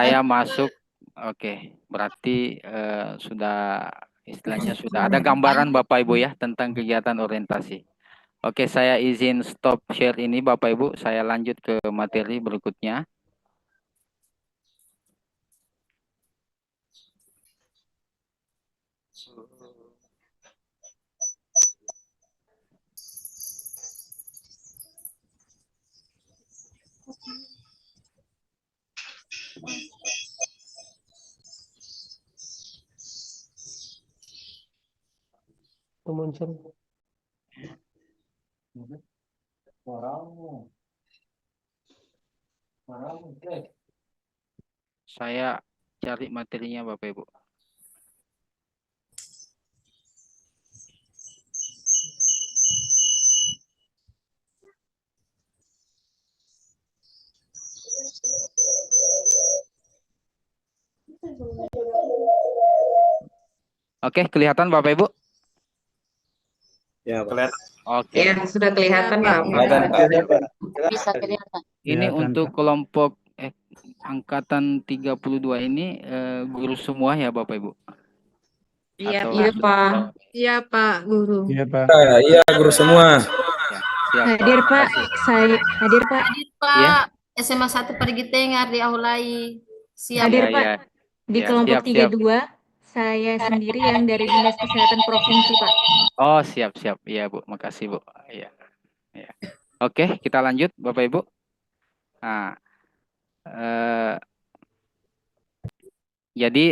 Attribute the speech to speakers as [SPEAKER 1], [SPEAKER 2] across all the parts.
[SPEAKER 1] saya masuk. Oke, berarti sudah istilahnya sudah ada gambaran Bapak Ibu ya tentang kegiatan orientasi. Oke, saya izin stop share ini Bapak Ibu. Saya lanjut ke materi berikutnya. Saya cari materinya Bapak Ibu. Oke, kelihatan Bapak Ibu?
[SPEAKER 2] Ya, Pak.
[SPEAKER 1] Oke.
[SPEAKER 3] Ya, sudah kelihatan, Pak.
[SPEAKER 2] Kelihatan, Pak.
[SPEAKER 4] Bisa kelihatan.
[SPEAKER 1] Ini untuk kelompok angkatan 32 ini guru semua ya Bapak Ibu?
[SPEAKER 3] Iya,
[SPEAKER 1] Atau-
[SPEAKER 3] iya, Pak.
[SPEAKER 5] Iya, Pak Guru.
[SPEAKER 6] Iya, Pak.
[SPEAKER 2] Iya, guru semua.
[SPEAKER 1] Ya, siap.
[SPEAKER 5] Hadir, Pak. Saya hadir, Pak.
[SPEAKER 4] Hadir Pak,
[SPEAKER 1] Iya.
[SPEAKER 4] SMA 1 Perigi Tengah di Aulai. Siap.
[SPEAKER 5] Hadir,
[SPEAKER 1] Ya,
[SPEAKER 5] Pak.
[SPEAKER 1] ya.
[SPEAKER 5] Di
[SPEAKER 1] Ya,
[SPEAKER 5] kelompok
[SPEAKER 1] siap, siap.
[SPEAKER 5] 32, saya sendiri yang dari Dinas Kesehatan Provinsi, Pak.
[SPEAKER 1] Oh, siap, siap. Iya, Bu. Makasih, Bu. Iya. Ya. Oke, kita lanjut, Bapak Ibu. Nah, jadi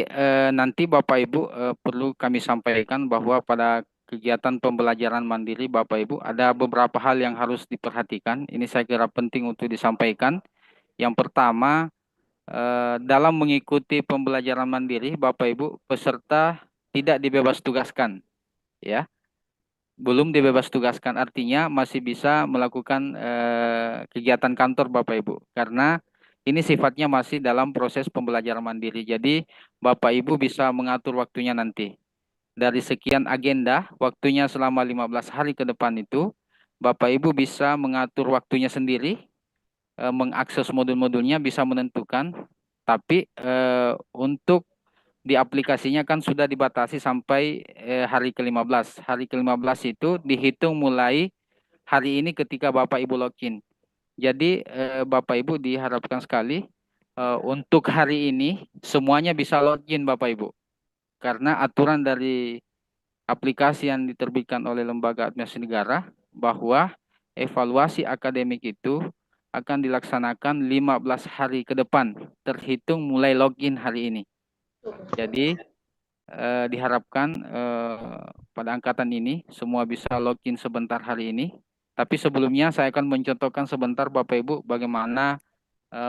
[SPEAKER 1] nanti Bapak Ibu perlu kami sampaikan bahwa pada kegiatan pembelajaran mandiri Bapak Ibu ada beberapa hal yang harus diperhatikan. Ini saya kira penting untuk disampaikan. Yang pertama, dalam mengikuti pembelajaran mandiri Bapak Ibu peserta tidak dibebas tugaskan, ya. Belum dibebas tugaskan artinya masih bisa melakukan kegiatan kantor Bapak Ibu karena ini sifatnya masih dalam proses pembelajaran mandiri. Jadi Bapak Ibu bisa mengatur waktunya nanti. Dari sekian agenda, waktunya selama 15 hari ke depan itu Bapak Ibu bisa mengatur waktunya sendiri, mengakses modul-modulnya bisa menentukan. Tapi untuk di aplikasinya kan sudah dibatasi sampai hari ke-15. Hari ke-15 itu dihitung mulai hari ini ketika Bapak Ibu login. Jadi Bapak Ibu diharapkan sekali untuk hari ini semuanya bisa login Bapak Ibu. Karena aturan dari aplikasi yang diterbitkan oleh Lembaga Administrasi Negara bahwa evaluasi akademik itu akan dilaksanakan 15 hari ke depan terhitung mulai login hari ini. Jadi diharapkan pada angkatan ini semua bisa login sebentar hari ini. Tapi sebelumnya saya akan mencontohkan sebentar Bapak Ibu bagaimana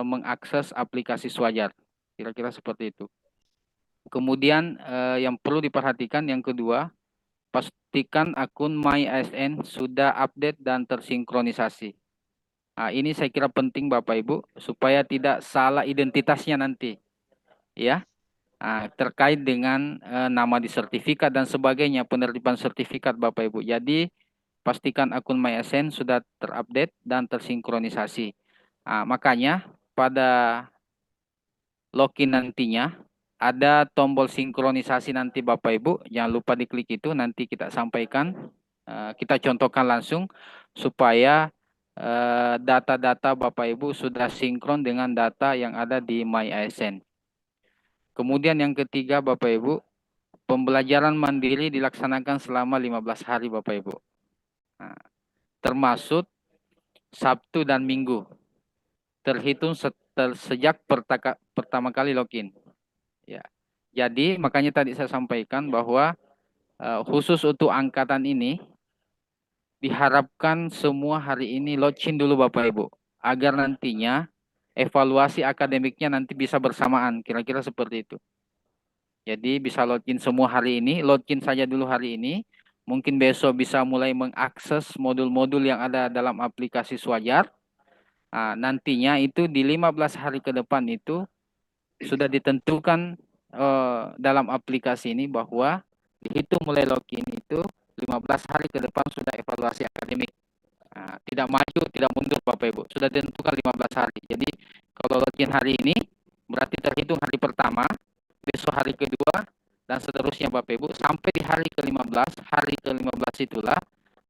[SPEAKER 1] mengakses aplikasi Swajar. Kira-kira seperti itu. Kemudian yang perlu diperhatikan yang kedua, pastikan akun MyASN sudah update dan tersinkronisasi. Nah, ini saya kira penting Bapak Ibu supaya tidak salah identitasnya nanti. Ya. Terkait dengan nama di sertifikat dan sebagainya, penerbitan sertifikat Bapak Ibu. Jadi pastikan akun MyASN sudah terupdate dan tersinkronisasi. Makanya pada login nantinya ada tombol sinkronisasi nanti Bapak Ibu. Jangan lupa diklik itu, nanti kita sampaikan. Kita contohkan langsung supaya data-data Bapak Ibu sudah sinkron dengan data yang ada di MyASN. Kemudian yang ketiga Bapak Ibu, pembelajaran mandiri dilaksanakan selama 15 hari Bapak Ibu. Termasuk Sabtu dan Minggu. Terhitung sejak pertama kali login. Ya. Jadi makanya tadi saya sampaikan bahwa khusus untuk angkatan ini diharapkan semua hari ini login dulu Bapak Ibu. Agar nantinya evaluasi akademiknya nanti bisa bersamaan, kira-kira seperti itu. Jadi bisa login semua hari ini, login saja dulu hari ini. Mungkin besok bisa mulai mengakses modul-modul yang ada dalam aplikasi Swajar. Nantinya itu di 15 hari ke depan itu sudah ditentukan dalam aplikasi ini bahwa dihitung mulai login itu 15 hari ke depan sudah evaluasi akademik. Tidak maju, tidak mundur Bapak Ibu. Sudah ditentukan 15 hari. Jadi kalau login hari ini, Berarti terhitung hari pertama, besok hari kedua, dan seterusnya Bapak Ibu, sampai di hari ke-15. Hari ke-15 itulah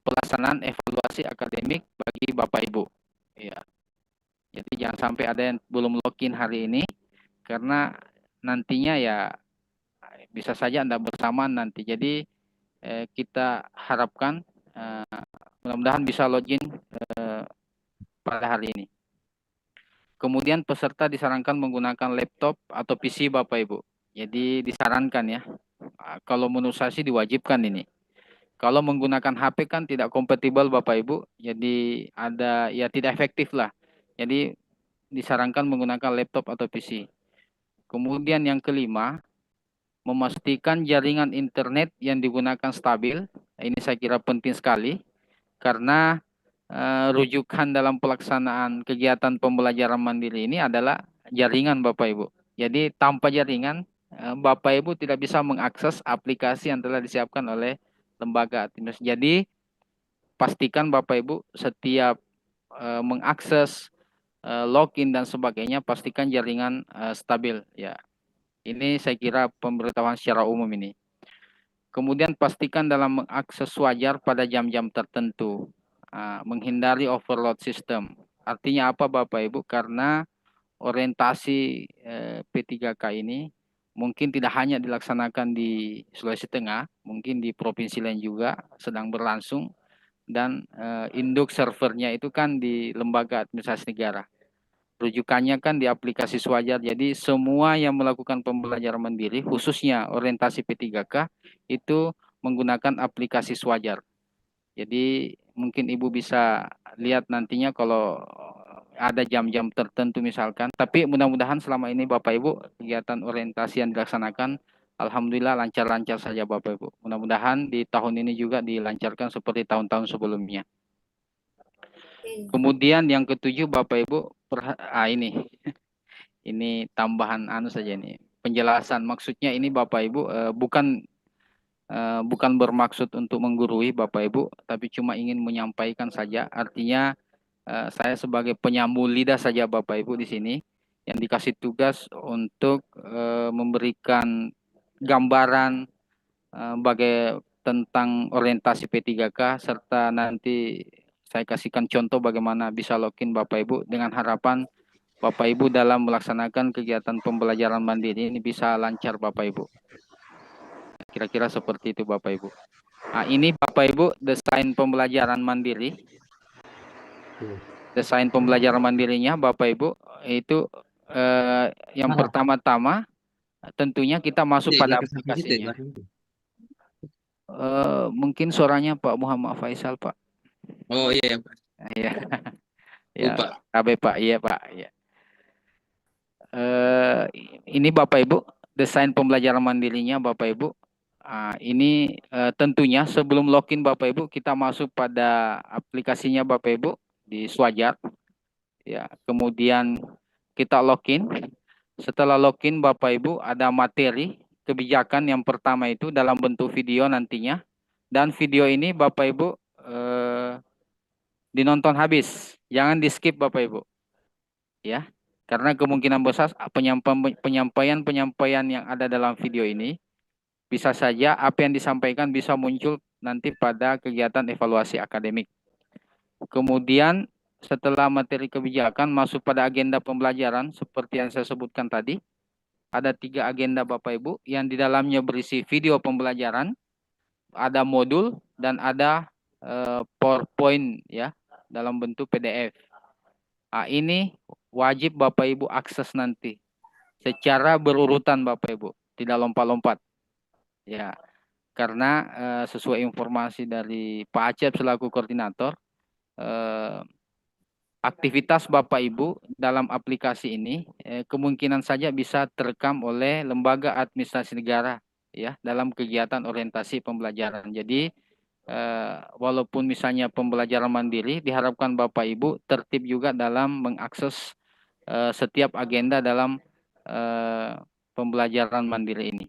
[SPEAKER 1] pelaksanaan evaluasi akademik bagi Bapak Ibu. Ya. Jadi jangan sampai ada yang belum login hari ini, karena nantinya ya bisa saja Anda bersamaan nanti. Jadi kita harapkan mudah-mudahan bisa login pada hari ini. Kemudian peserta disarankan menggunakan laptop atau PC Bapak Ibu. Jadi disarankan ya. Kalau menurut saya sih diwajibkan ini. Kalau menggunakan HP kan tidak kompatibel Bapak Ibu. Jadi ada ya tidak efektif lah. Jadi disarankan menggunakan laptop atau PC. Kemudian yang kelima, memastikan jaringan internet yang digunakan stabil. Ini saya kira penting sekali karena rujukan dalam pelaksanaan kegiatan pembelajaran mandiri ini adalah jaringan Bapak Ibu. Jadi tanpa jaringan Bapak Ibu tidak bisa mengakses aplikasi yang telah disiapkan oleh lembaga administrasi. Jadi pastikan Bapak Ibu setiap mengakses login dan sebagainya pastikan jaringan stabil ya. Ini saya kira pemberitahuan secara umum ini. Kemudian pastikan dalam mengakses wajar pada jam-jam tertentu. Menghindari overload sistem. Artinya apa Bapak Ibu? Karena orientasi P3K ini mungkin tidak hanya dilaksanakan di Sulawesi Tengah, mungkin di provinsi lain juga sedang berlangsung, dan induk servernya itu kan di lembaga administrasi negara. Rujukannya kan di aplikasi Swajar. Jadi semua yang melakukan pembelajaran mandiri, khususnya orientasi P3K, itu menggunakan aplikasi Swajar. Jadi mungkin Ibu bisa lihat nantinya kalau ada jam-jam tertentu misalkan. Tapi mudah-mudahan selama ini Bapak Ibu kegiatan orientasi yang dilaksanakan alhamdulillah lancar-lancar saja Bapak Ibu. Mudah-mudahan di tahun ini juga dilancarkan seperti tahun-tahun sebelumnya. Kemudian yang ketujuh Bapak Ibu ini tambahan saja ini. Penjelasan maksudnya ini Bapak Ibu bukan bermaksud untuk menggurui Bapak Ibu, tapi cuma ingin menyampaikan saja. Artinya saya sebagai penyambung lidah saja Bapak Ibu di sini yang dikasih tugas untuk memberikan gambaran tentang orientasi P3K serta nanti saya kasihkan contoh bagaimana bisa login Bapak Ibu dengan harapan Bapak Ibu dalam melaksanakan kegiatan pembelajaran mandiri ini bisa lancar Bapak Ibu. Kira-kira seperti itu Bapak Ibu. Nah, ini Bapak Ibu desain pembelajaran mandiri. Desain pembelajaran mandirinya Bapak Ibu itu yang pertama-tama tentunya kita masuk pada aplikasinya. Mungkin suaranya Pak Muhammad Faisal Pak.
[SPEAKER 2] Oh iya Pak.
[SPEAKER 1] Iya. Ya,
[SPEAKER 2] Pak.
[SPEAKER 1] KB Pak. Iya Pak. Iya. Ini Bapak Ibu desain pembelajaran mandirinya Bapak Ibu. Ini tentunya sebelum login Bapak Ibu kita masuk pada aplikasinya Bapak Ibu di Swajar. Ya, kemudian kita login. Setelah login Bapak Ibu ada materi kebijakan yang pertama itu dalam bentuk video nantinya. Dan video ini Bapak Ibu dinonton habis. Jangan di-skip Bapak Ibu. Ya. Karena kemungkinan besar penyampaian yang ada dalam video ini bisa saja apa yang disampaikan bisa muncul nanti pada kegiatan evaluasi akademik. Kemudian setelah materi kebijakan masuk pada agenda pembelajaran seperti yang saya sebutkan tadi. Ada 3 agenda Bapak Ibu yang di dalamnya berisi video pembelajaran, ada modul dan ada PowerPoint ya dalam bentuk PDF. Ini wajib Bapak Ibu akses nanti secara berurutan Bapak Ibu, tidak lompat-lompat. Ya, karena sesuai informasi dari Pak Acep selaku koordinator, aktivitas Bapak Ibu dalam aplikasi ini kemungkinan saja bisa terekam oleh lembaga administrasi negara ya dalam kegiatan orientasi pembelajaran. Jadi walaupun misalnya pembelajaran mandiri, diharapkan Bapak Ibu tertib juga dalam mengakses setiap agenda dalam pembelajaran mandiri ini.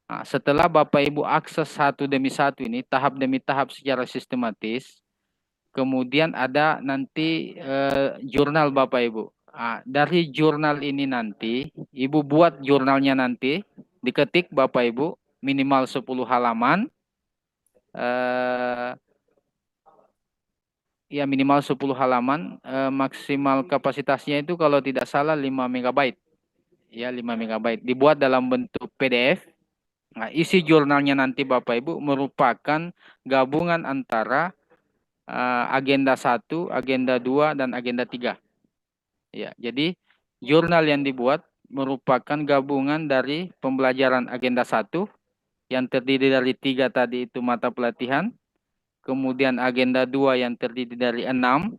[SPEAKER 1] Nah, setelah Bapak Ibu akses satu demi satu ini, tahap demi tahap secara sistematis, kemudian ada nanti jurnal Bapak Ibu. Dari jurnal ini nanti, Ibu buat jurnalnya nanti, diketik Bapak Ibu, minimal 10 halaman, ya minimal 10 halaman, maksimal kapasitasnya itu kalau tidak salah 5 MB. Ya, 5 MB. Dibuat dalam bentuk PDF. Nah, isi jurnalnya nanti Bapak Ibu merupakan gabungan antara agenda 1, agenda 2, dan agenda 3. Ya, jadi jurnal yang dibuat merupakan gabungan dari pembelajaran agenda 1 yang terdiri dari 3 tadi itu mata pelatihan, kemudian agenda 2 yang terdiri dari 6,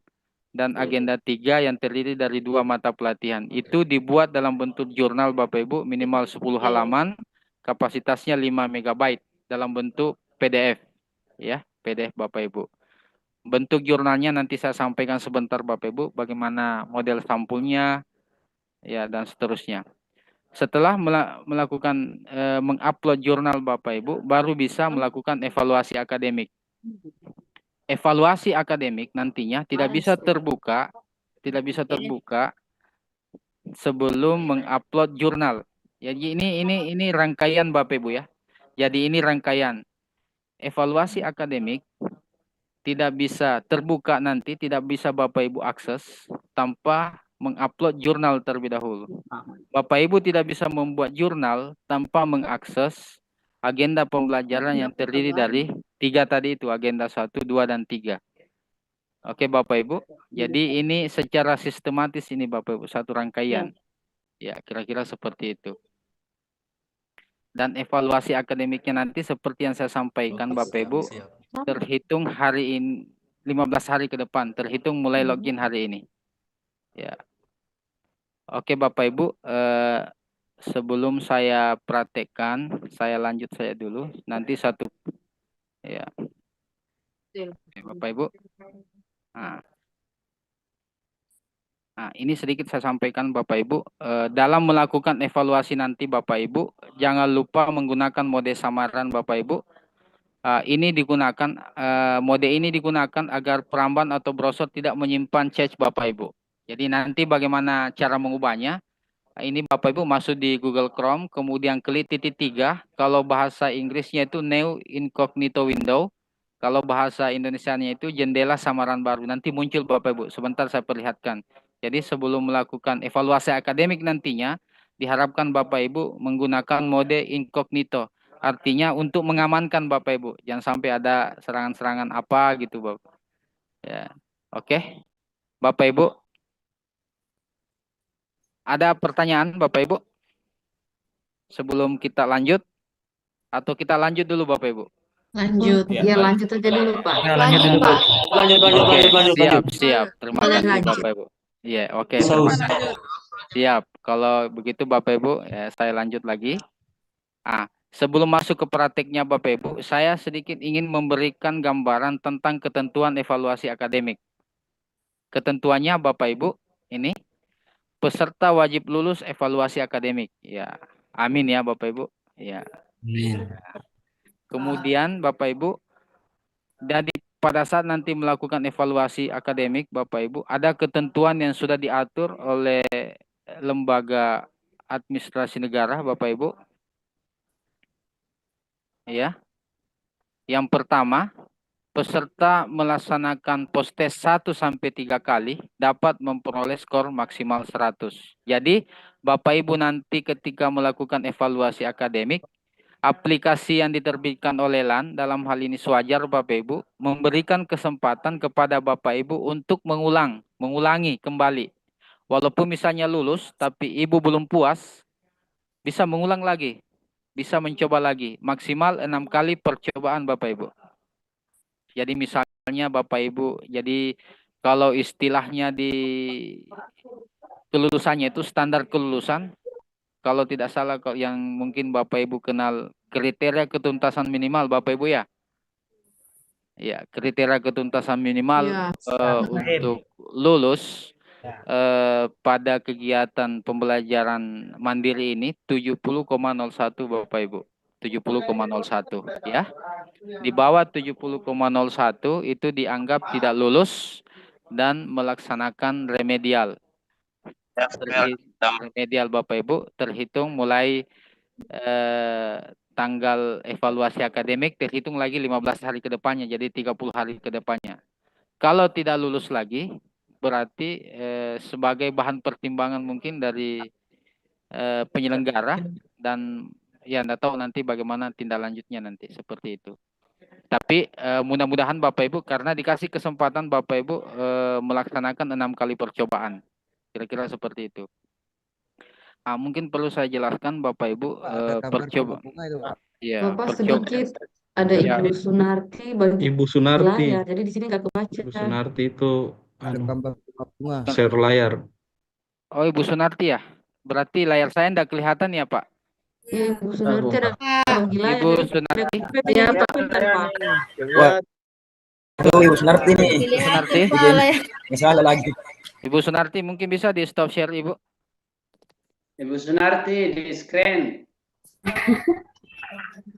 [SPEAKER 1] dan agenda 3 yang terdiri dari 2 mata pelatihan. Itu dibuat dalam bentuk jurnal Bapak Ibu minimal 10 halaman, kapasitasnya 5 MB dalam bentuk PDF. Ya, PDF Bapak Ibu. Bentuk jurnalnya nanti saya sampaikan sebentar Bapak Ibu, bagaimana model sampulnya, ya, dan seterusnya. Setelah melakukan mengupload jurnal Bapak Ibu, baru bisa melakukan evaluasi akademik. Evaluasi akademik nantinya tidak bisa terbuka sebelum mengupload jurnal. Jadi ini rangkaian Bapak Ibu ya. Jadi ini rangkaian. Evaluasi akademik tidak bisa terbuka nanti, tidak bisa Bapak Ibu akses tanpa mengupload jurnal terlebih dahulu. Bapak Ibu tidak bisa membuat jurnal tanpa mengakses agenda pembelajaran yang terdiri dari 3 tadi itu, agenda 1, 2, dan 3. Oke Bapak Ibu, jadi ini secara sistematis ini Bapak Ibu, satu rangkaian. Ya, kira-kira seperti itu. Dan evaluasi akademiknya nanti seperti yang saya sampaikan Bapak Ibu, terhitung hari ini 15 hari ke depan, terhitung mulai login hari ini. Ya. Oke Bapak Ibu, sebelum saya praktekkan, saya lanjut saya dulu. Nanti satu, ya. Oke, Bapak Ibu. Nah, ini sedikit saya sampaikan Bapak Ibu. Dalam melakukan evaluasi nanti Bapak Ibu, jangan lupa menggunakan mode samaran Bapak Ibu. Mode ini digunakan agar peramban atau browser tidak menyimpan cache Bapak Ibu. Jadi nanti bagaimana cara mengubahnya? Ini Bapak Ibu masuk di Google Chrome, kemudian klik titik 3. Kalau bahasa Inggrisnya itu New Incognito Window. Kalau bahasa Indonesianya itu jendela samaran baru. Nanti muncul Bapak Ibu. Sebentar saya perlihatkan. Jadi sebelum melakukan evaluasi akademik nantinya, diharapkan Bapak Ibu menggunakan mode incognito. Artinya untuk mengamankan Bapak Ibu. Jangan sampai ada serangan-serangan apa gitu Bapak. Ya. Oke. Bapak Ibu. Ada pertanyaan Bapak Ibu? Sebelum kita lanjut? Atau kita lanjut dulu Bapak Ibu?
[SPEAKER 3] Lanjut.
[SPEAKER 4] Ya, lanjut aja dulu, Pak.
[SPEAKER 6] Lanjut dulu.
[SPEAKER 4] Pak.
[SPEAKER 1] Siap. Terima
[SPEAKER 3] Boleh
[SPEAKER 1] kasih
[SPEAKER 3] lanjut.
[SPEAKER 1] Bapak Ibu. Iya, oke. Terima kasih. Siap. Kalau begitu Bapak Ibu, ya, saya lanjut lagi. Sebelum masuk ke prakteknya Bapak Ibu, saya sedikit ingin memberikan gambaran tentang ketentuan evaluasi akademik. Ketentuannya Bapak Ibu, ini peserta wajib lulus evaluasi akademik. Ya, amin ya Bapak Ibu. Ya.
[SPEAKER 6] Amin.
[SPEAKER 1] Kemudian Bapak Ibu, dari pada saat nanti melakukan evaluasi akademik Bapak Ibu, ada ketentuan yang sudah diatur oleh lembaga administrasi negara Bapak Ibu. Ya. Yang pertama, peserta melaksanakan post-test 1-3 kali dapat memperoleh skor maksimal 100. Jadi, Bapak Ibu nanti ketika melakukan evaluasi akademik, aplikasi yang diterbitkan oleh LAN, dalam hal ini Swajar Bapak Ibu, memberikan kesempatan kepada Bapak Ibu untuk mengulangi kembali. Walaupun misalnya lulus, tapi Ibu belum puas, bisa mengulang lagi, bisa mencoba lagi, maksimal 6 kali percobaan Bapak Ibu. Jadi misalnya Bapak Ibu, jadi kalau istilahnya di kelulusannya itu standar kelulusan, kalau tidak salah yang mungkin Bapak Ibu kenal kriteria ketuntasan minimal Bapak Ibu ya. Ya, kriteria ketuntasan minimal untuk lulus pada kegiatan pembelajaran mandiri ini 70,01 Bapak Ibu. 70,01 ya. Di bawah 70,01 itu dianggap tidak lulus dan melaksanakan remedial. remedial Bapak Ibu terhitung mulai tanggal evaluasi akademik terhitung lagi 15 hari ke depannya, jadi 30 hari ke depannya. Kalau tidak lulus lagi, berarti sebagai bahan pertimbangan mungkin dari penyelenggara, dan ya enggak tahu nanti bagaimana tindak lanjutnya nanti seperti itu. Tapi mudah-mudahan Bapak Ibu, karena dikasih kesempatan Bapak Ibu melaksanakan 6 kali percobaan, kira-kira seperti itu. Mungkin perlu saya jelaskan Bapak Ibu percobaan. Ya,
[SPEAKER 3] Bapak sedikit ada
[SPEAKER 1] Ya.
[SPEAKER 3] Ibu Sunarti bagi
[SPEAKER 6] Ibu Sunarti.
[SPEAKER 3] layar, jadi di sini nggak kebaca.
[SPEAKER 6] Ibu Sunarti itu
[SPEAKER 7] Ada gambar bunga.
[SPEAKER 6] share layar.
[SPEAKER 1] Oh, Ibu Sunarti ya. Berarti layar saya enggak kelihatan ya, Pak?
[SPEAKER 3] Iya, Ibu Sunarti ada bagi layar.
[SPEAKER 1] Ibu
[SPEAKER 3] jadi
[SPEAKER 1] Sunarti.
[SPEAKER 3] Iya, Pak. Bentar, Pak.
[SPEAKER 7] Wah, tuh Ibu Sunarti nih.
[SPEAKER 1] Ibu Sunarti.
[SPEAKER 7] Nggak salah lagi.
[SPEAKER 1] Ibu Sunarti mungkin bisa di stop share Ibu.
[SPEAKER 8] Ibu Sunarti di screen.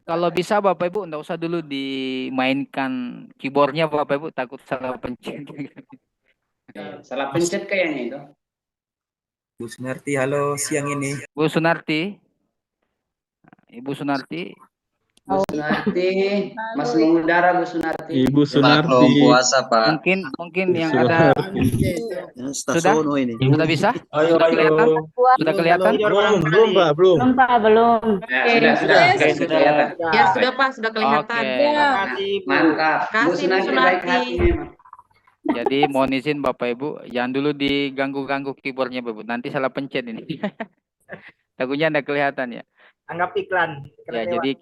[SPEAKER 1] Kalau bisa Bapak Ibu enggak usah dulu dimainkan keyboardnya Bapak Ibu, takut salah pencet.
[SPEAKER 8] Salah pencet kayaknya itu.
[SPEAKER 7] Bu Sunarti, halo siang ini.
[SPEAKER 1] Bu Sunarti. Ibu Sunarti.
[SPEAKER 8] Bu Sunarti, masih mengudara Bu Sunarti.
[SPEAKER 6] Ibu Sunarti.
[SPEAKER 2] Belum puasa, Pak.
[SPEAKER 1] Mungkin yang ada sudah bisa? Sudah kelihatan? Sudah kelihatan?
[SPEAKER 6] Belum Pak, belum.
[SPEAKER 8] Ya, sudah kelihatan.
[SPEAKER 3] Ya, sudah Pak, sudah kelihatan.
[SPEAKER 1] Oke.
[SPEAKER 8] Mantap. Bu
[SPEAKER 3] Kasih, Bu
[SPEAKER 8] Sunarti baik
[SPEAKER 3] Sunarti.
[SPEAKER 8] hati memang.
[SPEAKER 1] Jadi mohon izin Bapak Ibu, jangan dulu diganggu-ganggu keyboardnya Bapak Ibu. Nanti salah pencet ini. Takutnya enggak kelihatan ya.
[SPEAKER 9] Anggap iklan.
[SPEAKER 1] Ya, jadi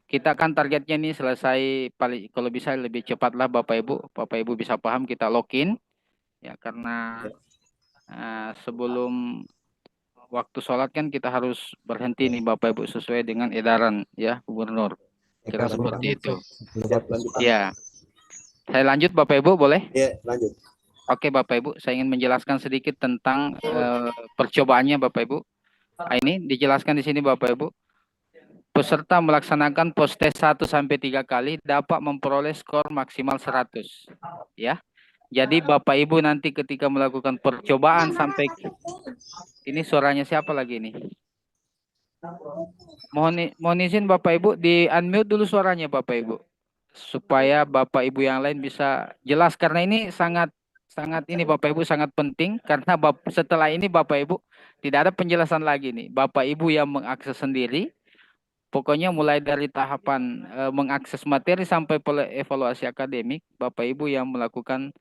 [SPEAKER 1] kita kan targetnya nih selesai paling kalau bisa lebih cepat lah Bapak Ibu. Bapak Ibu bisa paham kita login ya, karena sebelum waktu sholat kan kita harus berhenti nih Bapak Ibu sesuai dengan edaran ya Gubernur. Kira seperti itu. Ya. Saya lanjut Bapak Ibu boleh?
[SPEAKER 7] Ya, lanjut.
[SPEAKER 1] Oke Bapak Ibu, saya ingin menjelaskan sedikit tentang percobaannya Bapak Ibu. Ini dijelaskan di sini Bapak Ibu. Peserta melaksanakan post test 1 sampai 3 kali dapat memperoleh skor maksimal 100. Ya. Jadi Bapak Ibu nanti ketika melakukan percobaan sampai ini suaranya siapa lagi nih? Mohon izin Bapak Ibu di unmute dulu suaranya Bapak Ibu. Supaya Bapak Ibu yang lain bisa jelas, karena ini sangat ini Bapak Ibu sangat penting, karena setelah ini Bapak Ibu tidak ada penjelasan lagi nih. Bapak Ibu yang mengakses sendiri. Pokoknya mulai dari tahapan mengakses materi sampai evaluasi akademik, Bapak Ibu yang melakukan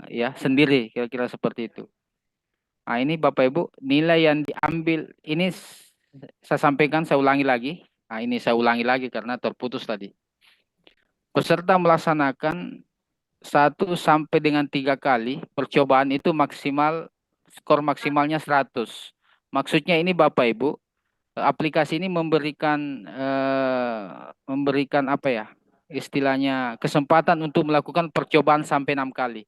[SPEAKER 1] ya sendiri, kira-kira seperti itu. Nah, ini Bapak Ibu, nilai yang diambil ini saya sampaikan, saya ulangi lagi. Nah, ini saya ulangi lagi karena terputus tadi. Peserta melaksanakan 1 sampai dengan 3 kali percobaan itu skor maksimalnya 100. Maksudnya ini Bapak Ibu, aplikasi ini memberikan apa ya? Istilahnya kesempatan untuk melakukan percobaan sampai 6 kali.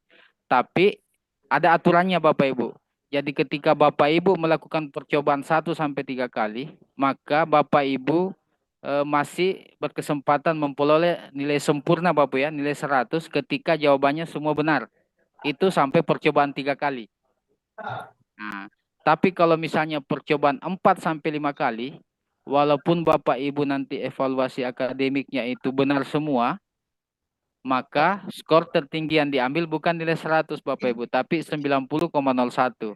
[SPEAKER 1] Tapi ada aturannya Bapak Ibu. Jadi ketika Bapak Ibu melakukan percobaan 1 sampai 3 kali, maka Bapak Ibu masih berkesempatan memperoleh nilai sempurna Bapak ya, nilai 100 ketika jawabannya semua benar. Itu sampai percobaan 3 kali. Nah, tapi kalau misalnya percobaan 4 sampai 5 kali, walaupun Bapak Ibu nanti evaluasi akademiknya itu benar semua, maka skor tertinggi yang diambil bukan nilai 100 Bapak Ibu, tapi 90,01.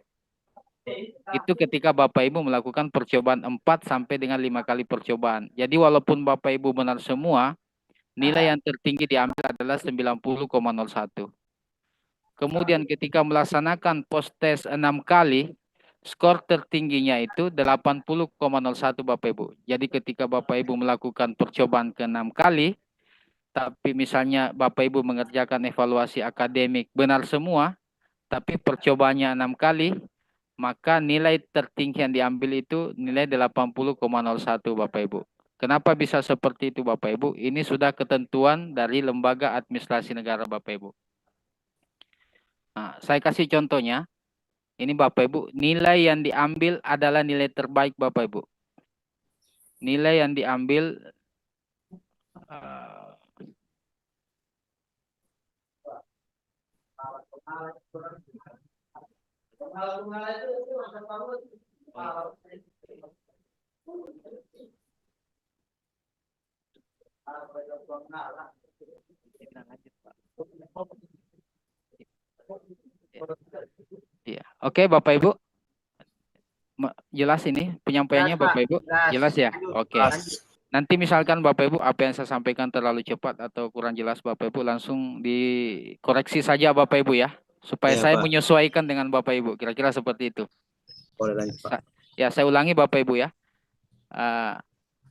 [SPEAKER 1] Itu ketika Bapak Ibu melakukan percobaan 4 sampai dengan 5 kali percobaan. Jadi walaupun Bapak Ibu benar semua, nilai yang tertinggi diambil adalah 90,01. Kemudian ketika melaksanakan post test 6 kali, skor tertingginya itu 80,01 Bapak Ibu. Jadi ketika Bapak Ibu melakukan percobaan ke-6 kali, tapi misalnya Bapak Ibu mengerjakan evaluasi akademik benar semua, tapi percobaannya 6 kali, maka nilai tertinggi yang diambil itu nilai 80,01 Bapak Ibu. Kenapa bisa seperti itu Bapak Ibu? Ini sudah ketentuan dari Lembaga Administrasi Negara Bapak Ibu. Nah, saya kasih contohnya. Ini Bapak Ibu, nilai yang diambil adalah nilai terbaik Bapak Ibu. Nilai yang diambil Iya. Oke, Bapak Ibu. Jelas ini penyampaiannya Bapak Ibu? Jelas ya? Oke. Nanti misalkan Bapak Ibu apa yang saya sampaikan terlalu cepat atau kurang jelas Bapak Ibu langsung dikoreksi saja Bapak Ibu ya. Supaya
[SPEAKER 7] Ya,
[SPEAKER 1] saya
[SPEAKER 7] Pak.
[SPEAKER 1] menyesuaikan dengan Bapak Ibu. Kira-kira seperti itu.
[SPEAKER 7] Boleh lanjut, Pak.
[SPEAKER 1] Ya, saya ulangi Bapak Ibu ya.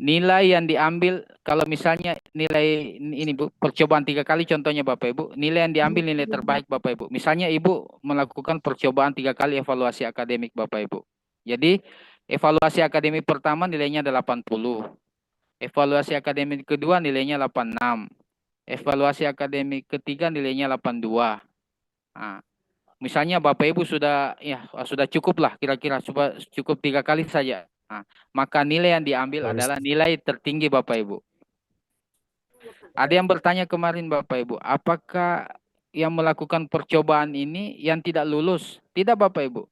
[SPEAKER 1] Nilai yang diambil kalau misalnya nilai ini Bu, percobaan 3 kali contohnya Bapak Ibu, nilai yang diambil nilai terbaik Bapak Ibu. Misalnya Ibu melakukan percobaan 3 kali evaluasi akademik Bapak Ibu. Jadi evaluasi akademik pertama nilainya 80. Evaluasi akademik kedua nilainya 86. Evaluasi akademik ketiga nilainya 82. Nah, misalnya Bapak Ibu sudah cukup lah kira-kira cukup 3 kali saja. Nah, maka nilai yang diambil adalah nilai tertinggi Bapak Ibu. Ada yang bertanya kemarin Bapak Ibu, apakah yang melakukan percobaan ini yang tidak lulus? Tidak Bapak Ibu.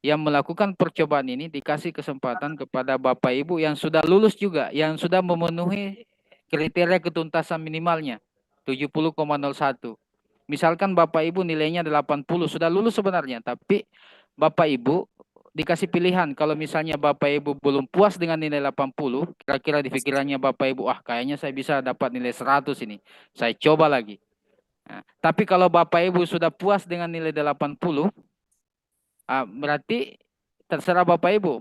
[SPEAKER 1] Yang melakukan percobaan ini dikasih kesempatan kepada Bapak Ibu yang sudah lulus juga, yang sudah memenuhi kriteria ketuntasan minimalnya 70,01. Misalkan Bapak Ibu nilainya 80, sudah lulus sebenarnya, tapi Bapak Ibu dikasih pilihan. Kalau misalnya Bapak Ibu belum puas dengan nilai 80, kira-kira di pikirannya Bapak Ibu, kayaknya saya bisa dapat nilai 100 ini. Saya coba lagi. Nah, tapi kalau Bapak Ibu sudah puas dengan nilai 80, berarti terserah Bapak Ibu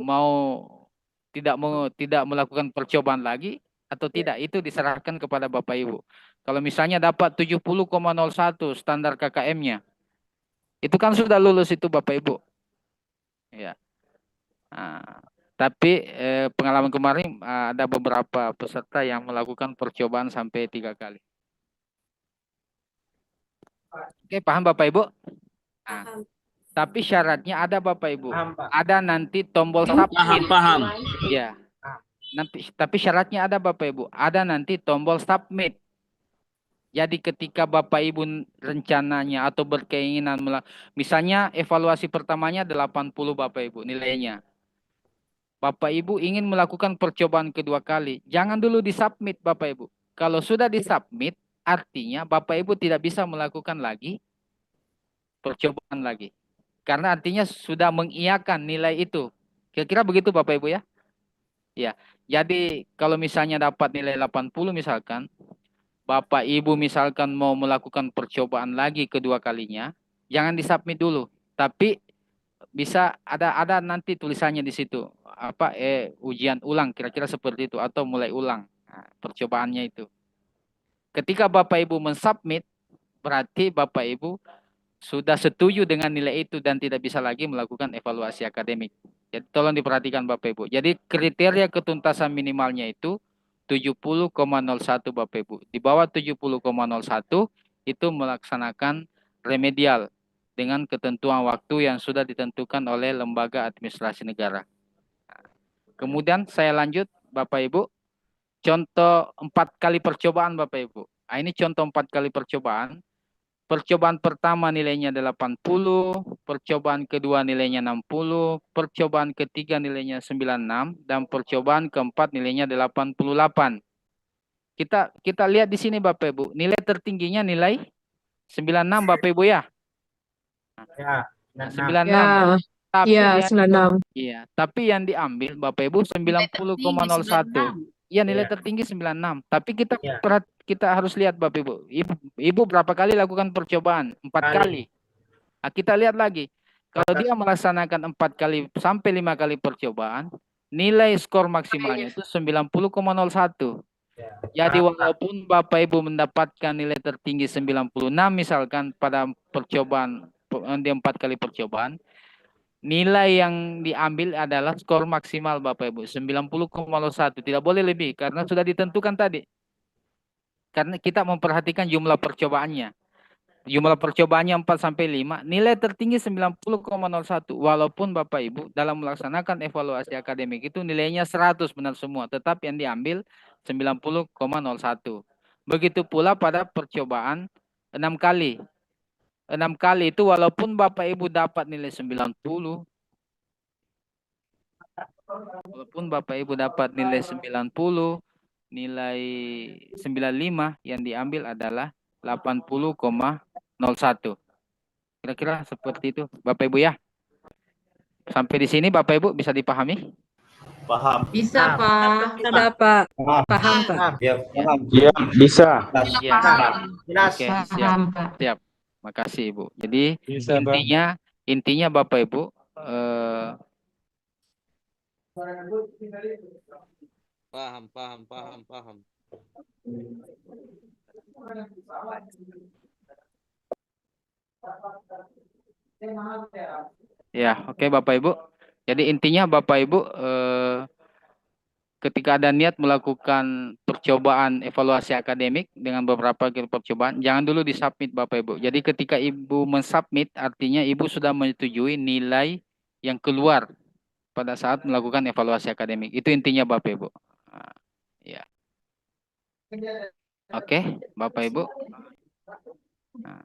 [SPEAKER 1] tidak melakukan percobaan lagi atau tidak, itu diserahkan kepada Bapak Ibu. Kalau misalnya dapat 70,01 standar KKM-nya, itu kan sudah lulus itu Bapak Ibu. Ya. Nah, tapi pengalaman kemarin ada beberapa peserta yang melakukan percobaan sampai 3 kali. Oke, paham Bapak Ibu? Nah, tapi syaratnya ada Bapak Ibu. Ada nanti tombol submit.
[SPEAKER 2] Paham.
[SPEAKER 1] Ya. Tapi syaratnya ada Bapak Ibu. Ada nanti tombol submit. Jadi ketika Bapak Ibu rencananya atau berkeinginan misalnya evaluasi pertamanya 80 Bapak Ibu nilainya. Bapak Ibu ingin melakukan percobaan kedua kali, jangan dulu disubmit Bapak Ibu. Kalau sudah disubmit, artinya Bapak Ibu tidak bisa melakukan lagi percobaan lagi. Karena artinya sudah mengiyakan nilai itu. Kira-kira begitu Bapak Ibu ya? Ya. Jadi kalau misalnya dapat nilai 80 misalkan, Bapak Ibu misalkan mau melakukan percobaan lagi kedua kalinya, jangan disubmit dulu. Tapi bisa ada nanti tulisannya di situ ujian ulang kira-kira seperti itu atau mulai ulang percobaannya itu. Ketika Bapak Ibu mensubmit, berarti Bapak Ibu sudah setuju dengan nilai itu dan tidak bisa lagi melakukan evaluasi akademik. Jadi tolong diperhatikan Bapak Ibu. Jadi kriteria ketuntasan minimalnya itu 70,01 Bapak Ibu. Di bawah 70,01 itu melaksanakan remedial dengan ketentuan waktu yang sudah ditentukan oleh lembaga administrasi negara. Kemudian saya lanjut Bapak Ibu. Contoh 4 kali percobaan Bapak Ibu. Ini contoh 4 kali percobaan. Percobaan pertama nilainya 80, percobaan kedua nilainya 60, percobaan ketiga nilainya 96, dan percobaan keempat nilainya 88. Kita lihat di sini Bapak Ibu, nilai tertingginya nilai 96 Bapak Ibu ya.
[SPEAKER 8] Ya,
[SPEAKER 1] 96.
[SPEAKER 3] Ya,
[SPEAKER 1] Tapi
[SPEAKER 3] iya,
[SPEAKER 1] yang
[SPEAKER 3] 96.
[SPEAKER 1] Iya, tapi yang diambil Bapak Ibu 90,01. Iya, nilai tertinggi 96. Tapi kita harus lihat Bapak Ibu. Ibu berapa kali lakukan percobaan? 4 kali. Nah, kita lihat lagi. Kalau dia melaksanakan 4 kali sampai 5 kali percobaan, nilai skor maksimalnya itu 90,01. Jadi walaupun Bapak Ibu mendapatkan nilai tertinggi 96 misalkan pada percobaan di 4 kali percobaan, nilai yang diambil adalah skor maksimal Bapak Ibu 90,01, tidak boleh lebih karena sudah ditentukan tadi. Karena kita memperhatikan jumlah percobaannya. Jumlah percobaannya 4 sampai 5, nilai tertinggi 90,01. Walaupun Bapak Ibu dalam melaksanakan evaluasi akademik itu nilainya 100 benar semua, tetap yang diambil 90,01. Begitu pula pada percobaan 6 kali. 6 kali itu walaupun Bapak Ibu dapat nilai 90. Walaupun Bapak Ibu dapat nilai 90, nilai 95 yang diambil adalah 80,01. Kira-kira seperti itu Bapak Ibu ya. Sampai di sini Bapak Ibu bisa dipahami?
[SPEAKER 3] Bisa, Pak.
[SPEAKER 5] Ada Pak. Paham Pak.
[SPEAKER 6] Ya, bisa.
[SPEAKER 1] Iya. Oke, siap.
[SPEAKER 3] Paham, Pak.
[SPEAKER 1] Siap. Makasih Ibu. Jadi
[SPEAKER 6] Bisa, Bang.
[SPEAKER 1] intinya Bapak Ibu
[SPEAKER 2] Paham.
[SPEAKER 1] ya, oke Bapak Ibu. Jadi intinya Bapak Ibu ketika ada niat melakukan percobaan evaluasi akademik dengan beberapa kali percobaan, jangan dulu disubmit Bapak Ibu. Jadi ketika Ibu mensubmit, artinya Ibu sudah menyetujui nilai yang keluar pada saat melakukan evaluasi akademik. Itu intinya Bapak Ibu. Nah, ya. Oke, Bapak Ibu. Nah.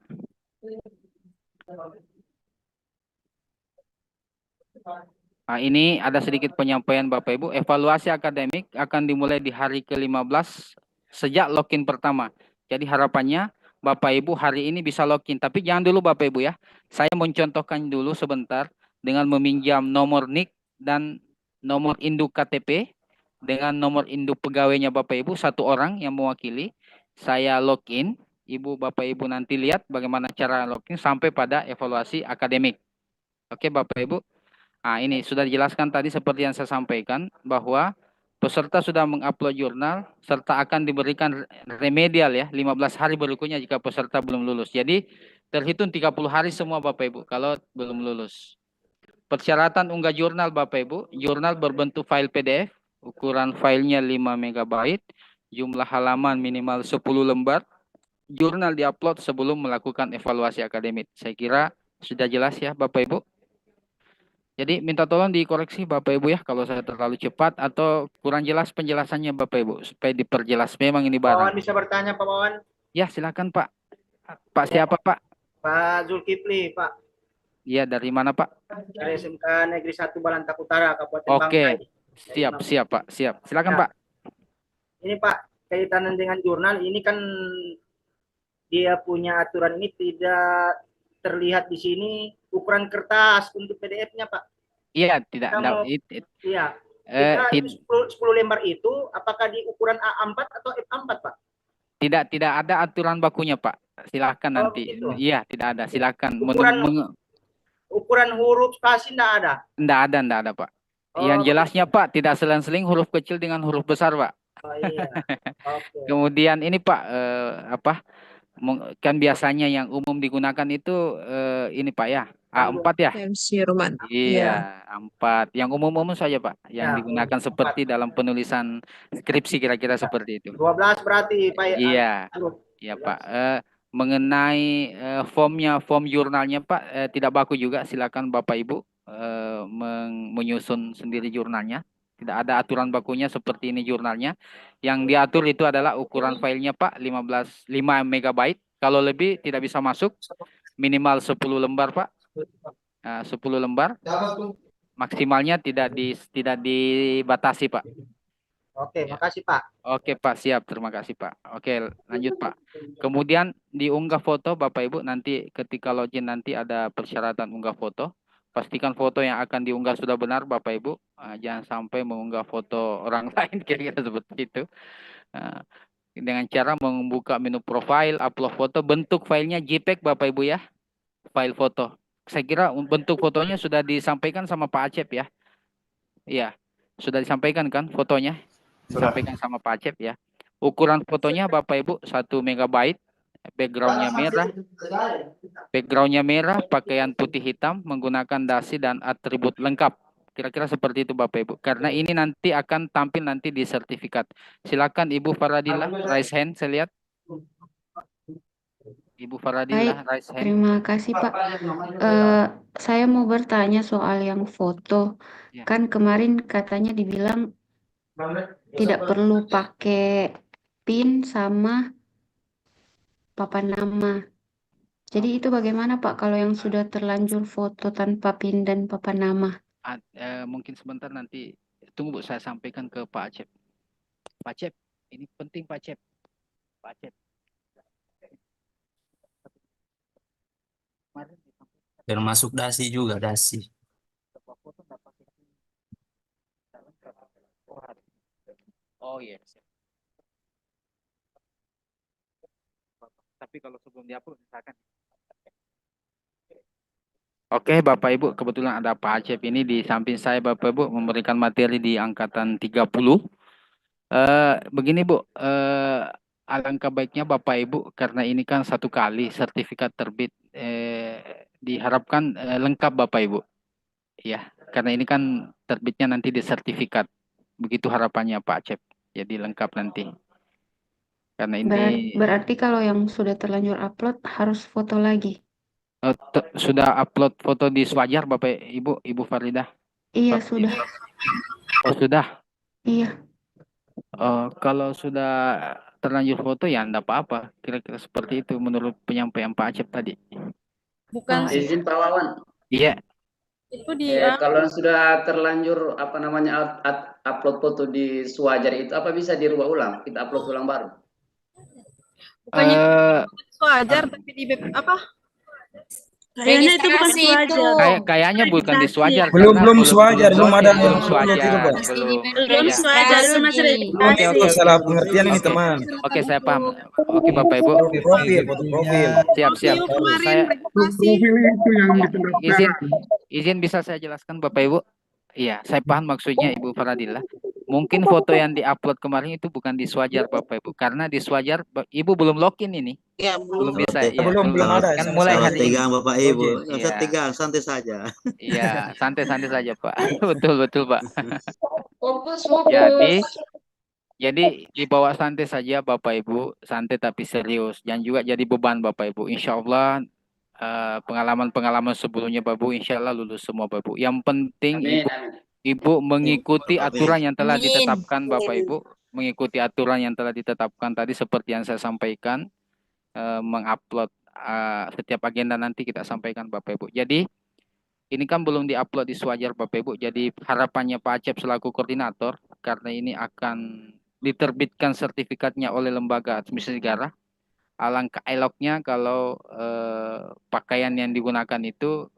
[SPEAKER 1] Nah, ini ada sedikit penyampaian Bapak Ibu. Evaluasi akademik akan dimulai di hari ke-15 sejak login pertama. Jadi harapannya Bapak Ibu hari ini bisa login. Tapi jangan dulu Bapak Ibu ya. Saya mencontohkan dulu sebentar dengan meminjam nomor NIK dan nomor induk KTP dengan nomor induk pegawainya Bapak Ibu, satu orang yang mewakili. Saya login. Ibu Bapak Ibu nanti lihat bagaimana cara login sampai pada evaluasi akademik. Oke Bapak Ibu. Nah, ini sudah dijelaskan tadi seperti yang saya sampaikan bahwa peserta sudah mengupload jurnal serta akan diberikan remedial ya 15 hari berikutnya jika peserta belum lulus. Jadi terhitung 30 hari semua Bapak Ibu kalau belum lulus. Persyaratan unggah jurnal Bapak Ibu, jurnal berbentuk file PDF, ukuran filenya 5 MB, jumlah halaman minimal 10 lembar. Jurnal diupload sebelum melakukan evaluasi akademik. Saya kira sudah jelas ya Bapak Ibu. Jadi minta tolong dikoreksi Bapak Ibu ya kalau saya terlalu cepat atau kurang jelas penjelasannya Bapak Ibu supaya diperjelas. Memang ini
[SPEAKER 9] Pak Wawan
[SPEAKER 1] barang.
[SPEAKER 9] bisa bertanya Pak Wawan?
[SPEAKER 1] Ya silakan Pak. Pak siapa Pak?
[SPEAKER 9] Pak Zulkifli Pak.
[SPEAKER 1] Iya dari mana Pak?
[SPEAKER 9] Dari SMK Negeri 1 Balantak Utara Kabupaten
[SPEAKER 1] Oke.
[SPEAKER 9] Bangkai.
[SPEAKER 1] Siap Pak. Siap. Silakan
[SPEAKER 9] Ya.
[SPEAKER 1] Pak.
[SPEAKER 9] Ini Pak kaitan dengan jurnal ini kan dia punya aturan ini tidak terlihat di sini ukuran kertas untuk PDF-nya Pak.
[SPEAKER 1] Iya tidak.
[SPEAKER 9] Iya. Kita 10 lembar itu apakah di ukuran A4 atau F4 Pak?
[SPEAKER 1] Tidak ada aturan bakunya Pak. Silakan nanti.
[SPEAKER 9] Gitu.
[SPEAKER 1] Iya tidak ada. Silakan.
[SPEAKER 9] Ukuran huruf spasi tidak ada?
[SPEAKER 1] Tidak ada Pak. Yang jelasnya Pak tidak selang-seling huruf kecil dengan huruf besar Pak.
[SPEAKER 9] Oh, iya. Okay.
[SPEAKER 1] Kemudian ini Pak kan biasanya yang umum digunakan itu ini Pak ya A4 ya. Iya A4 yang umum saja Pak yang digunakan seperti dalam penulisan skripsi kira-kira seperti itu.
[SPEAKER 9] 12 berarti Pak.
[SPEAKER 1] Iya Pak. Mengenai form jurnalnya Pak tidak baku juga, silakan Bapak Ibu menyusun sendiri jurnalnya. Tidak ada aturan bakunya seperti ini jurnalnya. Yang diatur itu adalah ukuran filenya Pak 5 MB. Kalau lebih tidak bisa masuk. Minimal 10 lembar Pak. 10 lembar. Maksimalnya tidak dibatasi Pak.
[SPEAKER 9] Oke, makasih Pak.
[SPEAKER 1] Oke Pak, siap. Terima kasih Pak. Oke, lanjut Pak. Kemudian diunggah foto Bapak Ibu nanti ketika login nanti ada persyaratan unggah foto. Pastikan foto yang akan diunggah sudah benar Bapak Ibu. Jangan sampai mengunggah foto orang lain kira-kira seperti itu. Dengan cara membuka menu profile, upload foto, bentuk filenya JPEG Bapak Ibu ya. File foto. Saya kira bentuk fotonya sudah disampaikan sama Pak Acep ya. Iya, sudah disampaikan kan fotonya? Disampaikan sama Pak Acep ya. Ukuran fotonya Bapak Ibu 1 MB. Backgroundnya merah, pakaian putih hitam, menggunakan dasi dan atribut lengkap. Kira-kira seperti itu Bapak Ibu. Karena ini nanti akan tampil nanti di sertifikat. Silakan Ibu Faradila, raise hand, saya lihat. Ibu Faradila, raise hand.
[SPEAKER 3] Terima kasih Pak. Saya mau bertanya soal yang foto.
[SPEAKER 1] Ya.
[SPEAKER 3] Kan kemarin katanya dibilang tidak perlu pakai PIN sama papan nama. Jadi itu bagaimana Pak kalau yang sudah terlanjur foto tanpa PIN dan papan nama?
[SPEAKER 1] Mungkin sebentar nanti tunggu Bu, saya sampaikan ke Pak Acep. Pak Acep, ini penting Pak Acep. Pak Acep. Kemarin disampaikan
[SPEAKER 2] Termasuk dasi juga, dasi.
[SPEAKER 1] sebuah foto nggak pakai PIN. Oh iya. Tapi kalau sebelum diupload misalkan. Oke, Bapak Ibu, kebetulan ada Pak Acep ini di samping saya, Bapak Ibu, memberikan materi di angkatan 30. Begini Bu, alangkah baiknya Bapak Ibu, karena ini kan satu kali sertifikat terbit, diharapkan lengkap Bapak Ibu. Ya, karena ini kan terbitnya nanti di sertifikat. Begitu harapannya Pak Acep. Jadi lengkap nanti. Karena ini
[SPEAKER 3] Berarti kalau yang sudah terlanjur upload harus foto lagi.
[SPEAKER 1] sudah upload foto di Swajar Bapak Ibu, Ibu Faridah.
[SPEAKER 3] Iya sudah.
[SPEAKER 1] Oh sudah.
[SPEAKER 3] Iya.
[SPEAKER 1] Kalau sudah terlanjur foto ya enggak apa-apa. Kira-kira seperti itu menurut penyampaian Pak Acep tadi.
[SPEAKER 4] Bukan
[SPEAKER 8] Izin Pak Wawan.
[SPEAKER 1] Iya.
[SPEAKER 4] itu di
[SPEAKER 8] Kalau sudah terlanjur upload foto di Swajar itu apa bisa dirubah ulang? Kita upload ulang baru.
[SPEAKER 4] bukannya
[SPEAKER 1] Eh,
[SPEAKER 4] Swajar tapi di apa?
[SPEAKER 5] Kayaknya itu bukan
[SPEAKER 4] Registrasi
[SPEAKER 5] Swajar.
[SPEAKER 4] itu.
[SPEAKER 1] kayaknya bukan di Swajar.
[SPEAKER 7] Belum
[SPEAKER 1] karena
[SPEAKER 7] Swajar, belum ada
[SPEAKER 1] belum
[SPEAKER 7] yang
[SPEAKER 1] Swajar,
[SPEAKER 7] upload itu, Pak.
[SPEAKER 5] Belum
[SPEAKER 1] Ya.
[SPEAKER 5] Swajar, itu masih
[SPEAKER 1] Oke,
[SPEAKER 5] registrasi.
[SPEAKER 1] oke.
[SPEAKER 7] Salah pengertian ini
[SPEAKER 1] Oke.
[SPEAKER 7] teman.
[SPEAKER 1] Oke, saya paham. Oke, Bapak Ibu.
[SPEAKER 7] Profil, foto profil.
[SPEAKER 1] Siap.
[SPEAKER 4] Kemarin registrasi.
[SPEAKER 10] itu yang ditendang.
[SPEAKER 1] Izin bisa saya jelaskan Bapak Ibu? Iya, saya paham maksudnya Ibu Faradillah. Mungkin foto yang diupload kemarin itu bukan di Swajar Bapak Ibu, karena di Swajar Ibu belum login ini.
[SPEAKER 4] Ya,
[SPEAKER 1] Belum bisa.
[SPEAKER 7] Ya, belum ada.
[SPEAKER 1] Kan mulai
[SPEAKER 7] Salah
[SPEAKER 1] hari ini.
[SPEAKER 10] Tegang Bapak Ibu.
[SPEAKER 1] Iya.
[SPEAKER 10] Tegang, santai saja.
[SPEAKER 1] Iya, santai-santai saja Pak. Betul Pak.
[SPEAKER 4] Fokus.
[SPEAKER 1] Jadi dibawa santai saja Bapak Ibu, santai tapi serius. Jangan juga jadi beban Bapak Ibu. Insya Allah pengalaman-pengalaman sebelumnya Bapak Ibu, insya Allah lulus semua Bapak Ibu. Yang penting
[SPEAKER 8] Amin.
[SPEAKER 1] Ibu mengikuti aturan yang telah
[SPEAKER 4] Amin.
[SPEAKER 1] ditetapkan Bapak Ibu, mengikuti aturan yang telah ditetapkan tadi seperti yang saya sampaikan, mengupload setiap agenda nanti kita sampaikan Bapak Ibu. Jadi ini kan belum diupload di Swajar Bapak Ibu. Jadi harapannya Pak Acep selaku koordinator, karena ini akan diterbitkan sertifikatnya oleh lembaga administrasi negara. Alangkah eloknya kalau pakaian yang digunakan itu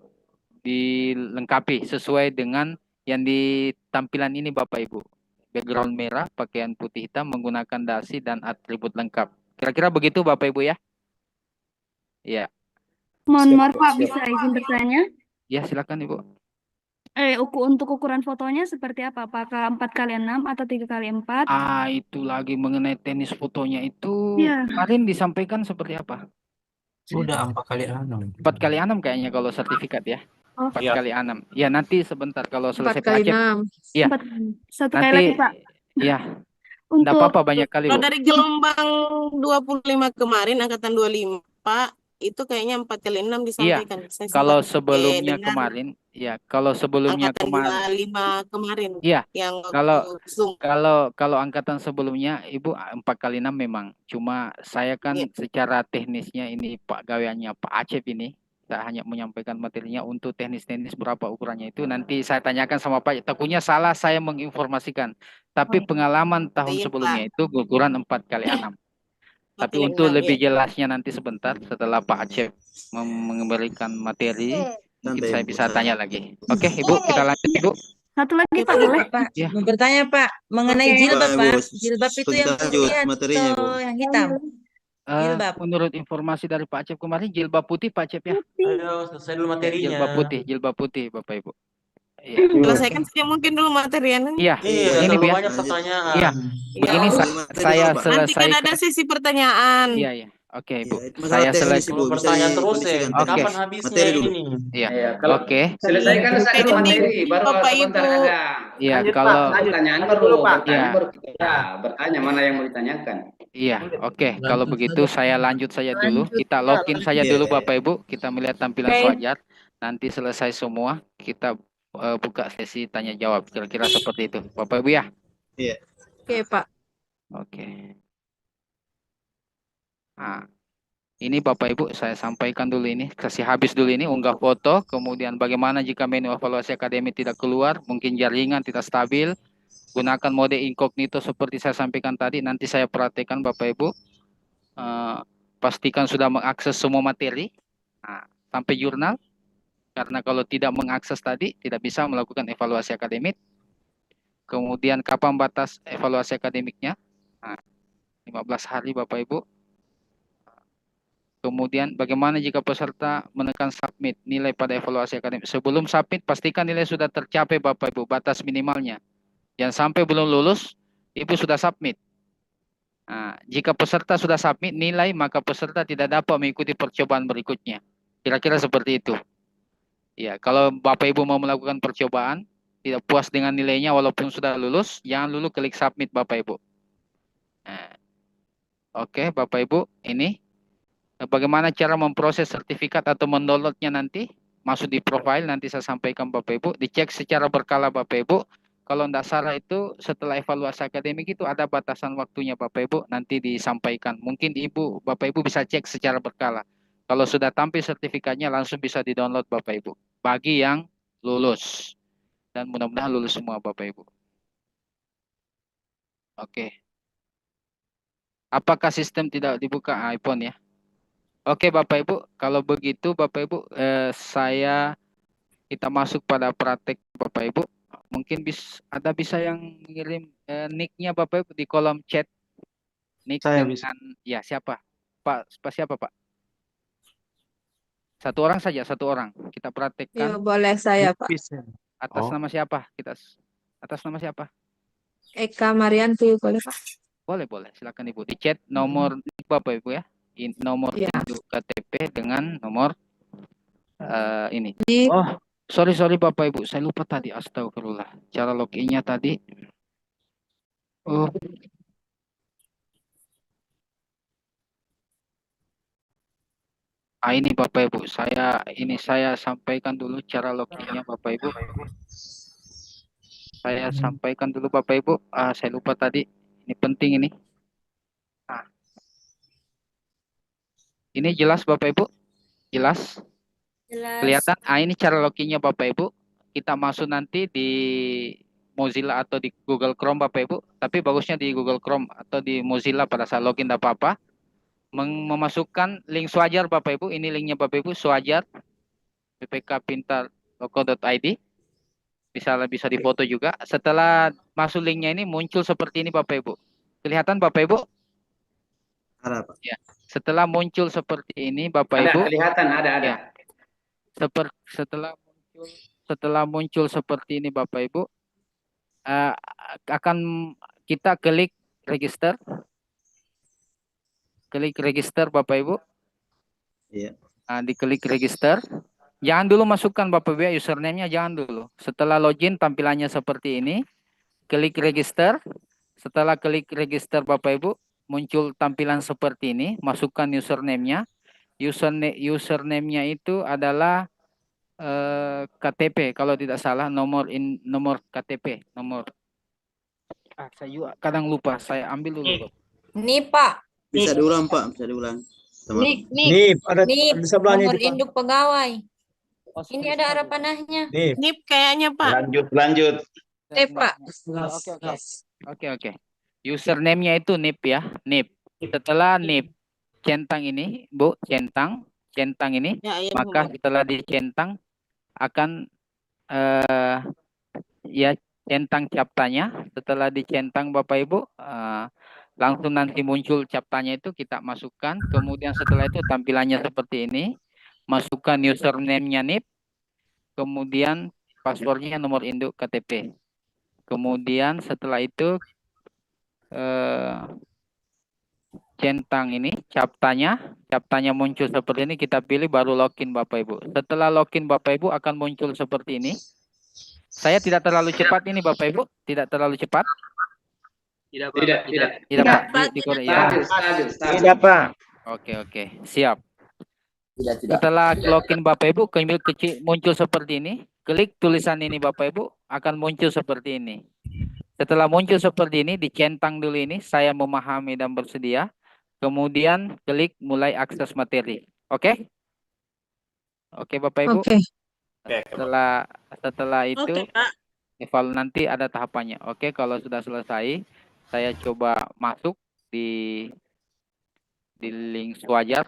[SPEAKER 1] dilengkapi sesuai dengan yang di tampilan ini Bapak Ibu. Background merah, pakaian putih hitam, menggunakan dasi dan atribut lengkap. Kira-kira begitu Bapak Ibu ya? Iya.
[SPEAKER 5] Mohon
[SPEAKER 7] Siap,
[SPEAKER 5] maaf Pak,
[SPEAKER 7] siap.
[SPEAKER 5] bisa izin bertanya?
[SPEAKER 1] Ya silakan Ibu.
[SPEAKER 5] Untuk ukuran fotonya seperti apa? Apakah 4x6 atau 3x4?
[SPEAKER 1] Itu lagi mengenai tenis fotonya itu
[SPEAKER 5] Iya.
[SPEAKER 1] kemarin disampaikan seperti apa?
[SPEAKER 2] Sudah 4x6.
[SPEAKER 1] 4x6 kayaknya kalau sertifikat ya.
[SPEAKER 5] Oh.
[SPEAKER 1] 4x6. Ya nanti sebentar kalau selesai
[SPEAKER 4] 4
[SPEAKER 1] Pak
[SPEAKER 4] kali
[SPEAKER 1] Acep.
[SPEAKER 4] 6.
[SPEAKER 1] Iya.
[SPEAKER 5] Satu kali
[SPEAKER 1] Nanti
[SPEAKER 5] lagi Pak.
[SPEAKER 1] iya. Enggak
[SPEAKER 5] Untuk
[SPEAKER 1] apa-apa banyak kali
[SPEAKER 11] Kalau
[SPEAKER 1] Bu.
[SPEAKER 11] dari gelombang 25 kemarin, angkatan 25, itu kayaknya 4x6 disampaikan. Saya
[SPEAKER 1] Kalau
[SPEAKER 11] sempat
[SPEAKER 1] sebelumnya
[SPEAKER 11] dengar
[SPEAKER 1] kemarin, ya kalau sebelumnya
[SPEAKER 11] angkatan
[SPEAKER 1] kemarin,
[SPEAKER 11] 25 kemarin.
[SPEAKER 1] Iya,
[SPEAKER 11] Yang waktu
[SPEAKER 1] kalau-
[SPEAKER 11] Zoom.
[SPEAKER 1] kalau angkatan sebelumnya Ibu 4x6 memang. Cuma saya kan
[SPEAKER 11] Iya.
[SPEAKER 1] secara teknisnya ini Pak gaweannya Pak Acep ini. Saya hanya menyampaikan materinya untuk teknis-teknis berapa ukurannya itu nanti saya tanyakan sama Pak. Takutnya salah saya menginformasikan. Tapi pengalaman tahun
[SPEAKER 11] Iya,
[SPEAKER 1] sebelumnya itu ukuran 4x6. Tapi
[SPEAKER 11] 4x6,
[SPEAKER 1] untuk lebih
[SPEAKER 11] iya.
[SPEAKER 1] jelasnya nanti sebentar setelah Pak Acep memberikan materi, mungkin saya bisa tanya lagi. Oke, Ibu, kita lanjut Ibu.
[SPEAKER 5] satu lagi Pak boleh?
[SPEAKER 12] Pak,
[SPEAKER 1] Ya.
[SPEAKER 12] mau bertanya Pak mengenai
[SPEAKER 5] Oke.
[SPEAKER 12] jilbab
[SPEAKER 10] Baik,
[SPEAKER 12] Pak.
[SPEAKER 10] Bu.
[SPEAKER 12] Jilbab itu yang
[SPEAKER 10] Lanjut
[SPEAKER 12] putih
[SPEAKER 10] materinya, Bu.
[SPEAKER 12] atau yang hitam? Jilbab.
[SPEAKER 1] Menurut informasi dari Pak Acep kemarin jilbab putih Pak Acep ya.
[SPEAKER 10] Ayo, selesai dulu materinya.
[SPEAKER 1] Jilbab putih Bapak Ibu. Iya.
[SPEAKER 11] Selesaikan saja mungkin dulu materiannya.
[SPEAKER 1] Iya.
[SPEAKER 10] Iya,
[SPEAKER 1] Begini
[SPEAKER 10] terlalu
[SPEAKER 1] biar.
[SPEAKER 10] banyak pertanyaan.
[SPEAKER 1] Iya. Begini
[SPEAKER 11] Iya.
[SPEAKER 1] saya
[SPEAKER 11] Nanti
[SPEAKER 1] selesai.
[SPEAKER 11] kan ada sesi pertanyaan.
[SPEAKER 1] Iya. Oke, Bu.
[SPEAKER 10] Iya, itu masalah
[SPEAKER 1] Saya
[SPEAKER 10] teknis,
[SPEAKER 1] selesai.
[SPEAKER 10] Bu.
[SPEAKER 2] Belum
[SPEAKER 10] Bisa
[SPEAKER 2] pertanyaan terus ya.
[SPEAKER 10] dikondisikan.
[SPEAKER 1] Oke.
[SPEAKER 2] Kapan habisnya
[SPEAKER 10] Materi dulu.
[SPEAKER 2] ini?
[SPEAKER 1] Iya.
[SPEAKER 8] Iya, kalau
[SPEAKER 1] Oke.
[SPEAKER 8] selesaikan satu
[SPEAKER 11] Teknik,
[SPEAKER 8] materi, baru
[SPEAKER 11] Bapak
[SPEAKER 8] sebentar
[SPEAKER 11] Ibu.
[SPEAKER 8] ada.
[SPEAKER 1] Iya,
[SPEAKER 9] Lanjut,
[SPEAKER 1] kalau
[SPEAKER 9] Pak.
[SPEAKER 8] Pertanyaan
[SPEAKER 9] Lanjut
[SPEAKER 8] baru,
[SPEAKER 9] dulu, Pak.
[SPEAKER 8] bertanya
[SPEAKER 1] Iya.
[SPEAKER 8] baru kita bertanya mana yang mau ditanyakan.
[SPEAKER 1] iya, oke. Kalau begitu saya lanjut saja dulu. Kita login saja
[SPEAKER 10] Iya.
[SPEAKER 1] dulu Bapak Ibu. Kita melihat tampilan
[SPEAKER 11] Oke.
[SPEAKER 1] Swajar. Nanti selesai semua kita buka sesi tanya jawab. Kira-kira seperti itu. Bapak Ibu ya.
[SPEAKER 11] Oke, Pak.
[SPEAKER 1] Oke. Nah, Ini Bapak Ibu saya sampaikan dulu ini, kasih habis dulu ini, unggah foto, kemudian bagaimana jika menu evaluasi akademik tidak keluar, mungkin jaringan tidak stabil, gunakan mode incognito seperti saya sampaikan tadi, nanti saya perhatikan Bapak Ibu, pastikan sudah mengakses semua materi, sampai jurnal, karena kalau tidak mengakses tadi, tidak bisa melakukan evaluasi akademik. Kemudian kapan batas evaluasi akademiknya? 15 hari Bapak Ibu. Kemudian bagaimana jika peserta menekan submit nilai pada evaluasi akademik? Sebelum submit pastikan nilai sudah tercapai Bapak Ibu, batas minimalnya. Yang sampai belum lulus, Ibu sudah submit. Jika peserta sudah submit nilai, maka peserta tidak dapat mengikuti percobaan berikutnya. Kira-kira seperti itu. Ya, kalau Bapak Ibu mau melakukan percobaan, tidak puas dengan nilainya walaupun sudah lulus, jangan dulu klik submit Bapak Ibu. Oke, Bapak Ibu, ini bagaimana cara memproses sertifikat atau mendownloadnya nanti, masuk di profile, nanti saya sampaikan Bapak Ibu, dicek secara berkala Bapak Ibu. Kalau tidak salah itu setelah evaluasi akademik itu ada batasan waktunya Bapak Ibu, nanti disampaikan. Mungkin Bapak Ibu bisa cek secara berkala. Kalau sudah tampil sertifikatnya langsung bisa di-download Bapak Ibu. Bagi yang lulus. Dan mudah-mudahan lulus semua Bapak Ibu. Oke. Apakah sistem tidak dibuka iPhone ya? Oke Bapak Ibu, kalau begitu Bapak Ibu, kita masuk pada praktek Bapak Ibu. Mungkin bisa yang ngirim nick-nya Bapak Ibu di kolom chat. Nick
[SPEAKER 6] Saya
[SPEAKER 1] dengan,
[SPEAKER 6] bisa.
[SPEAKER 1] ya siapa? Pak siapa Pak? Satu orang saja, satu orang. Kita praktekkan.
[SPEAKER 11] Ya, boleh saya, Pak.
[SPEAKER 1] Atas nama siapa? Atas nama siapa?
[SPEAKER 11] Eka Marianti, boleh, Pak?
[SPEAKER 1] Boleh. Silakan Ibu. Di chat nomor Bapak Ibu ya. Nomor induk KTP dengan nomor ini. Oh, sorry Bapak Ibu, saya lupa tadi, astagfirullah. Cara loginnya tadi. Oh. Ini Bapak Ibu, saya sampaikan dulu cara loginnya Bapak Ibu. Saya sampaikan dulu Bapak Ibu. Saya lupa tadi. Ini penting ini. Ini jelas Bapak Ibu? Jelas?
[SPEAKER 4] Jelas.
[SPEAKER 1] Kelihatan? Ini cara loginnya Bapak Ibu. Kita masuk nanti di Mozilla atau di Google Chrome Bapak Ibu. Tapi bagusnya di Google Chrome atau di Mozilla pada saat login tidak apa-apa. Memasukkan link Swajar Bapak Ibu. Ini linknya Bapak Ibu, Swajar. ppkpintar.co.id. Bisa difoto juga. Setelah masuk linknya ini muncul seperti ini Bapak Ibu. Kelihatan Bapak Ibu?
[SPEAKER 10] Ada Pak.
[SPEAKER 1] Ya. Setelah muncul seperti ini Bapak Ibu.
[SPEAKER 8] Kelihatan ada.
[SPEAKER 1] Ya. Setelah muncul seperti ini Bapak Ibu, akan kita klik register. Klik register Bapak Ibu.
[SPEAKER 10] Iya.
[SPEAKER 1] Diklik register. Jangan dulu masukkan Bapak Ibu username-nya, jangan dulu. Setelah login tampilannya seperti ini. Klik register. Setelah klik register Bapak Ibu, muncul tampilan seperti ini. Masukkan username-nya. Username-nya itu adalah KTP kalau tidak salah, nomor KTP, nomor. Saya juga kadang lupa, saya ambil dulu.
[SPEAKER 4] Nih Pak.
[SPEAKER 10] Bisa diulang Pak, bisa diulang.
[SPEAKER 7] Nih, ada di sebelahnya
[SPEAKER 4] Nomor
[SPEAKER 7] itu, Pak.
[SPEAKER 4] induk pegawai. Ini ada arah panahnya.
[SPEAKER 7] Nih.
[SPEAKER 11] NIP kayaknya, Pak.
[SPEAKER 8] Lanjut.
[SPEAKER 11] Pak.
[SPEAKER 1] Oke. Username-nya itu NIP ya, NIP. Setelah NIP centang ini, Bu, centang ini,
[SPEAKER 11] Ya,
[SPEAKER 1] maka setelah dicentang akan centang captanya. Setelah dicentang Bapak Ibu, langsung nanti muncul captanya itu kita masukkan. Kemudian setelah itu tampilannya seperti ini. Masukkan username-nya NIP. Kemudian passwordnya nomor induk KTP. Kemudian setelah itu centang ini captanya muncul seperti ini, kita pilih baru login Bapak Ibu. Setelah login Bapak Ibu akan muncul seperti ini. Saya tidak terlalu cepat ini Bapak Ibu, tidak terlalu cepat.
[SPEAKER 8] Tidak.
[SPEAKER 1] Pak.
[SPEAKER 7] Tidak, Pak.
[SPEAKER 1] Oke, siap. Setelah login Bapak Ibu, muncul seperti ini. Klik tulisan ini Bapak Ibu, akan muncul seperti ini. Setelah muncul seperti ini, dicentang dulu ini, saya memahami dan bersedia. kemudian klik mulai akses materi. Oke? Oke, Bapak Ibu.
[SPEAKER 12] Oke.
[SPEAKER 1] Setelah itu
[SPEAKER 11] Oke, Pak.
[SPEAKER 1] nanti ada tahapannya. Oke, kalau sudah selesai, saya coba masuk di link Swajar.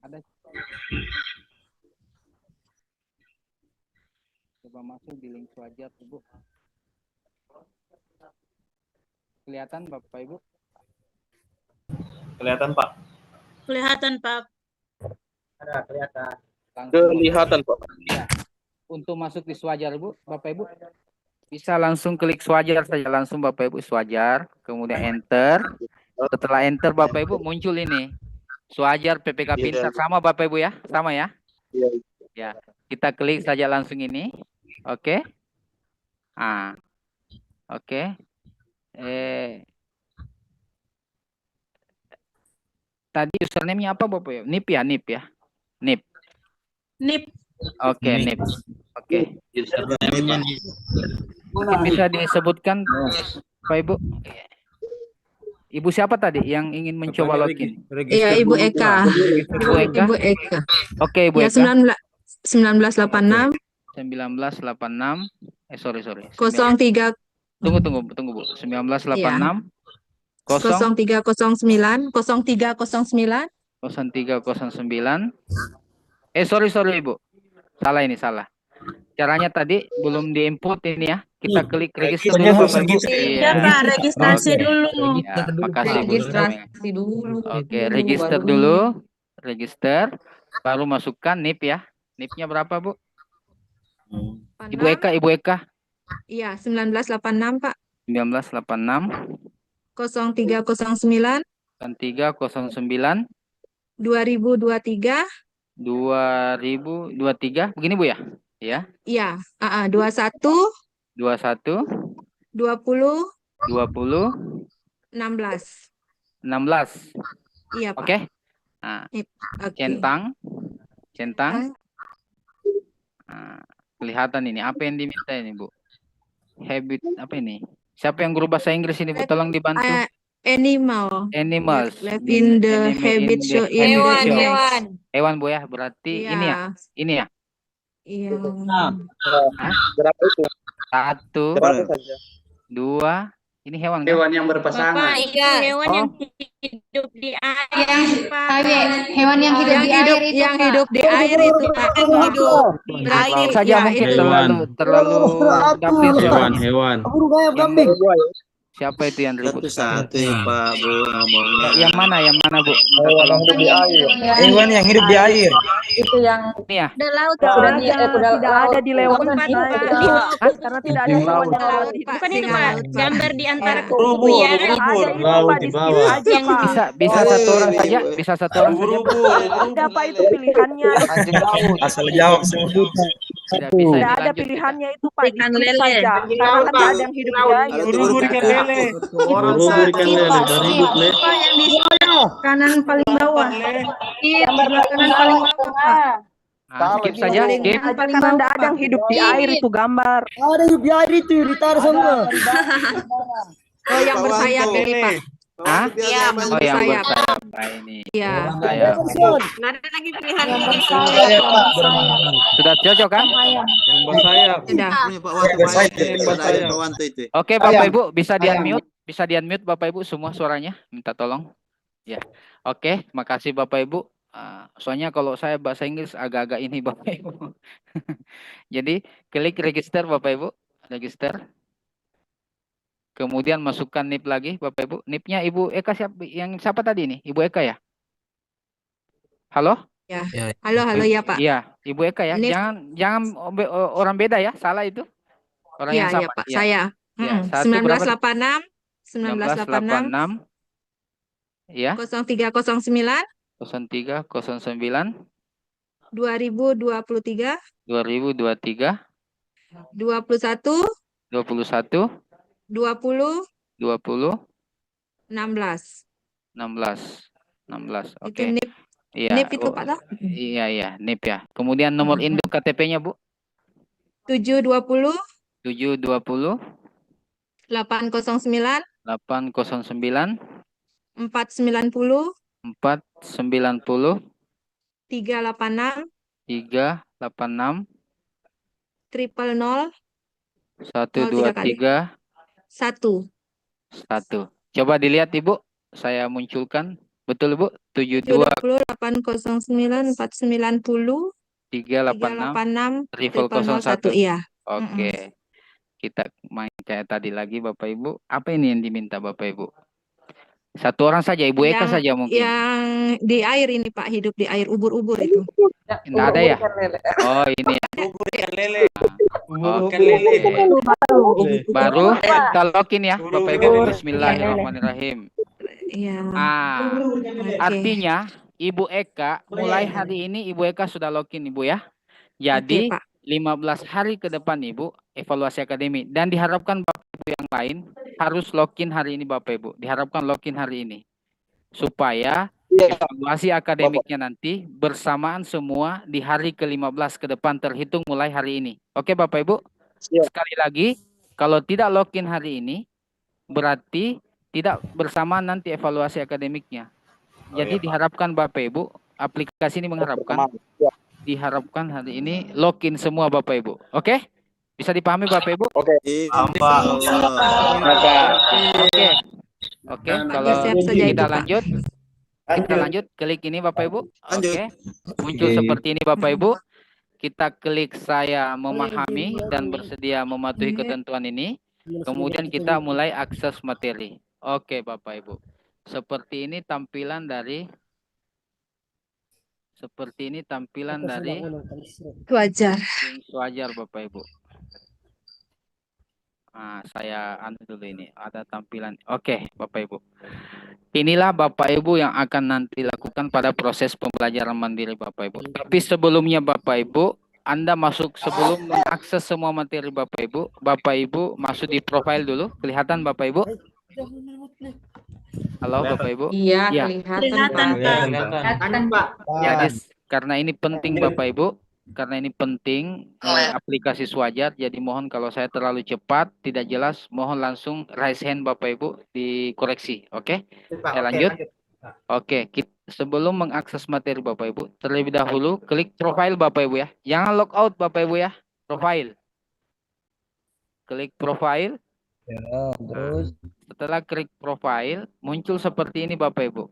[SPEAKER 1] Ada. Coba masuk di link Swajar, Ibu. Kelihatan Bapak Ibu?
[SPEAKER 7] Kelihatan, Pak.
[SPEAKER 11] Kelihatan, Pak.
[SPEAKER 9] Ada kelihatan.
[SPEAKER 7] Kelihatan, Pak.
[SPEAKER 1] Ya. Untuk masuk di Swajar, Bu, Bapak Ibu, bisa langsung klik Swajar saja, langsung Bapak Ibu Swajar, kemudian enter. Setelah enter Bapak Ibu muncul ini Swajar PPK Pintar, sama Bapak Ibu ya, sama ya.
[SPEAKER 7] Iya.
[SPEAKER 1] Ya, kita klik saja langsung ini. Oke. Oke. Tadi username-nya apa Bapak Ibu? NIP ya, NIP ya. NIP.
[SPEAKER 11] NIP.
[SPEAKER 1] Oke, NIP. Oke. Mungkin bisa disebutkan Pak Ibu. Ibu siapa tadi yang ingin mencoba login?
[SPEAKER 12] Iya, Ibu Eka.
[SPEAKER 1] Ibu Eka.
[SPEAKER 12] Ibu Eka.
[SPEAKER 1] Oke, Ibu
[SPEAKER 12] Ya,
[SPEAKER 1] Eka.
[SPEAKER 12] 1986
[SPEAKER 1] 1986. Sorry.
[SPEAKER 12] 03
[SPEAKER 1] Tunggu Bu. 1986
[SPEAKER 12] 0309 0309
[SPEAKER 1] 0309. Sorry Ibu. Salah. Caranya tadi belum diinput ini ya. Kita klik register dulu Bapak Ibu.
[SPEAKER 11] Iya, Pak, registrasi dulu.
[SPEAKER 1] Ya, makasih Bu.
[SPEAKER 12] registrasi dulu.
[SPEAKER 1] Oke, register dulu. Register. Baru masukkan NIP ya. NIP-nya berapa Bu? Ibu Eka.
[SPEAKER 12] Iya, 1986 Pak.
[SPEAKER 1] 1986
[SPEAKER 12] 0309
[SPEAKER 1] 0309
[SPEAKER 12] 2023
[SPEAKER 1] 2023. Begini Bu ya? Ya.
[SPEAKER 12] Iya, 21
[SPEAKER 1] 21
[SPEAKER 12] 20
[SPEAKER 1] 20
[SPEAKER 12] 16.
[SPEAKER 1] 16.
[SPEAKER 12] Iya, Pak.
[SPEAKER 1] Oke. Nah,
[SPEAKER 12] Oke.
[SPEAKER 1] centang. Nah, kelihatan ini apa yang diminta ini Bu? Habit apa ini? Siapa yang guru bahasa Inggris ini Bu? Tolong dibantu. Animals.
[SPEAKER 12] Live in the habit show in the image.
[SPEAKER 1] Hewan Bu ya, berarti
[SPEAKER 12] Iya.
[SPEAKER 1] ini ya. Ini ya.
[SPEAKER 12] Iya.
[SPEAKER 7] Berapa itu?
[SPEAKER 1] 1
[SPEAKER 7] Berapa saja?
[SPEAKER 1] 2. Ini hewan kan?
[SPEAKER 8] Hewan yang berpasangan.
[SPEAKER 11] Bapak, itu hewan yang hidup di air, Pak.
[SPEAKER 4] Hewan yang hidup di air itu,
[SPEAKER 12] yang
[SPEAKER 4] Pak.
[SPEAKER 12] hidup di air itu, Pak.
[SPEAKER 11] Hidup.
[SPEAKER 12] Berarti
[SPEAKER 1] saja
[SPEAKER 12] ya,
[SPEAKER 1] mungkin
[SPEAKER 12] itu.
[SPEAKER 1] terlalu dapil.
[SPEAKER 6] Hewan.
[SPEAKER 1] Siapa itu yang ribut?
[SPEAKER 10] Satu-satu ya, Pak, Bu, ngomongnya.
[SPEAKER 1] Yang mana Bu? Minta tolong.
[SPEAKER 7] Hewan yang hidup di air.
[SPEAKER 4] Itu yang
[SPEAKER 1] Ini ya.
[SPEAKER 4] udah laut
[SPEAKER 5] Tidak ada di lewat
[SPEAKER 11] Bukan,
[SPEAKER 5] kita,
[SPEAKER 11] Pak.
[SPEAKER 5] karena tidak ada hewan yang laut.
[SPEAKER 11] Bukan itu, Pak. Gambar di antara
[SPEAKER 5] Eh,
[SPEAKER 11] kubu ya.
[SPEAKER 5] Ada itu,
[SPEAKER 7] Laut
[SPEAKER 5] Pak,
[SPEAKER 7] di
[SPEAKER 5] di
[SPEAKER 7] bawah.
[SPEAKER 5] skip aja, Pak.
[SPEAKER 1] Bisa satu orang saja, bisa satu orang saja.
[SPEAKER 5] Ada Pak itu pilihannya.
[SPEAKER 7] Asal jawab semua.
[SPEAKER 1] Tidak bisa
[SPEAKER 5] Tidak ada
[SPEAKER 1] dilanjut.
[SPEAKER 5] pilihannya itu Pak,
[SPEAKER 11] Ikan
[SPEAKER 5] di skip
[SPEAKER 11] lele.
[SPEAKER 5] saja. Karena kan tidak ada yang hidup di air.
[SPEAKER 10] Buru-buru ikan lele.
[SPEAKER 7] Buru-buru ikan lele. Dari ribut, Le.
[SPEAKER 4] yang di kanan paling bawah. Gambar kanan paling bawah, Pak.
[SPEAKER 1] Nah, skip saja, skip.
[SPEAKER 5] Karena tidak ada yang hidup di air itu gambar.
[SPEAKER 9] Ada hidup di air itu, ditaruh semua.
[SPEAKER 12] Oh, yang bersayap ini, Pak.
[SPEAKER 1] Hah?
[SPEAKER 11] Iya,
[SPEAKER 1] Oh, yang
[SPEAKER 12] bersayap.
[SPEAKER 1] bersayap. Nah, ini.
[SPEAKER 12] Iya.
[SPEAKER 1] Bersayap.
[SPEAKER 11] Nggak ada lagi pilihan.
[SPEAKER 1] Sudah cocok kan?
[SPEAKER 7] Yang bersayap.
[SPEAKER 12] Sudah.
[SPEAKER 10] Punya Pak Wanto, Pak Wanto itu.
[SPEAKER 1] Oke, Bapak Ibu, bisa di-unmute Bapak Ibu semua suaranya, minta tolong. Ya. Oke, makasih Bapak Ibu. Soalnya kalau saya bahasa Inggris agak-agak ini Bapak Ibu. Jadi, klik register Bapak Ibu, register. Kemudian masukkan NIP lagi Bapak Ibu. NIP-nya Ibu Eka siapa tadi ini? Ibu Eka ya? Halo?
[SPEAKER 12] Ya. Halo ya, Pak.
[SPEAKER 1] Iya, Ibu Eka ya.
[SPEAKER 12] NIP.
[SPEAKER 1] Jangan orang beda ya, salah itu. Orang yang
[SPEAKER 12] Iya,
[SPEAKER 1] sama.
[SPEAKER 12] Pak.
[SPEAKER 1] Ya.
[SPEAKER 12] Saya.
[SPEAKER 1] Ya, satu berapa?
[SPEAKER 12] 1986
[SPEAKER 1] Ya.
[SPEAKER 12] 0309
[SPEAKER 1] 0309
[SPEAKER 12] 2023
[SPEAKER 1] 2023
[SPEAKER 12] 21
[SPEAKER 1] 21
[SPEAKER 12] 20
[SPEAKER 1] 20
[SPEAKER 12] 16.
[SPEAKER 1] 16.
[SPEAKER 12] Itu
[SPEAKER 1] Oke.
[SPEAKER 12] NIP.
[SPEAKER 1] Iya.
[SPEAKER 12] NIP itu, Pak, toh?
[SPEAKER 1] Iya, NIP ya. Kemudian nomor induk KTP-nya, Bu.
[SPEAKER 12] 720
[SPEAKER 1] 720
[SPEAKER 12] 809,
[SPEAKER 1] 809
[SPEAKER 12] 490,
[SPEAKER 1] 490
[SPEAKER 12] 386,
[SPEAKER 1] 386
[SPEAKER 12] 000,
[SPEAKER 1] 123
[SPEAKER 12] 1.
[SPEAKER 1] 1. Coba dilihat Ibu, saya munculkan. Betul Bu? 72
[SPEAKER 12] 720, 809, 490,
[SPEAKER 1] 386
[SPEAKER 12] 386,
[SPEAKER 1] triple
[SPEAKER 12] 001.
[SPEAKER 1] 01.
[SPEAKER 12] Iya.
[SPEAKER 1] Oke. Kita main kayak tadi lagi Bapak Ibu. Apa ini yang diminta Bapak Ibu? Satu orang saja, Ibu Eka saja mungkin.
[SPEAKER 12] Yang di air ini Pak, hidup di air, ubur-ubur itu.
[SPEAKER 1] Nggak ada ya? Oh ini ya.
[SPEAKER 7] Bubur ikan lele.
[SPEAKER 1] Oke.
[SPEAKER 7] Ikan lele.
[SPEAKER 1] Baru kita login ya Bapak Ibu. Bismillahirrahmanirrahim.
[SPEAKER 12] Iya.
[SPEAKER 1] Artinya Ibu Eka mulai hari ini Ibu Eka sudah login Ibu ya. Jadi 15 hari ke depan Ibu evaluasi akademik, dan diharapkan Bapak Ibu yang lain harus login hari ini Bapak Ibu. Diharapkan login hari ini supaya evaluasi akademiknya nanti bersamaan semua di hari ke-15 ke depan terhitung mulai hari ini. Oke Bapak Ibu? Sekali lagi, kalau tidak login hari ini berarti tidak bersamaan nanti evaluasi akademiknya. Jadi diharapkan Bapak Ibu, aplikasi ini diharapkan hari ini login semua Bapak Ibu. Oke? Bisa dipahami Bapak Ibu?
[SPEAKER 10] Oke.
[SPEAKER 1] Oke, kalau kita lanjut. Kita lanjut, klik ini Bapak Ibu. Oke. Muncul seperti ini Bapak Ibu. Kita klik saya memahami dan bersedia mematuhi ketentuan ini. Kemudian kita mulai akses materi. Oke Bapak Ibu. Seperti ini tampilan dari
[SPEAKER 12] Wajar.
[SPEAKER 1] Wajar Bapak Ibu. Nah, saya dulu ini ada tampilan. Oke, Bapak Ibu. Inilah Bapak Ibu yang akan nanti lakukan pada proses pembelajaran mandiri Bapak Ibu. Tapi sebelumnya Bapak Ibu, Anda masuk sebelum mengakses semua materi Bapak Ibu masuk di profile dulu. Kelihatan Bapak Ibu? Halo Bapak Ibu?
[SPEAKER 3] Iya,
[SPEAKER 1] Ya.
[SPEAKER 3] kelihatan Pak.
[SPEAKER 1] Ya, karena ini penting Bapak Ibu. Karena ini penting aplikasi Swajar, jadi mohon kalau saya terlalu cepat, tidak jelas, mohon langsung raise hand Bapak Ibu dikoreksi. Oke? Saya lanjut. Oke, sebelum mengakses materi Bapak Ibu, terlebih dahulu klik profile Bapak Ibu ya. Jangan log out Bapak Ibu ya. Profile. Klik profile.
[SPEAKER 7] Ya, terus
[SPEAKER 1] Setelah klik profile, muncul seperti ini Bapak Ibu.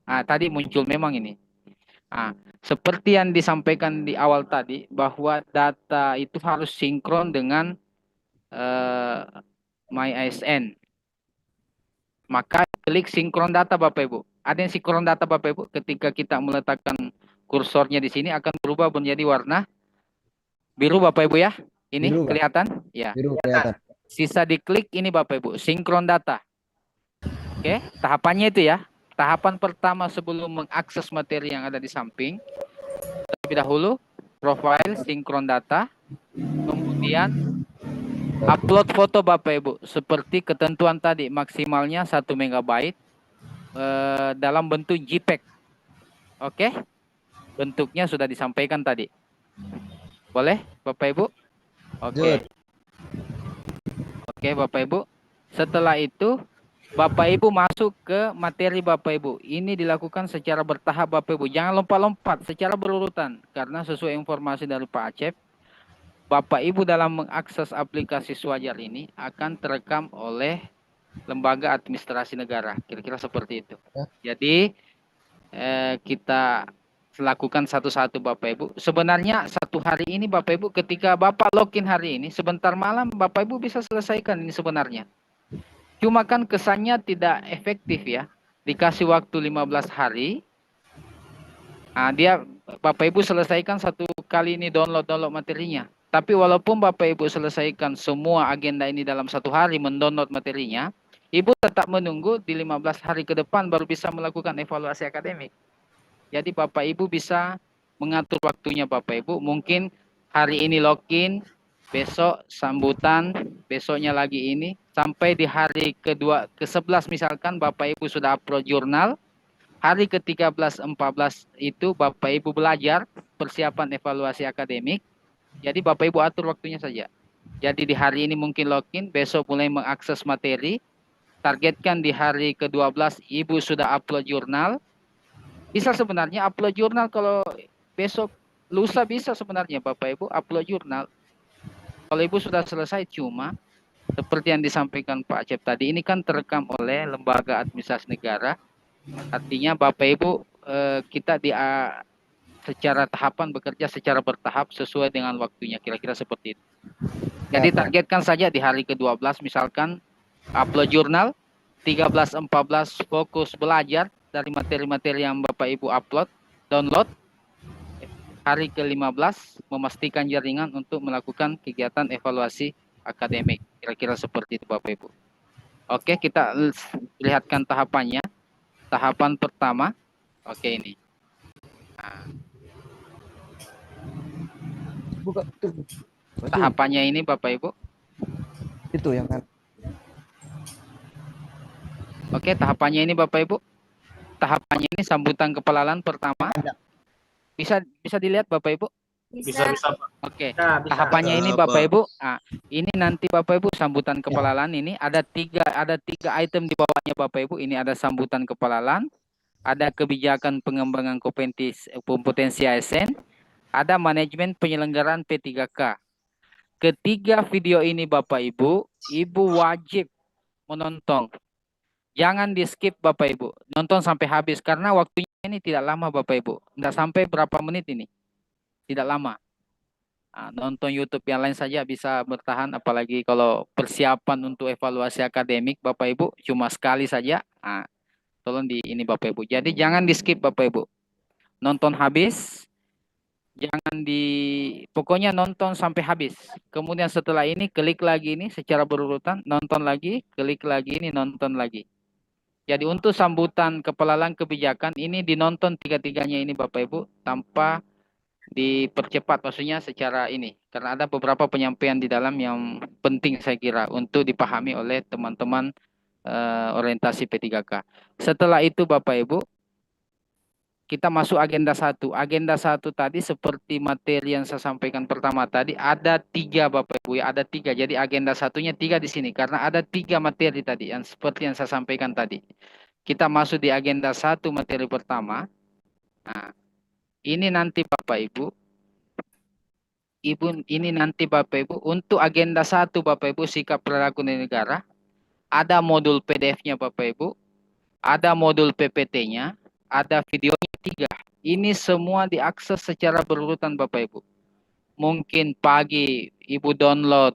[SPEAKER 1] Tadi muncul memang ini. Seperti yang disampaikan di awal tadi, bahwa data itu harus sinkron dengan MyASN. Maka klik sinkron data Bapak Ibu. Ada yang sinkron data Bapak Ibu, ketika kita meletakkan kursornya di sini akan berubah menjadi warna biru Bapak Ibu ya. Ini biru, kelihatan? Ya. Biru kelihatan. Sisa diklik ini Bapak Ibu, sinkron data. Oke, tahapannya itu ya. Tahapan pertama sebelum mengakses materi yang ada di samping, terlebih dahulu profile sinkron data, kemudian upload foto Bapak Ibu seperti ketentuan tadi, maksimalnya 1 MB dalam bentuk JPEG. Oke, bentuknya sudah disampaikan tadi. Boleh Bapak Ibu? Oke Bapak Ibu, setelah itu Bapak Ibu masuk ke materi Bapak Ibu. Ini dilakukan secara bertahap Bapak Ibu. Jangan lompat-lompat, secara berurutan. Karena sesuai informasi dari Pak Acep, Bapak Ibu dalam mengakses aplikasi Swajar ini akan terekam oleh lembaga administrasi negara. Kira-kira seperti itu. Jadi kita lakukan satu-satu Bapak Ibu. Sebenarnya satu hari ini Bapak Ibu, ketika Bapak login hari ini, sebentar malam Bapak Ibu bisa selesaikan ini sebenarnya. Cuma kan kesannya tidak efektif ya. Dikasih waktu 15 hari. Bapak Ibu selesaikan satu kali ini download materinya. Tapi walaupun Bapak Ibu selesaikan semua agenda ini dalam satu hari mendownload materinya, Ibu tetap menunggu di 15 hari ke depan baru bisa melakukan evaluasi akademik. Jadi Bapak Ibu bisa mengatur waktunya Bapak Ibu. Mungkin hari ini login, besok sambutan, besoknya lagi ini, sampai di hari ke-11 misalkan Bapak Ibu sudah upload jurnal, hari ke-13, 14 itu Bapak Ibu belajar persiapan evaluasi akademik. Jadi Bapak Ibu atur waktunya saja. Jadi di hari ini mungkin login, besok mulai mengakses materi. Targetkan di hari ke-12 Ibu sudah upload jurnal. Bisa sebenarnya upload jurnal kalau besok, lusa bisa sebenarnya Bapak Ibu upload jurnal. Kalau Ibu sudah selesai, cuma seperti yang disampaikan Pak Acep tadi, ini kan terekam oleh Lembaga Administrasi Negara. Artinya Bapak Ibu kita secara tahapan bekerja secara bertahap sesuai dengan waktunya, kira-kira seperti itu. Jadi targetkan saja di hari ke-12 misalkan upload jurnal, 13-14 fokus belajar dari materi-materi yang Bapak Ibu upload, download. Hari ke-15 memastikan jaringan untuk melakukan kegiatan evaluasi akademik. Kira-kira seperti itu Bapak Ibu. Oke, kita lihatkan tahapannya. Tahapan pertama, oke ini. Nah,
[SPEAKER 7] Buka tuh.
[SPEAKER 1] tahapannya ini Bapak Ibu.
[SPEAKER 7] Itu yang kan.
[SPEAKER 1] Oke, tahapannya ini Bapak Ibu. Tahapannya ini sambutan kepelalan pertama. Bisa dilihat Bapak Ibu?
[SPEAKER 9] Bisa.
[SPEAKER 1] Oke.
[SPEAKER 9] Bisa.
[SPEAKER 1] Tahapannya ini Bapak Ibu. Ini nanti Bapak Ibu sambutan kepelalan ini ada tiga item di bawahnya Bapak Ibu. Ini ada sambutan kepelalan, ada kebijakan pengembangan kompetensi ASN, ada manajemen penyelenggaraan P3K. Ketiga video ini Bapak Ibu wajib menonton. Jangan di skip Bapak Ibu. Nonton sampai habis karena waktunya ini tidak lama Bapak Ibu. Tidak sampai berapa menit ini. Tidak lama. Nonton YouTube yang lain saja bisa bertahan, apalagi kalau persiapan untuk evaluasi akademik Bapak Ibu cuma sekali saja. Tolong di ini Bapak Ibu. Jadi jangan di skip Bapak Ibu. Nonton habis. Pokoknya nonton sampai habis. Kemudian setelah ini klik lagi ini secara berurutan, nonton lagi, klik lagi ini, nonton lagi. Jadi untuk sambutan kepelalan kebijakan ini dinonton tiga-tiganya ini Bapak Ibu tanpa dipercepat, maksudnya secara ini. Karena ada beberapa penyampaian di dalam yang penting saya kira untuk dipahami oleh teman-teman orientasi P3K. Setelah itu Bapak Ibu, kita masuk agenda 1. Agenda 1 tadi seperti materi yang saya sampaikan pertama tadi, ada 3 Bapak Ibu ya, ada 3. Jadi agenda satunya 3 di sini karena ada 3 materi tadi yang seperti yang saya sampaikan tadi. Kita masuk di agenda 1 materi pertama. Nah, ini nanti Bapak Ibu, ini nanti Bapak Ibu untuk agenda 1 Bapak Ibu sikap perilaku negara, ada modul PDF-nya Bapak Ibu, ada modul PPT-nya, ada videonya 3. Ini semua diakses secara berurutan Bapak Ibu. Mungkin pagi Ibu download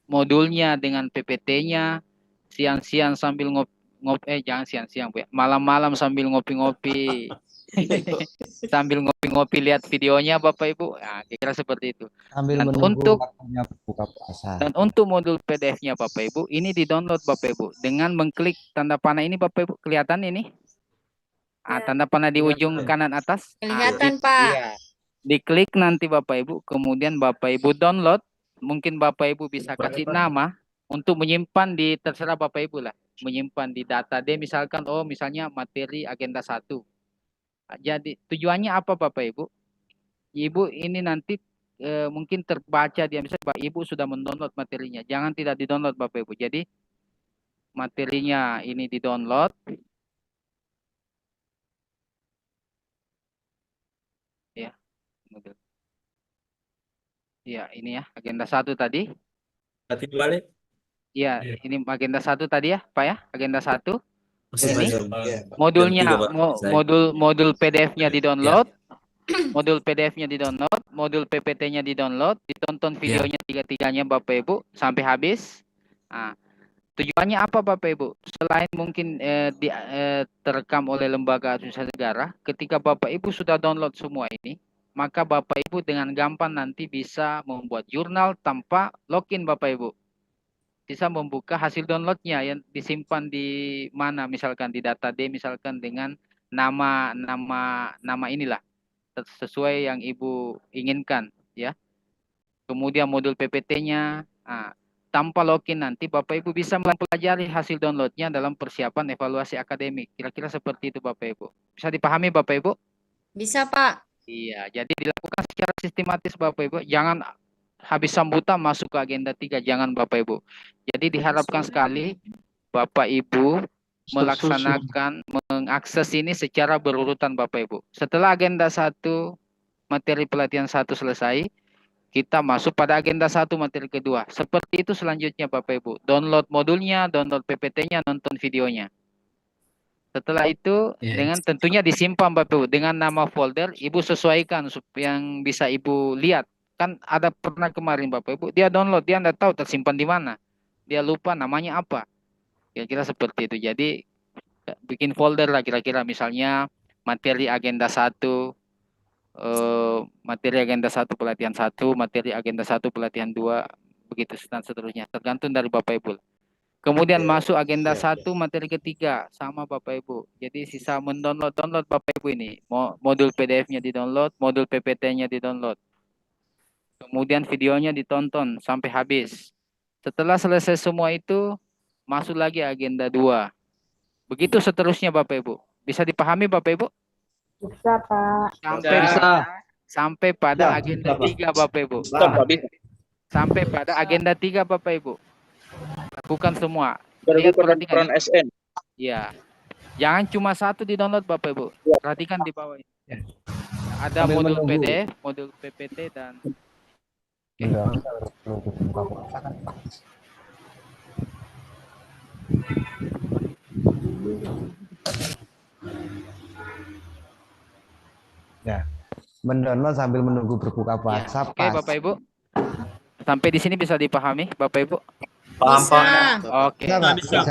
[SPEAKER 1] modulnya dengan PPT-nya, siang-siang sambil jangan siang-siang Bu ya. Malam-malam sambil ngopi-ngopi. Sambil ngopi-ngopi lihat videonya Bapak Ibu. Kira seperti itu.
[SPEAKER 7] Sambil
[SPEAKER 1] Dan
[SPEAKER 7] menunggu waktunya buka puasa.
[SPEAKER 1] Dan untuk modul PDF-nya Bapak Ibu, ini di-download Bapak Ibu dengan mengklik tanda panah ini Bapak Ibu, kelihatan ini? Tanda panah di ujung kanan atas.
[SPEAKER 12] Kelihatan, Pak.
[SPEAKER 1] Iya. Diklik nanti Bapak Ibu, kemudian Bapak Ibu download. Mungkin Bapak Ibu bisa kasih nama untuk menyimpan di, terserah Bapak Ibu lah, menyimpan di data D misalkan, misalnya materi agenda 1. Jadi tujuannya apa Bapak Ibu? Ibu ini nanti mungkin terbaca dia misalnya Ibu sudah mendownload materinya. Jangan tidak di-download Bapak Ibu. Jadi materinya ini di-download. Ya. Ya, ini ya agenda 1 tadi.
[SPEAKER 13] Balik.
[SPEAKER 1] Ya, ini agenda 1 tadi ya, Pak ya, agenda 1. Ini
[SPEAKER 13] Ya.
[SPEAKER 1] modulnya,
[SPEAKER 13] Jam 3, Pak.
[SPEAKER 1] modul PDF-nya di-download, modul PDF-nya di-download, modul PPT-nya di-download, ditonton videonya 3-tiganya Bapak Ibu sampai habis. Tujuannya apa Bapak Ibu? Selain mungkin terekam oleh lembaga administrasi negara, ketika Bapak Ibu sudah download semua ini, maka Bapak Ibu dengan gampang nanti bisa membuat jurnal tanpa login Bapak Ibu. Bisa membuka hasil downloadnya yang disimpan di mana, misalkan di data D misalkan dengan nama inilah sesuai yang Ibu inginkan ya. Kemudian modul PPT-nya tanpa login nanti Bapak Ibu bisa mempelajari hasil downloadnya dalam persiapan evaluasi akademik. Kira-kira seperti itu Bapak Ibu. Bisa dipahami Bapak Ibu?
[SPEAKER 12] Bisa, Pak.
[SPEAKER 1] Iya, jadi dilakukan secara sistematis Bapak Ibu. Jangan habis sambutan masuk ke agenda 3, jangan Bapak Ibu. Jadi diharapkan sekali Bapak Ibu melaksanakan, mengakses ini secara berurutan Bapak Ibu. Setelah agenda 1, materi pelatihan 1 selesai, kita masuk pada agenda 1 materi kedua. Seperti itu selanjutnya Bapak Ibu. Download modulnya, download PPT-nya, nonton videonya. Setelah itu dengan tentunya disimpan Bapak Ibu dengan nama folder, Ibu sesuaikan yang bisa Ibu lihat. Kan ada pernah kemarin Bapak Ibu, dia download, dia enggak tahu tersimpan di mana. Dia lupa namanya apa. Kira-kira seperti itu. Jadi bikin folder lah kira-kira, misalnya materi agenda 1, materi agenda 1 pelatihan 1, materi agenda 1 pelatihan 2, begitu dan seterusnya. Tergantung dari Bapak Ibu. Kemudian masuk agenda 1 materi ketiga sama Bapak Ibu. Jadi sisa mendownload Bapak Ibu ini. Modul PDF-nya di-download, modul PPT-nya di-download. Kemudian videonya ditonton sampai habis. Setelah selesai semua itu, masuk lagi agenda 2. Begitu seterusnya Bapak Ibu. Bisa dipahami Bapak Ibu?
[SPEAKER 4] Bisa, Pak.
[SPEAKER 1] Sampai pada agenda 3 Bapak Ibu. Sampai pada agenda 3 Bapak Ibu. Bukan semua. Lihat, perhatikan.
[SPEAKER 6] SN.
[SPEAKER 1] Ya. Jangan cuma 1 di-download Bapak Ibu. Perhatikan di bawah ini. Ada modul PDF, modul PPT dan
[SPEAKER 7] Ya, mendownload sambil menunggu berbuka puasa.
[SPEAKER 1] Oke, Bapak Ibu. Sampai di sini bisa dipahami, Bapak Ibu?
[SPEAKER 10] Paham, Pak.
[SPEAKER 1] Oke.
[SPEAKER 6] Bisa.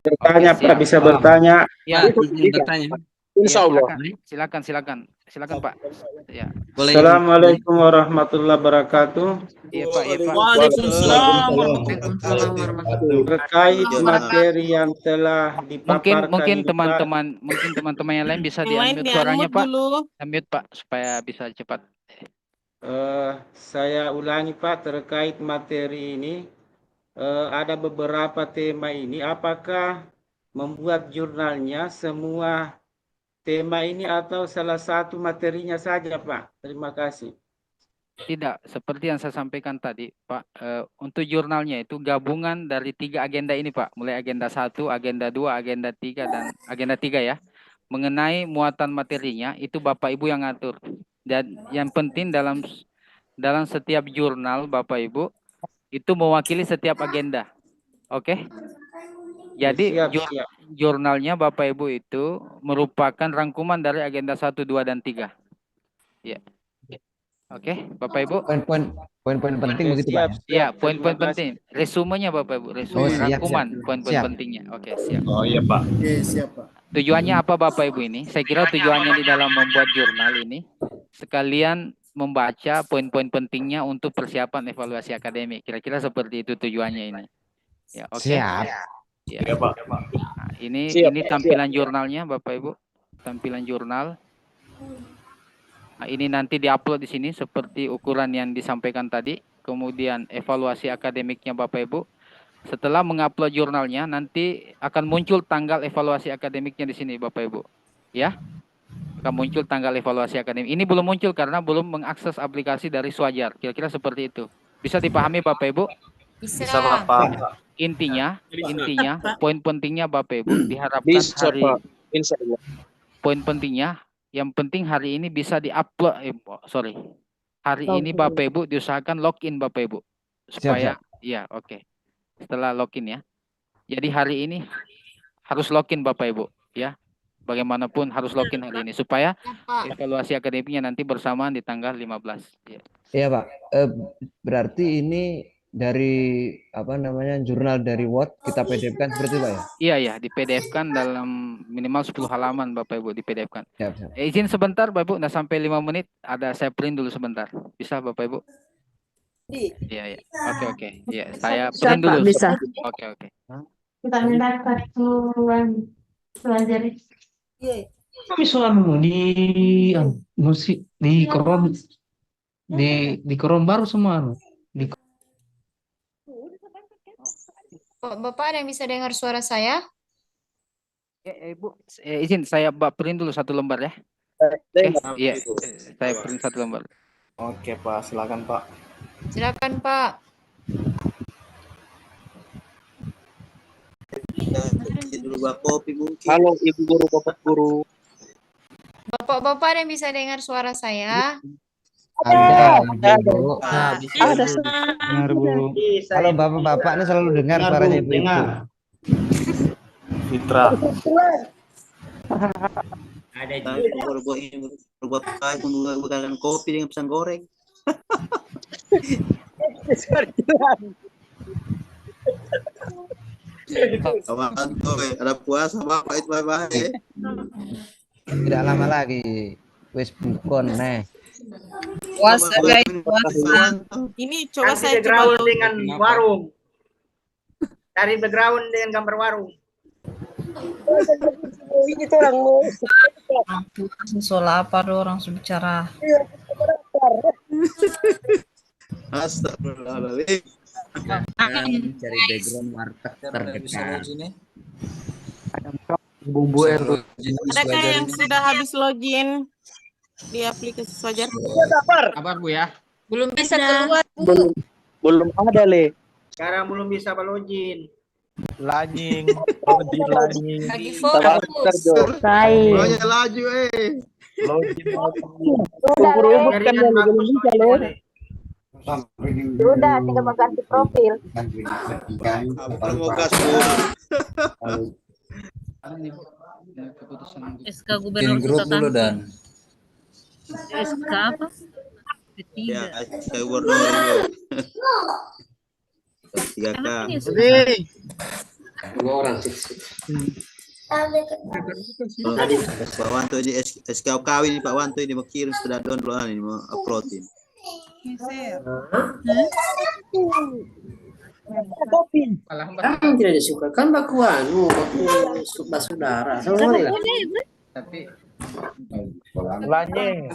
[SPEAKER 6] Bertanya, Pak, bisa bertanya.
[SPEAKER 1] Ya,
[SPEAKER 13] bertanya.
[SPEAKER 6] Insya Allah.
[SPEAKER 1] Silakan Pak. Ya.
[SPEAKER 6] Assalamualaikum warahmatullahi wabarakatuh.
[SPEAKER 1] Iya Pak, iya Pak.
[SPEAKER 10] Waalaikumsalam.
[SPEAKER 6] Terkait materi yang telah dipaparkan.
[SPEAKER 1] Mungkin teman-teman yang lain bisa di-unmute suaranya Pak. Unmute Pak supaya bisa cepat.
[SPEAKER 6] Saya ulangi Pak, terkait materi ini ada beberapa tema ini. Apakah membuat jurnalnya semua tema ini atau salah satu materinya saja Pak? Terima kasih.
[SPEAKER 1] Tidak, seperti yang saya sampaikan tadi Pak, untuk jurnalnya itu gabungan dari 3 agenda ini Pak. Mulai agenda 1, agenda 2, agenda 3 dan agenda 3 ya. Mengenai muatan materinya itu Bapak Ibu yang ngatur. Dan yang penting dalam setiap jurnal Bapak Ibu itu mewakili setiap agenda. Oke? Jadi jurnalnya Bapak Ibu itu merupakan rangkuman dari agenda 1, 2 dan 3. Ya. Oke, Bapak Ibu.
[SPEAKER 7] Poin-poin penting begitu Pak.
[SPEAKER 1] Iya, poin-poin penting. Resumenya Bapak Ibu, resume rangkuman poin-poin pentingnya. Oke, siap.
[SPEAKER 10] Oh iya Pak.
[SPEAKER 9] Oke, siap Pak.
[SPEAKER 1] Tujuannya apa Bapak Ibu ini? Saya kira tujuannya di dalam membuat jurnal ini sekalian membaca poin-poin pentingnya untuk persiapan evaluasi akademik. Kira-kira seperti itu tujuannya ini. Ya, oke.
[SPEAKER 7] Siap.
[SPEAKER 1] Ya.
[SPEAKER 10] Iya Pak.
[SPEAKER 1] Nah, ini tampilan jurnalnya Bapak Ibu. Tampilan jurnal. Nah, ini nanti diupload di sini seperti ukuran yang disampaikan tadi. Kemudian evaluasi akademiknya Bapak Ibu. Setelah mengupload jurnalnya, nanti akan muncul tanggal evaluasi akademiknya di sini Bapak Ibu. Ya, akan muncul tanggal evaluasi akademik. Ini belum muncul karena belum mengakses aplikasi dari Swajar. Kira-kira seperti itu. Bisa dipahami Bapak Ibu?
[SPEAKER 10] Bisa Pak.
[SPEAKER 1] Intinya, poin pentingnya Bapak Ibu diharapkan poin pentingnya. Yang penting hari ini bisa diupload. Hari ini Bapak Ibu diusahakan login Bapak Ibu supaya ya oke. Setelah login ya. Jadi hari ini harus login Bapak Ibu ya. Bagaimanapun harus login hari ini supaya evaluasi akademiknya nanti bersamaan di tanggal 15 ya.
[SPEAKER 7] Iya Pak. Berarti ini dari jurnal dari Word kita PDF-kan seperti itu Pak ya?
[SPEAKER 1] Iya, di PDF-kan dalam minimal 10 halaman Bapak Ibu di PDF-kan.
[SPEAKER 7] Siap.
[SPEAKER 1] Izin sebentar Bapak Ibu, udah sampai 5 menit, saya print dulu sebentar. Bisa Bapak Ibu? Iya. Oke. Iya, saya print dulu.
[SPEAKER 12] Bisa.
[SPEAKER 1] Oke.
[SPEAKER 4] Kita minta kartu pelajari.
[SPEAKER 13] Kami soal di koron baru semua.
[SPEAKER 14] Bapak ada yang bisa dengar suara saya?
[SPEAKER 1] Ibu, izin saya print dulu 1 lembar ya. Iya, saya print 1 lembar.
[SPEAKER 10] Oke Pak, silakan Pak.
[SPEAKER 14] Silakan Pak.
[SPEAKER 10] Kopi mungkin.
[SPEAKER 15] Halo Ibu Guru, Bapak Guru.
[SPEAKER 14] Bapak-bapak ada yang bisa dengar suara saya?
[SPEAKER 7] Ada,
[SPEAKER 15] Bu.
[SPEAKER 7] Ada.
[SPEAKER 13] Dengar, Bu.
[SPEAKER 7] Kalau bapak-bapak ini selalu dengar suaranya ibu-ibu.
[SPEAKER 15] Fitra.
[SPEAKER 10] Ada juga berbuat baik menggunakan kopi dengan pisang goreng. Ada puasa bapak itu baik.
[SPEAKER 7] Tidak lama lagi. Wis bukon nih.
[SPEAKER 11] Puasa guys, puasa. Ini coba
[SPEAKER 9] Kasih
[SPEAKER 11] saya
[SPEAKER 9] background
[SPEAKER 11] coba
[SPEAKER 9] dengan warung. Cari background dengan gambar warung.
[SPEAKER 16] Itu orang mau
[SPEAKER 12] So lapar orang sudah bicara.
[SPEAKER 10] Astagfirullahaladzim.
[SPEAKER 2] Cari background warteg terdekat.
[SPEAKER 15] Bumbu
[SPEAKER 11] Adakah yang sudah habis login di aplikasi Swajar?
[SPEAKER 1] Kabar Bu ya.
[SPEAKER 14] Belum bisa keluar, Bu.
[SPEAKER 15] Belum ada le.
[SPEAKER 9] Sekarang belum bisa login.
[SPEAKER 15] Lanying, lanying.
[SPEAKER 14] Lagi fokus.
[SPEAKER 10] Banyak laju
[SPEAKER 15] Login.
[SPEAKER 9] Jaringan bagus boleh.
[SPEAKER 16] Sudah tinggal mengganti profil.
[SPEAKER 10] Mau gas Bu.
[SPEAKER 12] SK Gubernur
[SPEAKER 2] grup dulu dan.
[SPEAKER 12] SK apa?
[SPEAKER 10] Ya, saya gubernur. 3K.
[SPEAKER 8] Dua orang sih.
[SPEAKER 10] Pak Wanto ini SK kawin ini Pak Wanto ini mau kirim sudah download ini mau uploadin.
[SPEAKER 8] Tidak disuka kan bakuan, baku saudara.
[SPEAKER 10] Tapi
[SPEAKER 15] Lanying.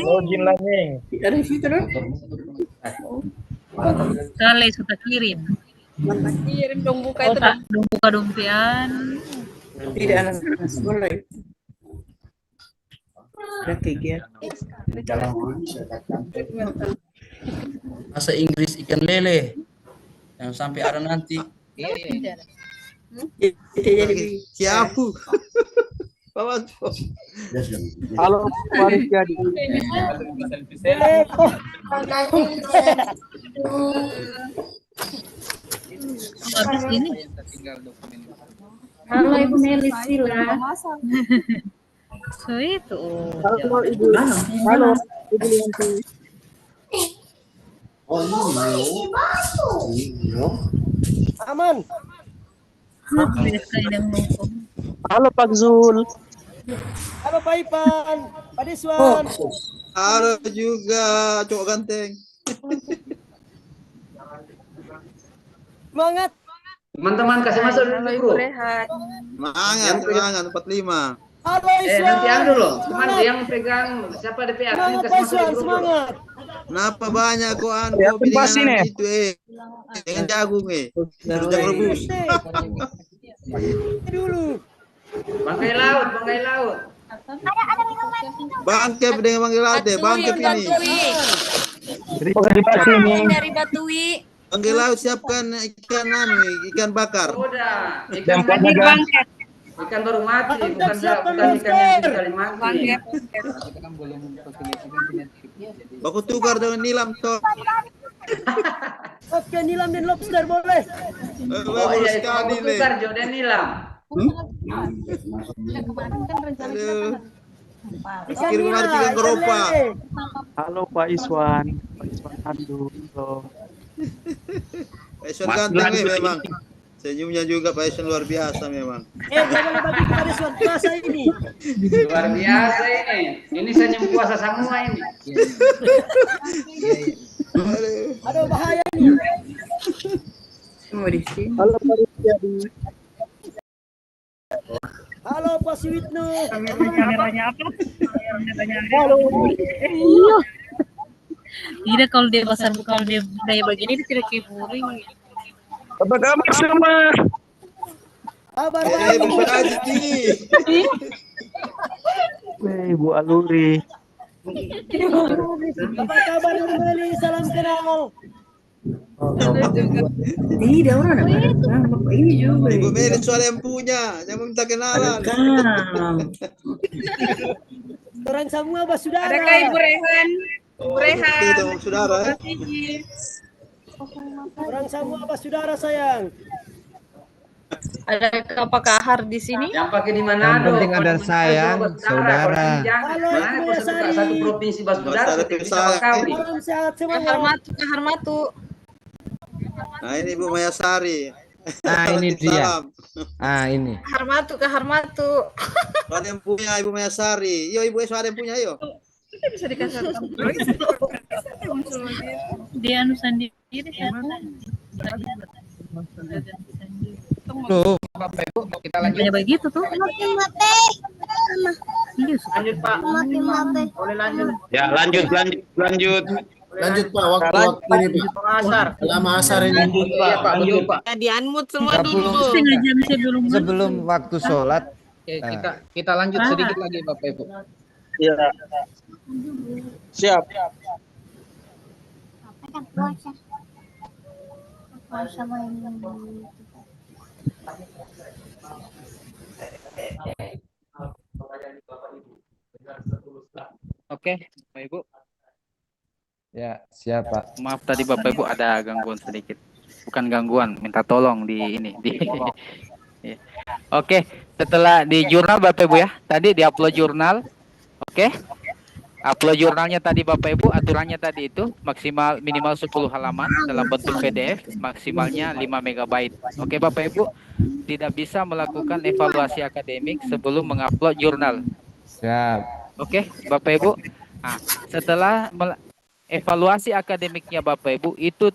[SPEAKER 15] Login lanying.
[SPEAKER 8] ada fitur.
[SPEAKER 12] Kali sudah kirim.
[SPEAKER 11] Kirim dong buka itu.
[SPEAKER 12] Dong buka dompian.
[SPEAKER 8] Tidak anak boleh.
[SPEAKER 2] Bahasa Inggris ikan lele. Yang sampai ada nanti.
[SPEAKER 10] Siapa? Pak Wanto.
[SPEAKER 15] Halo Faris Jadi.
[SPEAKER 12] Habis ini.
[SPEAKER 3] Halo Ibu Melis Sila.
[SPEAKER 12] So itu.
[SPEAKER 16] Halo Ibu. Halo Ibu Lianti.
[SPEAKER 15] Aman.
[SPEAKER 12] Biasa yang nongkrong.
[SPEAKER 15] Halo Pak Zul. Halo Pak Ipan. Pak Diswan.
[SPEAKER 10] Halo juga cowok ganteng.
[SPEAKER 15] Semangat.
[SPEAKER 8] Teman-teman kasih masuk dulu grup.
[SPEAKER 10] Semangat 45.
[SPEAKER 15] Halo Iswan.
[SPEAKER 8] Nanti anu loh. Cuman yang pegang siapa DPA kasih masuk di grup.
[SPEAKER 10] Kenapa banyak kok anu
[SPEAKER 15] Ya,
[SPEAKER 10] kopi
[SPEAKER 15] pasti nih.
[SPEAKER 10] dengan itu dengan jagung jagung rebus.
[SPEAKER 15] Dulu.
[SPEAKER 8] Bangkai laut, bangkai laut.
[SPEAKER 10] Bangke dengan manggil laut deh, bangke ini.
[SPEAKER 14] Dari Batui.
[SPEAKER 10] Manggil laut siapkan ikan anu, ikan bakar.
[SPEAKER 8] Udah, ikan bangket. Ikan baru mati, bukan ikan yang sekali mati.
[SPEAKER 10] Baku tukar dengan nilam toh.
[SPEAKER 15] Oke, nilam dan lobster boleh.
[SPEAKER 8] Oh iya, itu baku tukar Jo dan nilam.
[SPEAKER 10] Pikir kemarin tiga geropa.
[SPEAKER 15] Halo Pak Iswan. Pak Iswan Handu. Halo.
[SPEAKER 10] Pak Iswan ganteng memang. Senyumnya juga Pak Iswan luar biasa memang.
[SPEAKER 15] Jangan bagi kepada Iswan puasa ini.
[SPEAKER 8] Luar biasa ini. Ini senyum puasa semua ini.
[SPEAKER 15] Aduh bahaya ini. Halo Pak Rizkyadi. Halo Pak Suwitno.
[SPEAKER 12] Kameranya apa?
[SPEAKER 15] Halo.
[SPEAKER 12] Tidak kalau dia budaya begini dia tidak kayak boring.
[SPEAKER 15] Apa kabar semua? Kabar baik.
[SPEAKER 10] Berbahagia tinggi.
[SPEAKER 15] Ibu Aluri. Apa kabar Meli? Salam kenal.
[SPEAKER 4] Tidak, orang ada. Bapak ini juga.
[SPEAKER 10] Ibu Meli soal yang punya, yang minta kenalan.
[SPEAKER 15] Orang semua bersaudara.
[SPEAKER 16] Adakah Ibu Rehan? Ibu Rehan.
[SPEAKER 10] Itu saudara.
[SPEAKER 15] Orang semua bersaudara sayang.
[SPEAKER 16] Adakah Pak Kahar di sini?
[SPEAKER 8] Yang pakai di
[SPEAKER 7] Yang
[SPEAKER 8] Manado.
[SPEAKER 7] penting ada sayang, saudara.
[SPEAKER 15] Halo Ibu Yasari.
[SPEAKER 8] Satu provinsi bersaudara, bisa kawin.
[SPEAKER 15] Salam sehat
[SPEAKER 16] Kahar
[SPEAKER 15] semuanya.
[SPEAKER 16] Matu, Kahar Matu.
[SPEAKER 10] Nah ini Ibu Mayasari.
[SPEAKER 7] Nah ini dia.
[SPEAKER 10] Salam.
[SPEAKER 7] Ah ini.
[SPEAKER 16] Kahar Matu, Kahar Matu.
[SPEAKER 10] Ada yang punya Ibu Mayasari. Yo Ibu Eso ada yang punya yo.
[SPEAKER 16] Bisa dikasih
[SPEAKER 5] Dia anu sendiri kan.
[SPEAKER 1] Tuh, Bapak Ibu, kita lanjut.
[SPEAKER 5] Kayak begitu tuh.
[SPEAKER 9] Lanjut Pak. Boleh lanjut.
[SPEAKER 17] Ya, lanjut.
[SPEAKER 18] Lanjut Pak, waktu ini Pak.
[SPEAKER 9] Asar.
[SPEAKER 18] Lama asar ini.
[SPEAKER 8] Iya Pak, betul Pak.
[SPEAKER 11] Ya, di-unmute semua dulu.
[SPEAKER 5] Setengah jam
[SPEAKER 7] Sebelum waktu sholat.
[SPEAKER 1] Oke, kita lanjut sedikit lagi Bapak Ibu.
[SPEAKER 17] Iya. Siap.
[SPEAKER 1] Oke, Bapak Ibu.
[SPEAKER 7] Ya, siapa?
[SPEAKER 1] Maaf tadi Bapak Ibu ada gangguan sedikit. Bukan gangguan, minta tolong di ini di. Ya. Oke, setelah di jurnal Bapak Ibu ya. Tadi di-upload jurnal. Oke. Upload jurnalnya tadi Bapak Ibu, aturannya tadi itu maksimal minimal 10 halaman dalam bentuk PDF, maksimalnya 5 MB. Oke Bapak Ibu, tidak bisa melakukan evaluasi akademik sebelum mengupload jurnal.
[SPEAKER 7] Siap.
[SPEAKER 1] Oke, Bapak Ibu. Nah, setelah evaluasi akademiknya Bapak Ibu itu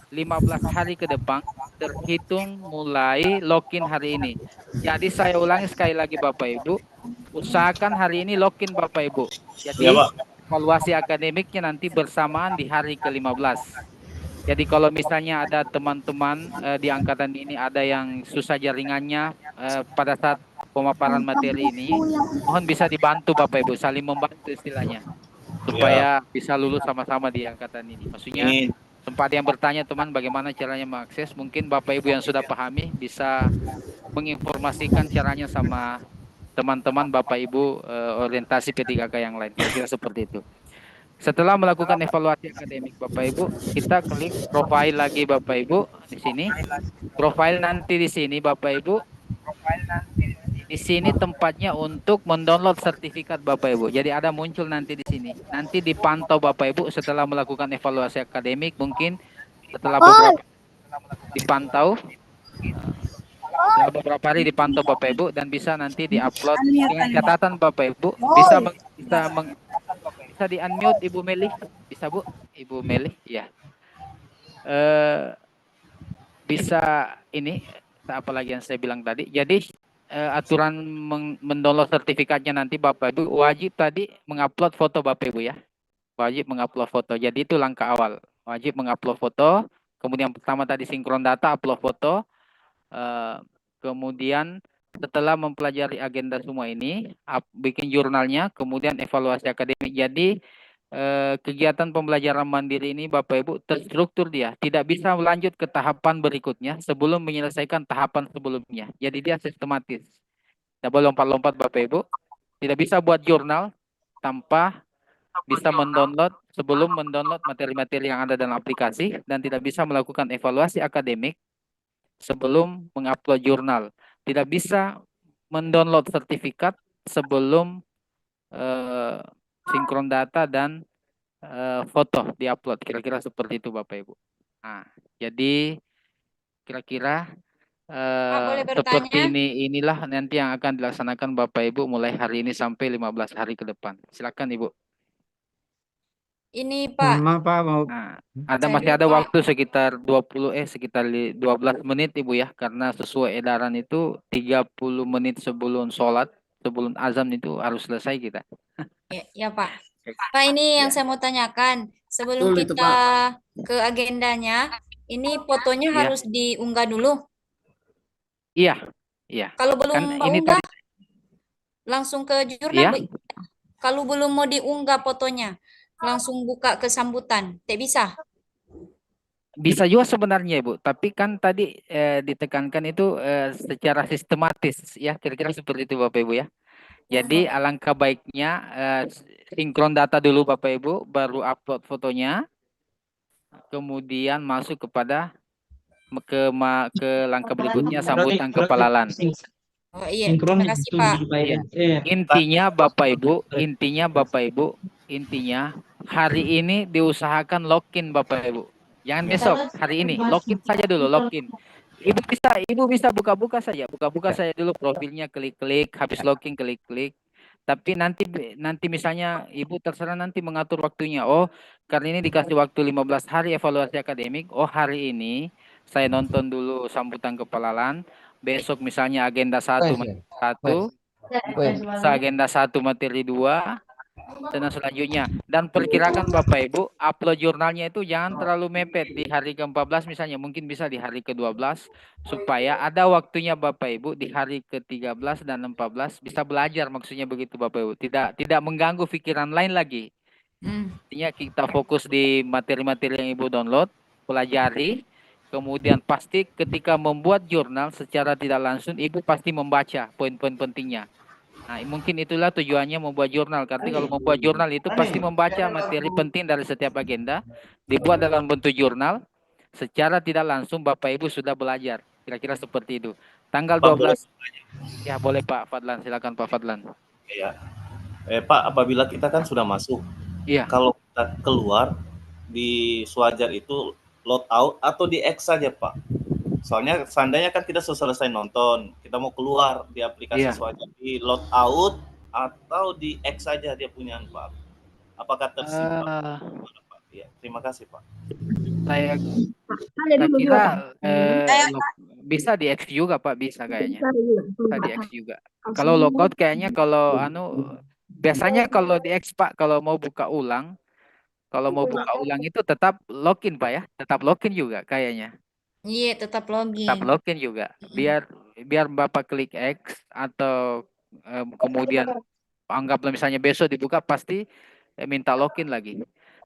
[SPEAKER 1] 15 hari ke depan terhitung mulai login hari ini. Jadi saya ulangi sekali lagi Bapak Ibu, usahakan hari ini login Bapak Ibu. Jadi evaluasi akademiknya nanti bersamaan di hari ke-15. Jadi kalau misalnya ada teman-teman di angkatan ini ada yang susah jaringannya pada saat pemaparan materi ini, mohon bisa dibantu Bapak Ibu, saling membantu istilahnya. Supaya bisa lulus sama-sama di angkatan ini. Maksudnya sempat yang bertanya teman bagaimana caranya mengakses, mungkin Bapak Ibu yang sudah pahami bisa menginformasikan caranya sama teman-teman Bapak Ibu orientasi P3K yang lain. Kira-kira seperti itu. Setelah melakukan evaluasi akademik Bapak Ibu, kita klik profile lagi Bapak Ibu di sini. Profile nanti di sini Bapak Ibu. Di sini tempatnya untuk mendownload sertifikat Bapak Ibu. Jadi ada muncul nanti di sini. Nanti dipantau Bapak Ibu setelah melakukan evaluasi akademik, mungkin setelah beberapa dipantau. Setelah beberapa hari dipantau Bapak Ibu dan bisa nanti diupload dengan catatan Bapak Ibu bisa di unmute Ibu Meli, bisa Bu, Ibu Meli, ya. Bisa ini apa lagi yang saya bilang tadi. Jadi aturan mendownload sertifikatnya nanti Bapak Ibu wajib tadi mengupload foto Bapak Ibu ya. Wajib mengupload foto. Jadi itu langkah awal. Wajib mengupload foto. Kemudian pertama tadi sinkron data, upload foto. Kemudian setelah mempelajari agenda semua ini, bikin jurnalnya, kemudian evaluasi akademik. Jadi kegiatan pembelajaran mandiri ini Bapak Ibu terstruktur dia. Tidak bisa melanjut ke tahapan berikutnya sebelum menyelesaikan tahapan sebelumnya. Jadi dia sistematis. Tidak boleh lompat-lompat Bapak Ibu. Tidak bisa buat jurnal tanpa bisa mendownload sebelum mendownload materi-materi yang ada dalam aplikasi. Dan tidak bisa melakukan evaluasi akademik sebelum mengupload jurnal. Tidak bisa mendownload sertifikat sebelum sinkron data dan foto diupload. Kira-kira seperti itu Bapak Ibu. Nah, jadi kira-kira seperti inilah nanti yang akan dilaksanakan Bapak Ibu mulai hari ini sampai 15 hari ke depan. Silakan Ibu.
[SPEAKER 14] Ini Pak.
[SPEAKER 1] Nah, masih ada waktu sekitar 12 menit Ibu ya, karena sesuai edaran itu 30 menit sebelum sholat, sebelum azan itu harus selesai kita.
[SPEAKER 14] Ya Pak. Pak, ini yang saya mau tanyakan. Sebelum kita ke agendanya, ini fotonya harus diunggah dulu.
[SPEAKER 1] Iya, iya.
[SPEAKER 14] Kalau belum
[SPEAKER 1] Kan
[SPEAKER 14] unggah, langsung ke jurnal. Kalau belum mau diunggah fotonya, langsung buka ke sambutan. Tak bisa.
[SPEAKER 1] Bisa juga sebenarnya Ibu, tapi kan tadi ditekankan itu secara sistematis ya, kira-kira seperti itu Bapak Ibu ya. Jadi alangkah baiknya sinkron data dulu Bapak Ibu, baru upload fotonya, kemudian masuk kepada ke langkah berikutnya sambutan kepalalan.
[SPEAKER 14] Oh iya, terima kasih Pak.
[SPEAKER 1] Ya. Intinya Bapak Ibu, intinya hari ini diusahakan login Bapak Ibu. Jangan besok, hari ini login saja dulu, login. Ibu bisa buka-buka saja dulu profilnya, klik-klik, habis login klik-klik. Tapi nanti misalnya Ibu terserah nanti mengatur waktunya. Oh, karena ini dikasih waktu 15 hari evaluasi akademik. Oh, hari ini saya nonton dulu sambutan kepalalan. Besok misalnya agenda 1 materi 1, agenda 1 materi 2, dan selanjutnya. Dan perkirakan Bapak Ibu, upload jurnalnya itu jangan terlalu mepet di hari ke-14 misalnya, mungkin bisa di hari ke-12 supaya ada waktunya Bapak Ibu di hari ke-13 dan 14 bisa belajar, maksudnya begitu Bapak Ibu. Tidak mengganggu pikiran lain lagi. Artinya kita fokus di materi-materi yang Ibu download, pelajari, kemudian pasti ketika membuat jurnal secara tidak langsung Ibu pasti membaca poin-poin pentingnya. Nah, mungkin itulah tujuannya membuat jurnal. Karena kalau membuat jurnal itu pasti membaca materi penting dari setiap agenda, dibuat dalam bentuk jurnal, secara tidak langsung Bapak Ibu sudah belajar. Kira-kira seperti itu. Tanggal 12. Ya, boleh Pak Fadlan, silakan Pak Fadlan.
[SPEAKER 17] Iya. Pak, apabila kita kan sudah masuk.
[SPEAKER 1] Iya.
[SPEAKER 17] Kalau kita keluar di Swajar itu load out atau di X saja, Pak? Soalnya seandainya kan kita selesai nonton, kita mau keluar di aplikasi Swajar, di load out atau di X saja dia punya Pak. Apakah tersimpan? Ya, terima kasih Pak.
[SPEAKER 1] Saya kira bisa di X juga Pak, bisa kayaknya. Bisa di X juga. Kalau logout kayaknya kalau biasanya kalau di X Pak, kalau mau buka ulang itu tetap login Pak ya, tetap login juga kayaknya.
[SPEAKER 14] Iya, tetap login.
[SPEAKER 1] Tetap login juga. Biar Bapak klik X atau kemudian anggaplah misalnya besok dibuka pasti minta login lagi.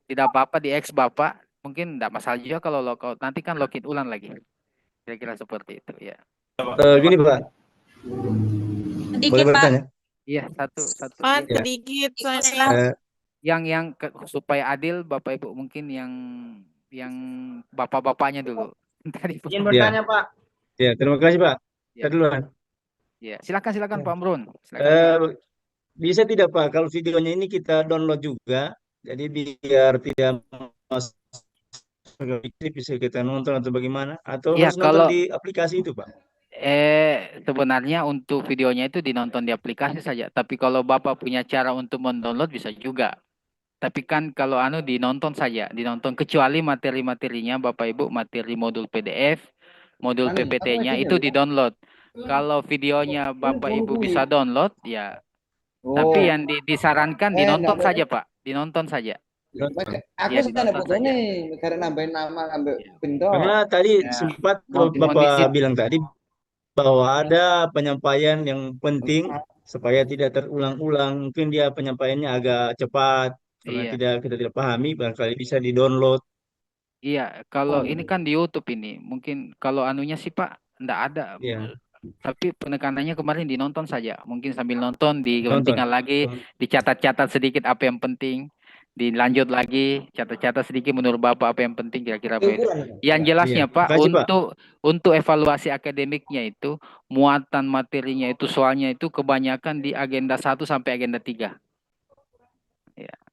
[SPEAKER 1] Tidak apa-apa di X Bapak, mungkin tidak masalah juga kalau logout. Nanti kan login ulang lagi. Kira-kira seperti itu ya.
[SPEAKER 18] Gini Pak.
[SPEAKER 14] Boleh bertanya?
[SPEAKER 1] Iya, satu.
[SPEAKER 11] Pak, sedikit saya.
[SPEAKER 1] Yang supaya adil Bapak Ibu mungkin yang bapak-bapaknya dulu.
[SPEAKER 9] Izin bertanya Pak.
[SPEAKER 18] Ya, terima kasih Pak. Saya duluan.
[SPEAKER 1] Ya, silakan Pak Amrun.
[SPEAKER 18] Bisa tidak Pak kalau videonya ini kita download juga, jadi biar tidak masuk bisa kita nonton atau bagaimana? Atau
[SPEAKER 1] ya,
[SPEAKER 18] harus nonton di aplikasi itu Pak?
[SPEAKER 1] Sebenarnya untuk videonya itu dinonton di aplikasi saja. Tapi kalau Bapak punya cara untuk mendownload bisa juga. Tapi kan kalau dinonton saja, dinonton kecuali materi-materinya Bapak Ibu, materi modul PDF, modul PPT-nya itu di-download. Kalau videonya Bapak Ibu bisa download ya. Tapi yang disarankan dinonton saja, Pak. Dinonton saja.
[SPEAKER 7] Aku sudah foto nih, karena nambahin nama ambil pintu.
[SPEAKER 18] Karena tadi sempat Bapak bilang tadi bahwa ada penyampaian yang penting supaya tidak terulang-ulang. Mungkin dia penyampaiannya agak cepat. Karena kita tidak pahami, barangkali bisa di-download.
[SPEAKER 1] Iya, kalau ini kan di YouTube ini. Mungkin kalau anunya sih Pak, enggak ada. Tapi penekanannya kemarin dinonton saja. Mungkin sambil nonton, dipentingkan lagi, dicatat-catat sedikit apa yang penting. Dilanjut lagi, catat-catat sedikit menurut Bapak apa yang penting kira-kira apa itu. Yang jelasnya Pak, untuk evaluasi akademiknya itu, muatan materinya itu, soalnya itu kebanyakan di agenda 1 sampai agenda 3.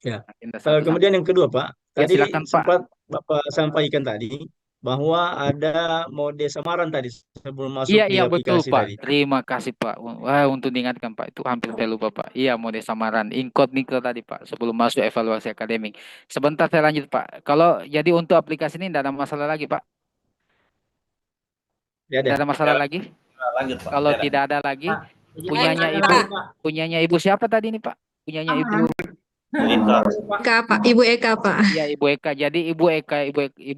[SPEAKER 18] Ya. Kemudian yang kedua Pak, tadi sempat Bapak sampaikan tadi bahwa ada mode samaran tadi sebelum masuk di aplikasi
[SPEAKER 1] betul, Pak.
[SPEAKER 18] tadi.
[SPEAKER 1] Terima kasih Pak. Wah, untuk diingatkan Pak, itu hampir saya lupa Pak. Iya, mode samaran, incognito tadi Pak, sebelum masuk evaluasi akademik. Sebentar saya lanjut Pak. Kalau jadi untuk aplikasi ini tidak ada masalah lagi Pak? Tidak ada masalah lagi?
[SPEAKER 17] Lanjut Pak.
[SPEAKER 1] Kalau tidak ada lagi, punyanya Ibu siapa tadi ini Pak? Punyanya Ibu
[SPEAKER 12] Eka Pak, Ibu Eka Pak.
[SPEAKER 1] Ya Ibu Eka. Jadi Ibu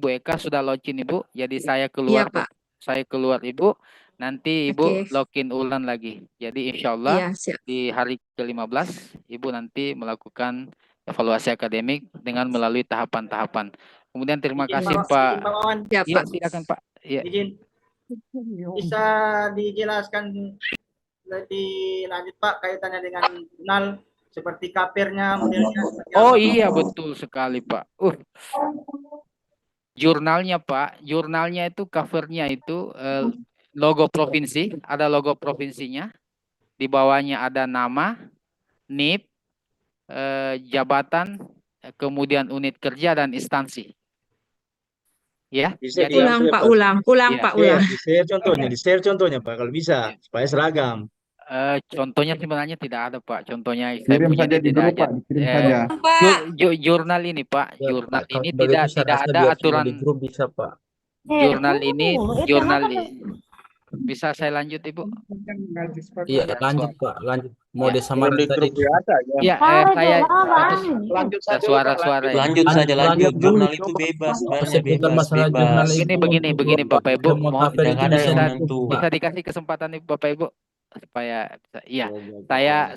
[SPEAKER 1] Eka sudah login Ibu. Jadi saya keluar,
[SPEAKER 12] Pak.
[SPEAKER 1] Saya keluar Ibu. Nanti Ibu
[SPEAKER 12] Oke.
[SPEAKER 1] login ulang lagi. Jadi insya
[SPEAKER 12] Iya,
[SPEAKER 1] Allah
[SPEAKER 12] siap.
[SPEAKER 1] di hari ke-15 Ibu nanti melakukan evaluasi akademik dengan melalui tahapan-tahapan. Kemudian terima kasih Pak.
[SPEAKER 9] Izin Pak Wawan.
[SPEAKER 12] Ya,
[SPEAKER 1] Iya,
[SPEAKER 12] Pak.
[SPEAKER 1] silakan Pak. Iya.
[SPEAKER 9] Izin. Bisa dijelaskan lebih lanjut Pak kaitannya dengan jurnal seperti covernya, modelnya.
[SPEAKER 1] Oh iya, betul sekali Pak. Jurnalnya Pak, jurnalnya itu covernya itu logo provinsi, ada logo provinsinya. Di bawahnya ada nama, NIP, jabatan, kemudian unit kerja dan instansi. Ya.
[SPEAKER 18] Bisa
[SPEAKER 1] Jadi
[SPEAKER 12] Ulang, Pak, ulang. Ulang,
[SPEAKER 1] Iya.
[SPEAKER 12] Pak, ulang.
[SPEAKER 18] Di-share contohnya Pak kalau bisa supaya seragam.
[SPEAKER 1] Contohnya sebenarnya tidak ada Pak. Contohnya saya
[SPEAKER 19] Kirim
[SPEAKER 1] punya
[SPEAKER 19] saja
[SPEAKER 1] di
[SPEAKER 19] di
[SPEAKER 1] tidak
[SPEAKER 19] grup
[SPEAKER 1] aja.
[SPEAKER 19] Pak, dikirim saja.
[SPEAKER 1] Jurnal ini Pak,
[SPEAKER 18] Ya,
[SPEAKER 1] jurnal
[SPEAKER 18] Pak,
[SPEAKER 1] ini
[SPEAKER 18] begitu
[SPEAKER 1] tidak
[SPEAKER 18] saya rasa
[SPEAKER 1] ada
[SPEAKER 18] biar semua
[SPEAKER 1] aturan.
[SPEAKER 18] di grup bisa Pak.
[SPEAKER 1] Jurnal ini, bisa saya lanjut Ibu?
[SPEAKER 18] Iya, lanjut Pak, lanjut. Mode sama
[SPEAKER 19] di
[SPEAKER 18] tadi.
[SPEAKER 19] grup WA saja.
[SPEAKER 1] Ya, saya
[SPEAKER 19] Lanjut saja
[SPEAKER 1] suara-suara ya.
[SPEAKER 20] Lanjut saja, lanjut. Jurnal itu bebas, sebenarnya
[SPEAKER 18] Seputar
[SPEAKER 20] bebas,
[SPEAKER 18] masalah jurnal
[SPEAKER 20] bebas.
[SPEAKER 1] Begini Bapak Ibu, mohon
[SPEAKER 20] itu
[SPEAKER 1] bisa,
[SPEAKER 20] bisa menentukan.
[SPEAKER 1] bisa dikasih kesempatan nih Bapak Ibu supaya iya.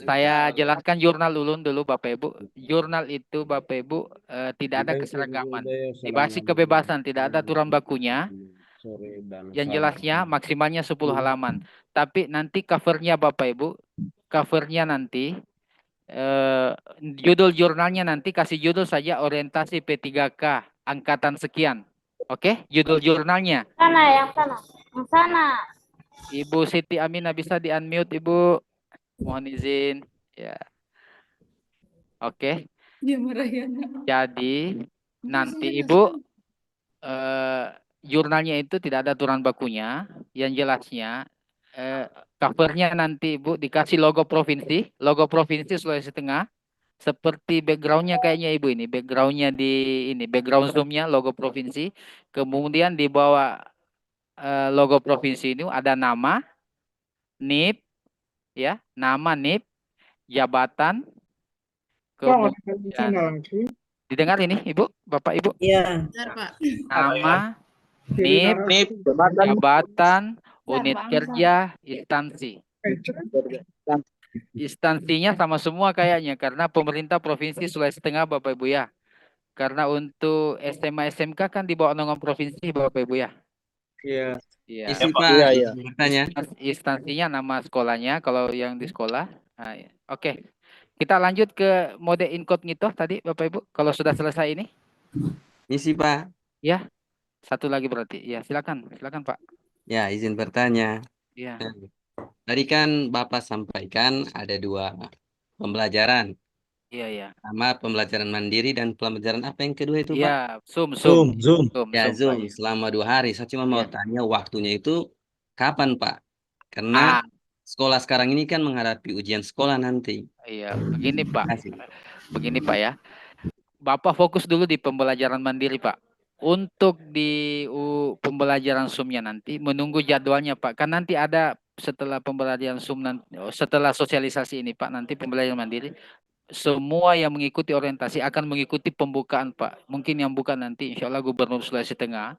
[SPEAKER 1] Saya jelaskan jurnal dulu Bapak Ibu. Jurnal itu Bapak Ibu tidak ada keseragaman. Dibahas kebebasan, tidak ada aturan bakunya. Yang jelasnya maksimalnya 10 halaman. Tapi nanti covernya Bapak Ibu, covernya nanti judul jurnalnya nanti kasih judul saja orientasi P3K angkatan sekian. Oke, judul jurnalnya.
[SPEAKER 14] Yang sana.
[SPEAKER 1] Ibu Siti Aminah bisa di-unmute Ibu. Mohon izin. Ya. Oke. Jadi nanti Ibu jurnalnya itu tidak ada aturan bakunya. Yang jelasnya covernya nanti Ibu dikasih logo provinsi Sulawesi Tengah. Seperti backgroundnya kayaknya Ibu ini, backgroundnya di ini, background zoomnya logo provinsi. Kemudian di bawah logo provinsi ini ada nama, NIP, ya, nama NIP, jabatan, kemudian didengar ini Ibu, Bapak Ibu?
[SPEAKER 15] Iya.
[SPEAKER 1] Nama, NIP, jabatan, unit kerja, instansi. Instansinya sama semua kayaknya karena pemerintah Provinsi Sulawesi Tengah Bapak Ibu ya. Karena untuk SMA SMK kan di bawah naungan provinsi Bapak Ibu ya.
[SPEAKER 18] Iya.
[SPEAKER 1] Iya.
[SPEAKER 20] Isi Pak, bertanya.
[SPEAKER 1] Instansinya nama sekolahnya kalau yang di sekolah. Nah, ya. Oke. Kita lanjut ke mode incognito tadi Bapak Ibu. Kalau sudah selesai ini.
[SPEAKER 20] Isi Pak.
[SPEAKER 1] Ya. Satu lagi berarti. Ya, silakan Pak.
[SPEAKER 20] Ya, izin bertanya.
[SPEAKER 1] Ya.
[SPEAKER 20] Tadi kan Bapak sampaikan ada 2 pembelajaran.
[SPEAKER 1] Iya.
[SPEAKER 20] Sama pembelajaran mandiri dan pembelajaran apa yang kedua itu Pak?
[SPEAKER 1] Ya, Zoom.
[SPEAKER 20] Ya, Zoom selama 2 hari. Saya cuma mau tanya waktunya itu kapan Pak? Karena sekolah sekarang ini kan menghadapi ujian sekolah nanti.
[SPEAKER 1] Iya, begini Pak ya. Bapak fokus dulu di pembelajaran mandiri Pak. Untuk di pembelajaran Zoom-nya nanti menunggu jadwalnya Pak. Kan nanti ada setelah pembelajaran Zoom nanti, setelah sosialisasi ini Pak, nanti pembelajaran mandiri. Semua yang mengikuti orientasi akan mengikuti pembukaan Pak. Mungkin yang bukan nanti insya Allah Gubernur Sulawesi Tengah.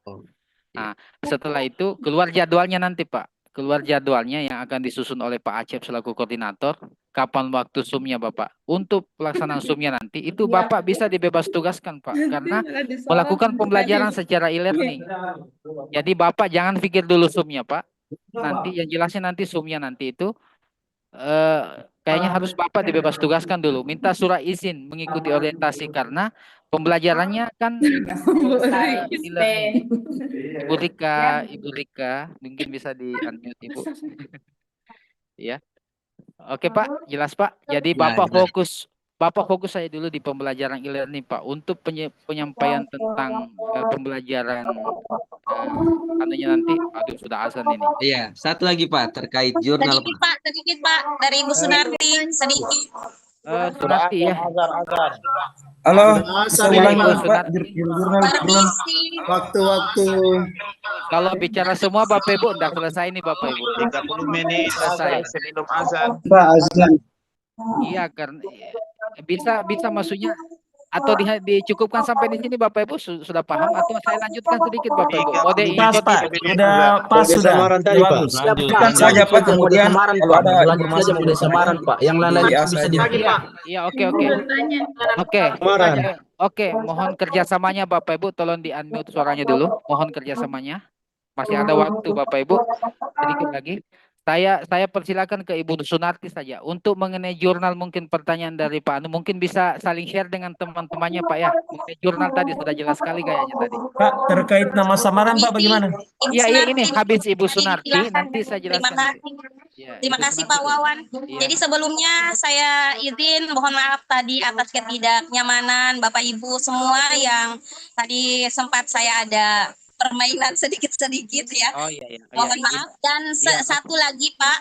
[SPEAKER 1] Nah, setelah itu keluar jadwalnya nanti Pak. Keluar jadwalnya yang akan disusun oleh Pak Acep selaku koordinator. Kapan waktu Zoom-nya Bapak. Untuk pelaksanaan Zoom-nya nanti itu Bapak bisa dibebas tugaskan Pak. Karena melakukan pembelajaran secara e-learning. Jadi Bapak jangan pikir dulu Zoom-nya Pak. Nanti yang jelasnya nanti Zoom-nya nanti itu kayaknya harus Bapak dibebas tugaskan dulu. Minta surat izin mengikuti orientasi karena pembelajarannya kan Ibu Rika, mungkin bisa di-unmute Ibu. Ya. Oke Pak, jelas Pak. Jadi Bapak fokus saya dulu di pembelajaran e-learning Pak. Untuk penyampaian tentang pembelajaran anunya nanti, aduh sudah azan ini.
[SPEAKER 20] Iya, satu lagi Pak terkait jurnal
[SPEAKER 14] Sedikit Pak dari Ibu Sunarti, sedikit.
[SPEAKER 1] Sunarti ya.
[SPEAKER 19] Halo,
[SPEAKER 1] Assalamualaikum
[SPEAKER 19] Pak. Jurnal waktu-waktu.
[SPEAKER 1] Kalau bicara semua Bapak Ibu udah selesai nih Bapak Ibu.
[SPEAKER 6] 30 menit
[SPEAKER 1] selesai
[SPEAKER 6] sebelum azan.
[SPEAKER 19] Pak azan.
[SPEAKER 1] Iya karena bisa maksudnya atau dicukupkan sampai di sini Bapak Ibu sudah paham atau saya lanjutkan sedikit Bapak Ibu? Mode
[SPEAKER 18] Pas
[SPEAKER 1] incode
[SPEAKER 18] Pak,
[SPEAKER 1] itu.
[SPEAKER 18] udah pas
[SPEAKER 10] Mode
[SPEAKER 18] sudah.
[SPEAKER 10] samaran tadi, Pak.
[SPEAKER 18] Bagus.
[SPEAKER 15] Lanjutkan saja Pak, kemudian kalau ada informasi mode samaran Pak. Yang lain-lain
[SPEAKER 19] Iya,
[SPEAKER 15] itu bisa
[SPEAKER 19] saja.
[SPEAKER 15] di
[SPEAKER 1] Iya, iya, oke. Oke,
[SPEAKER 10] Samaran.
[SPEAKER 1] oke, mohon kerjasamanya Bapak Ibu, tolong di-unmute suaranya dulu. Mohon kerjasamanya. Masih ada waktu Bapak Ibu, sedikit lagi. Saya persilakan ke Ibu Sunarti saja untuk mengenai jurnal, mungkin pertanyaan dari Pak Anu mungkin bisa saling share dengan teman-temannya Pak ya. Mengenai jurnal tadi sudah jelas sekali kayaknya tadi.
[SPEAKER 18] Pak, terkait nama samaran Pak bagaimana?
[SPEAKER 1] Iya, ini habis Ibu Sunarti nanti saya
[SPEAKER 21] Terima
[SPEAKER 1] jelaskan.
[SPEAKER 21] kasih.
[SPEAKER 1] Ya,
[SPEAKER 21] Terima
[SPEAKER 1] Ibu
[SPEAKER 21] kasih
[SPEAKER 1] Sunarti.
[SPEAKER 21] Pak Wawan.
[SPEAKER 1] Iya.
[SPEAKER 21] Jadi sebelumnya saya izin mohon maaf tadi atas ketidaknyamanan Bapak Ibu semua yang tadi sempat saya ada permainan sedikit-sedikit ya.
[SPEAKER 1] Oh iya.
[SPEAKER 21] Mohon maaf. Dan satu lagi Pak,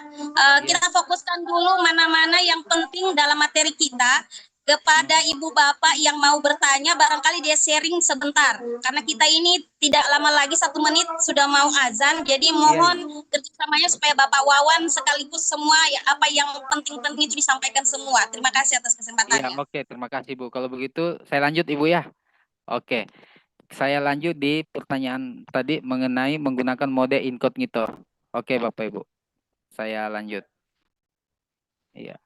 [SPEAKER 21] kita fokuskan dulu mana-mana yang penting dalam materi kita. Kepada ibu bapak yang mau bertanya, barangkali dia sharing sebentar. Karena kita ini tidak lama lagi 1 menit sudah mau azan. Jadi mohon kerjasamanya supaya Bapak Wawan sekaligus semua apa yang penting-penting itu disampaikan semua. Terima kasih atas kesempatannya.
[SPEAKER 1] Iya, oke, terima kasih Bu. Kalau begitu saya lanjut Ibu ya. Oke. Saya lanjut di pertanyaan tadi mengenai menggunakan mode incognito. Oke, Bapak Ibu. Saya lanjut. Iya.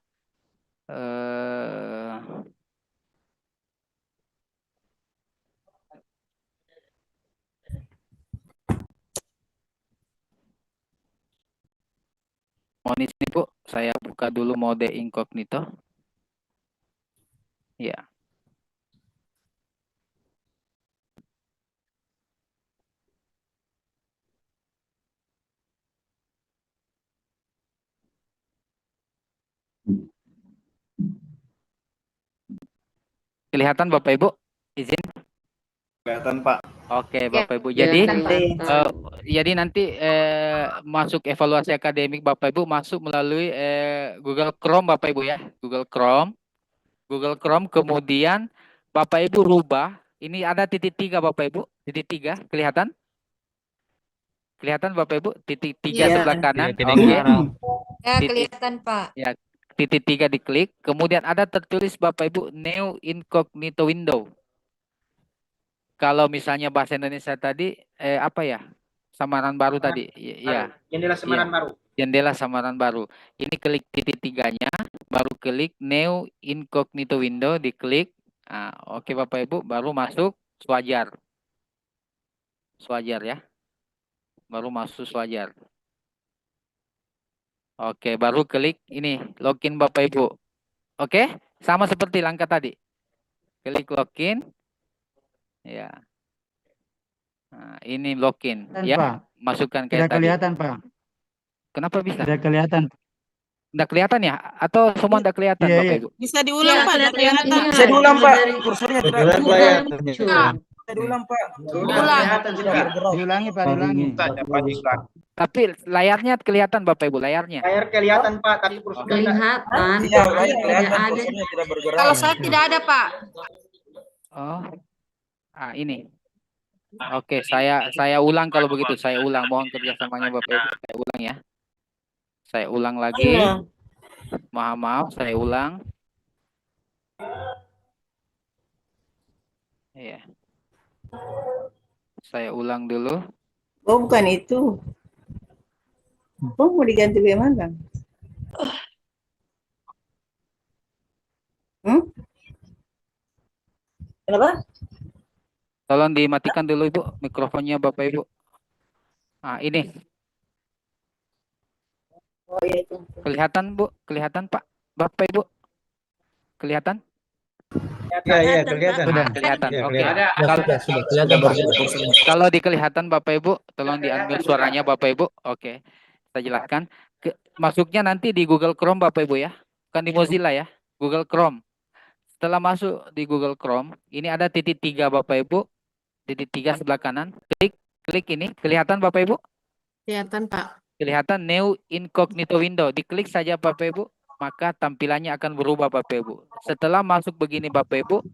[SPEAKER 1] Mohon izin Bu, saya buka dulu mode incognito. Ya. Kelihatan Bapak Ibu? Izin.
[SPEAKER 17] Kelihatan Pak.
[SPEAKER 1] Oke Bapak Ibu. Jadi nanti masuk evaluasi akademik Bapak Ibu masuk melalui Google Chrome Bapak Ibu ya. Google Chrome kemudian Bapak Ibu rubah. Ini ada titik 3 Bapak Ibu. Titik 3 kelihatan? Kelihatan Bapak Ibu? Titik 3 sebelah kanan. Oke.
[SPEAKER 14] Ya, kelihatan Pak.
[SPEAKER 1] Ya, titik 3 diklik, kemudian ada tertulis Bapak Ibu New Incognito Window. Kalau misalnya bahasa Indonesia tadi apa ya? Samaran baru tadi. Iya.
[SPEAKER 9] Jendela samaran baru.
[SPEAKER 1] Jendela samaran baru. Ini klik titik 3-nya, baru klik New Incognito Window, diklik. Nah, oke Bapak Ibu, baru masuk Swajar. Swajar ya. Baru masuk Swajar. Oke, baru klik ini login Bapak Ibu. Oke, sama seperti langkah tadi. Klik login. Ya. Nah, ini login ya.
[SPEAKER 22] Pak.
[SPEAKER 1] Masukkan
[SPEAKER 22] Tidak
[SPEAKER 1] kayak tadi.
[SPEAKER 22] kelihatan Pak.
[SPEAKER 1] Kenapa bisa?
[SPEAKER 22] Tidak kelihatan.
[SPEAKER 1] Tidak kelihatan ya? Atau semua tidak kelihatan
[SPEAKER 22] Iya,
[SPEAKER 1] Bapak
[SPEAKER 22] iya.
[SPEAKER 1] Ibu?
[SPEAKER 11] Bisa diulang Pak, tidak kelihatan.
[SPEAKER 15] Bisa diulang Pak. Kursornya tidak
[SPEAKER 10] Kelihatan.
[SPEAKER 15] bisa diulang Pak.
[SPEAKER 22] Diulangi Pak, diulangi.
[SPEAKER 1] Tapi layarnya kelihatan Bapak Ibu, layarnya.
[SPEAKER 9] Layar kelihatan Pak, tapi kursornya
[SPEAKER 3] Kelihatan.
[SPEAKER 15] Iya, layar
[SPEAKER 3] Tidak
[SPEAKER 15] kelihatan
[SPEAKER 3] ada.
[SPEAKER 15] kursornya tidak bergerak.
[SPEAKER 12] Kalau saya tidak ada Pak.
[SPEAKER 1] Oh. Ini. Oke, saya ulang kalau begitu. Saya ulang. Mohon kerjasamanya Bapak Ibu. Saya ulang ya. Saya ulang lagi. Maaf, saya ulang. Iya. Saya ulang dulu.
[SPEAKER 23] Oh, bukan itu. Oh, mau diganti bagaimana? Kenapa?
[SPEAKER 1] Tolong dimatikan dulu Ibu mikrofonnya Bapak Ibu. Nah, ini.
[SPEAKER 23] Oh, iya itu.
[SPEAKER 1] Kelihatan Bu? Kelihatan Pak? Bapak Ibu? Kelihatan?
[SPEAKER 18] Iya, kelihatan.
[SPEAKER 1] Sudah kelihatan.
[SPEAKER 18] Ya,
[SPEAKER 1] Oke.
[SPEAKER 18] kelihatan. Sudah kelihatan Pak.
[SPEAKER 1] Kalau dikelihatan Bapak Ibu, tolong diambil suaranya Bapak Ibu. Oke. Saya jelaskan. Masuknya nanti di Google Chrome Bapak Ibu ya. Bukan di Mozilla ya. Google Chrome. Setelah masuk di Google Chrome, ini ada titik 3 Bapak Ibu. Titik 3 sebelah kanan. Klik ini. Kelihatan Bapak Ibu?
[SPEAKER 12] Kelihatan Pak.
[SPEAKER 1] Kelihatan New Incognito Window. Diklik saja Bapak Ibu. Maka tampilannya akan berubah Bapak Ibu. Setelah masuk begini Bapak Ibu,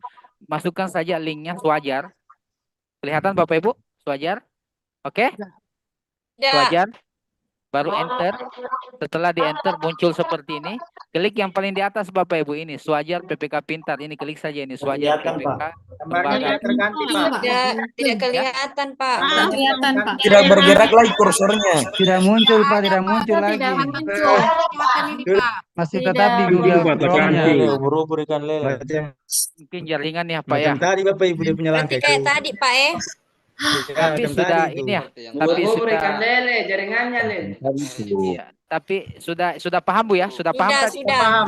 [SPEAKER 1] masukkan saja linknya Swajar. Kelihatan Bapak Ibu? Swajar? Oke?
[SPEAKER 14] Ya.
[SPEAKER 1] Swajar? baru enter. Setelah di enter muncul seperti ini. Klik yang paling di atas Bapak Ibu ini, Swajar PPK Pintar. Ini klik saja ini, Swajar PPK.
[SPEAKER 9] Gambarnya tidak terganti, Pak.
[SPEAKER 14] Tidak kelihatan, Pak.
[SPEAKER 16] Tidak kelihatan, Pak.
[SPEAKER 19] Tidak bergerak lagi kursornya.
[SPEAKER 22] Tidak muncul Pak, tidak muncul lagi.
[SPEAKER 16] Tidak muncul.
[SPEAKER 22] Masih tetap di Google Chrome-nya.
[SPEAKER 18] Ubur-ubur ikan lele.
[SPEAKER 1] Mungkin jaringan ya Pak ya.
[SPEAKER 18] Macam tadi Bapak Ibu dia punya langkah.
[SPEAKER 14] Kayak tadi, Pak
[SPEAKER 1] Tapi sudah ini ya. Tapi
[SPEAKER 8] Ubur-ubur ikan
[SPEAKER 1] sudah.
[SPEAKER 8] lele, jaringannya lele.
[SPEAKER 1] Iya. Tapi sudah paham Bu ya? Sudah paham tadi?
[SPEAKER 14] Sudah.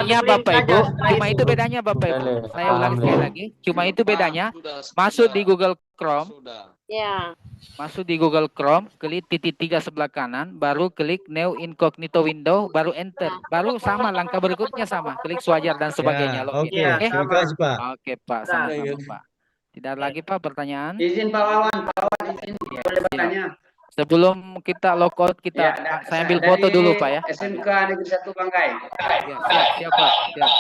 [SPEAKER 1] Artinya Bapak Ibu, cuma itu bedanya Bapak Ibu. Saya ulangi sekali lagi. Cuma itu bedanya. Masuk di Google Chrome.
[SPEAKER 16] Ya.
[SPEAKER 1] Masuk di Google Chrome, klik titik 3 sebelah kanan, baru klik New Incognito Window, baru enter. Baru sama langkah berikutnya sama, klik Swajar dan sebagainya.
[SPEAKER 18] Oke, terima kasih Pak.
[SPEAKER 1] Oke Pak, sama-sama Pak. Tidak ada lagi Pak pertanyaan?
[SPEAKER 8] Izin Pak Wawan, izin boleh bertanya.
[SPEAKER 1] Sebelum kita lockout kita saya ambil foto dulu Pak ya.
[SPEAKER 8] SMK Negeri 1 Bangkai.
[SPEAKER 1] Siap Pak. Siap.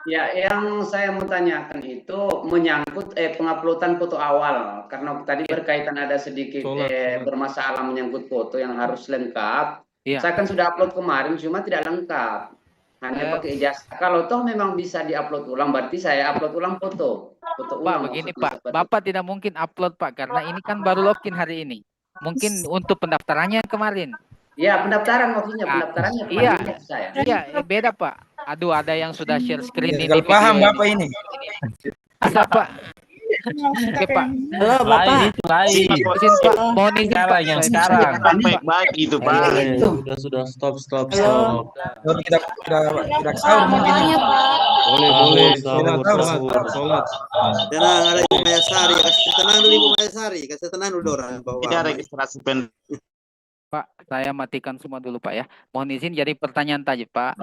[SPEAKER 8] Ya, yang saya mau tanyakan itu menyangkut penguploadan foto awal, karena tadi berkaitan ada sedikit bermasalah menyangkut foto yang harus lengkap. Saya kan sudah upload kemarin, cuma tidak lengkap, hanya pakai ijazah. Kalau toh memang bisa diupload ulang, berarti saya upload ulang foto ulang.
[SPEAKER 1] Pak, begini Pak, Bapak tidak mungkin upload Pak, karena ini kan baru login hari ini. Mungkin untuk pendaftarannya kemarin.
[SPEAKER 8] Iya, pendaftaran maksudnya, pendaftarannya kemarin.
[SPEAKER 1] Iya, beda Pak. Aduh, ada yang sudah share screen ini.
[SPEAKER 19] Kalau paham Bapak ini.
[SPEAKER 1] Bisa Pak. Oke Pak.
[SPEAKER 19] Halo Bapak.
[SPEAKER 1] Izin Pak, mohon izin Pak.
[SPEAKER 18] Yang sekarang.
[SPEAKER 19] Baik gitu Pak.
[SPEAKER 18] Sudah stop.
[SPEAKER 19] Tidak sahur mungkin.
[SPEAKER 18] Boleh.
[SPEAKER 10] Sholat. Tenang, ada Ibu Mayasari. Kasih tenang dulu Ibu Mayasari. Kasih tenang dulu orang.
[SPEAKER 19] Tidak registrasi
[SPEAKER 1] Pak, saya matikan semua dulu Pak ya. Mohon izin jadi pertanyaan tadi Pak.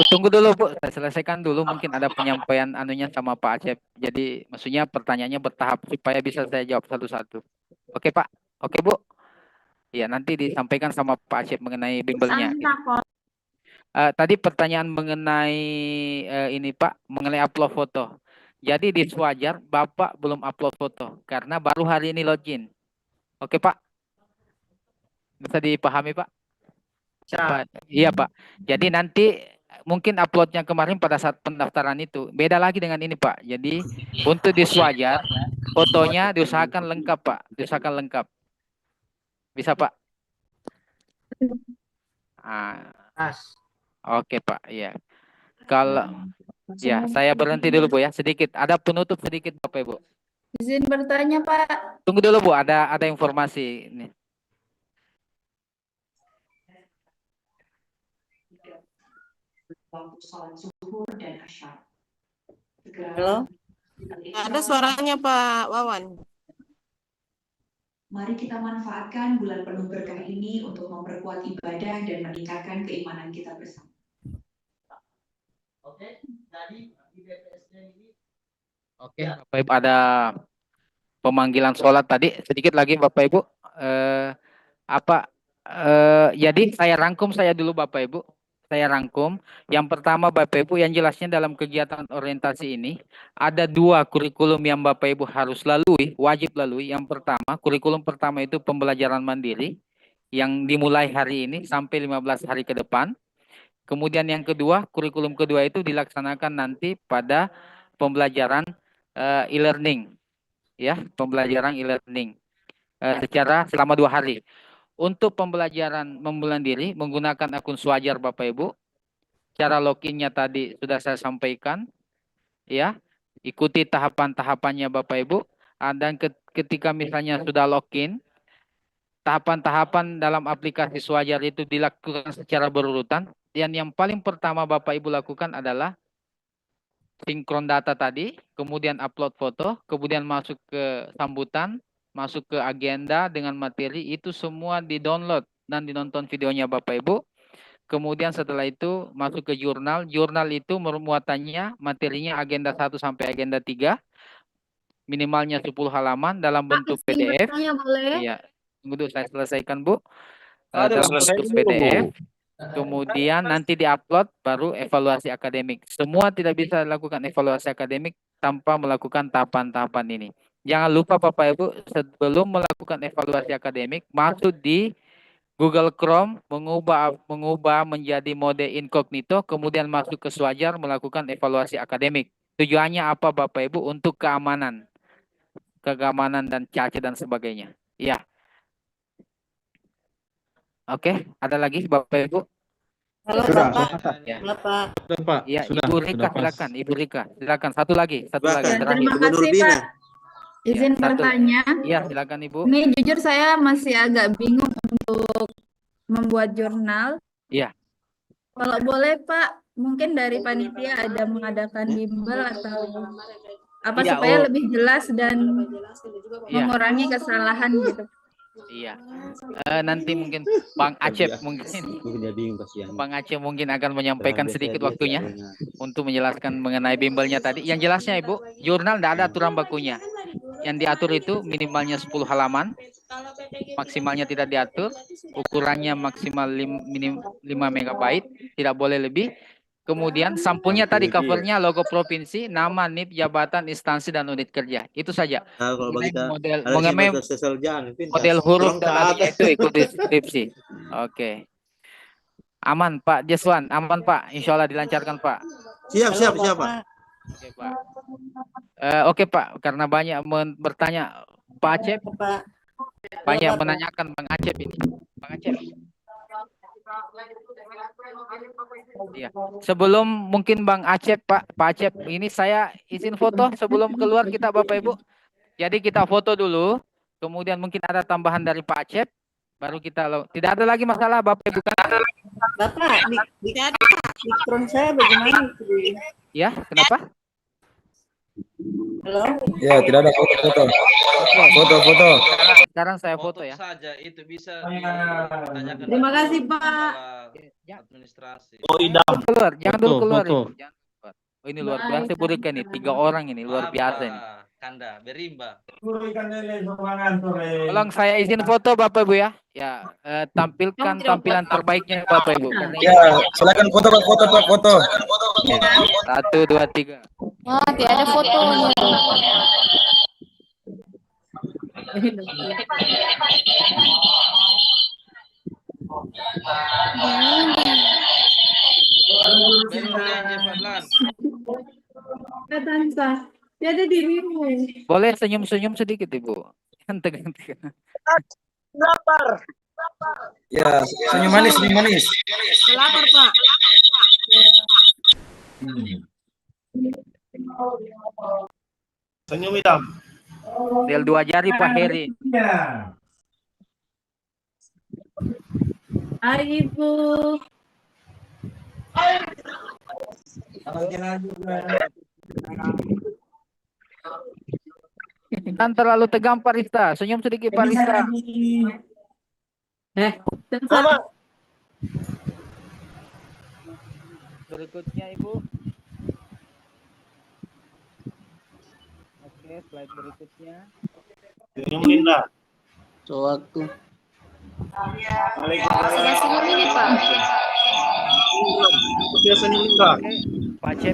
[SPEAKER 1] Tunggu dulu Bu, saya selesaikan dulu. Mungkin ada penyampaian anunya sama Pak Acep. Jadi maksudnya pertanyaannya bertahap supaya bisa saya jawab satu-satu. Oke Pak, oke Bu. Ya nanti disampaikan sama Pak Acep mengenai bimbelnya. Tadi pertanyaan mengenai ini Pak, mengenai upload foto. Jadi di Swajar Bapak belum upload foto karena baru hari ini login. Oke Pak? Bisa dipahami Pak? Iya Pak. Jadi nanti mungkin uploadnya kemarin pada saat pendaftaran itu. Beda lagi dengan ini Pak. Jadi untuk di Swajar fotonya diusahakan lengkap Pak. Diusahakan lengkap. Bisa Pak? Oke Pak. Iya. Kalau ya, saya berhenti dulu Bu ya, sedikit. Ada penutup sedikit Bapak Ibu.
[SPEAKER 16] Izin bertanya Pak.
[SPEAKER 1] Tunggu dulu Bu, ada informasi ini.
[SPEAKER 11] Halo. Ada suaranya Pak Wawan.
[SPEAKER 2] Mari kita manfaatkan bulan penuh berkah ini untuk memperkuat ibadah dan meningkatkan keimanan kita bersama.
[SPEAKER 1] Oke, Bapak Ibu ada pemanggilan sholat tadi. Sedikit lagi Bapak Ibu. Jadi saya rangkum saya dulu Bapak Ibu. Saya rangkum. Yang pertama Bapak Ibu yang jelasnya dalam kegiatan orientasi ini ada 2 kurikulum yang Bapak Ibu harus lalui, wajib lalui. Yang pertama, kurikulum pertama itu pembelajaran mandiri yang dimulai hari ini sampai 15 hari ke depan. Kemudian yang kedua, kurikulum kedua itu dilaksanakan nanti pada pembelajaran e-learning. Ya, pembelajaran e-learning secara selama 2 hari. Untuk pembelajaran mandiri menggunakan akun Swajar Bapak Ibu. Cara loginnya tadi sudah saya sampaikan. Ya, ikuti tahapan-tahapannya Bapak Ibu. Dan ketika misalnya sudah login, tahapan-tahapan dalam aplikasi Swajar itu dilakukan secara berurutan. Dan yang paling pertama Bapak Ibu lakukan adalah sinkron data tadi, kemudian upload foto, kemudian masuk ke sambutan, masuk ke agenda dengan materi, itu semua di-download dan dinonton videonya Bapak Ibu. Kemudian setelah itu masuk ke jurnal. Jurnal itu muatannya, materinya agenda 1 sampai agenda 3. Minimalnya 10 halaman dalam bentuk PDF. Iya, tunggu saya selesaikan Bu. Dalam bentuk PDF. Kemudian nanti diupload baru evaluasi akademik. Semua tidak bisa dilakukan evaluasi akademik tanpa melakukan tahapan-tahapan ini. jangan lupa Bapak Ibu sebelum melakukan evaluasi akademik masuk di Google Chrome, mengubah menjadi mode incognito, kemudian masuk ke Swajar melakukan evaluasi akademik. Tujuannya apa Bapak Ibu? Untuk keamanan dan cacat dan sebagainya. Ya. Oke, ada lagi Bapak Ibu?
[SPEAKER 23] Halo
[SPEAKER 1] Sudah.
[SPEAKER 23] Bapak.
[SPEAKER 1] Ya.
[SPEAKER 23] Bapak.
[SPEAKER 18] Pak.
[SPEAKER 1] Ya,
[SPEAKER 18] Sudah,
[SPEAKER 1] Ibu Rika
[SPEAKER 18] sudah pas.
[SPEAKER 1] silakan, Ibu Rika. Silakan satu lagi terakhir.
[SPEAKER 16] Terima kasih Pak. Izin
[SPEAKER 1] satu.
[SPEAKER 16] bertanya.
[SPEAKER 1] Iya, silakan Ibu.
[SPEAKER 16] Ini jujur saya masih agak bingung untuk membuat jurnal.
[SPEAKER 1] Iya.
[SPEAKER 16] Kalau boleh Pak, mungkin dari panitia ada mengadakan bimbel atau apa
[SPEAKER 1] Iya,
[SPEAKER 16] supaya
[SPEAKER 1] oh.
[SPEAKER 16] lebih jelas dan
[SPEAKER 1] Iya.
[SPEAKER 16] mengurangi kesalahan gitu.
[SPEAKER 1] Iya. Nanti mungkin Bang Acep Bang Acep mungkin akan menyampaikan sedikit waktunya untuk menjelaskan mengenai bimbelnya tadi. Yang jelasnya Ibu, jurnal tidak ada aturan bakunya. Yang diatur itu minimalnya 10 halaman, maksimalnya tidak diatur, ukurannya maksimal 5 MB, tidak boleh lebih. Kemudian sampulnya tadi covernya logo provinsi, nama, NIP, jabatan, instansi, dan unit kerja. Itu saja.
[SPEAKER 10] Nah, kalau kita
[SPEAKER 1] Model huruf dan lainnya itu ikuti deskripsi. Oke. Aman Pak Jeswan, aman Pak. Insya Allah dilancarkan Pak.
[SPEAKER 10] Siap Pak.
[SPEAKER 1] Oke Pak. Oke Pak, karena banyak bertanya Pak Acep, banyak menanyakan Bang Acep ini. Bang Acep. Iya. Sebelum mungkin Bang Acep, Pak Acep, ini saya izin foto sebelum keluar kita Bapak Ibu. Jadi kita foto dulu, kemudian mungkin ada tambahan dari Pak Acep, baru kita tidak ada lagi masalah Bapak Ibu kan?
[SPEAKER 23] Bapak, mikron saya bagaimana itu?
[SPEAKER 1] Ya, kenapa?
[SPEAKER 23] Halo?
[SPEAKER 4] Ya, tidak ada foto.
[SPEAKER 1] Sekarang saya foto ya.
[SPEAKER 5] Saja itu bisa ditanyakan.
[SPEAKER 16] Terima kasih Pak.
[SPEAKER 5] Administrasi.
[SPEAKER 17] Oh, idam.
[SPEAKER 1] Keluar, jangan dulu keluar.
[SPEAKER 18] Foto.
[SPEAKER 1] Ibu. Jangan keluar. Oh, ini luar biasa berikan nih, 3 orang ini luar biasa ini.
[SPEAKER 5] Kanda, berimba.
[SPEAKER 1] Tolong saya izin foto Bapak Ibu ya. Ya, tampilkan tampilan terbaiknya Bapak Ibu.
[SPEAKER 4] Ya, silakan foto Pak, foto.
[SPEAKER 1] 1, 2, 3.
[SPEAKER 16] Oh, tidak ada fotonya. Ada dirimu.
[SPEAKER 1] Boleh senyum-senyum sedikit Ibu. Ganti.
[SPEAKER 23] Lapar.
[SPEAKER 4] Ya, senyum manis.
[SPEAKER 16] Lapar Pak.
[SPEAKER 17] Senyum idam.
[SPEAKER 1] Del 2 jari Pak Heri.
[SPEAKER 16] Hai Ibu.
[SPEAKER 1] Kan terlalu tegang Pak Rista. Senyum sedikit Pak Rista. Berikutnya Ibu. Oke, slide berikutnya.
[SPEAKER 17] Senyum Linda.
[SPEAKER 23] Waktu.
[SPEAKER 14] Senyum ini Pak.
[SPEAKER 17] Senyum Linda.
[SPEAKER 1] Pak Cep.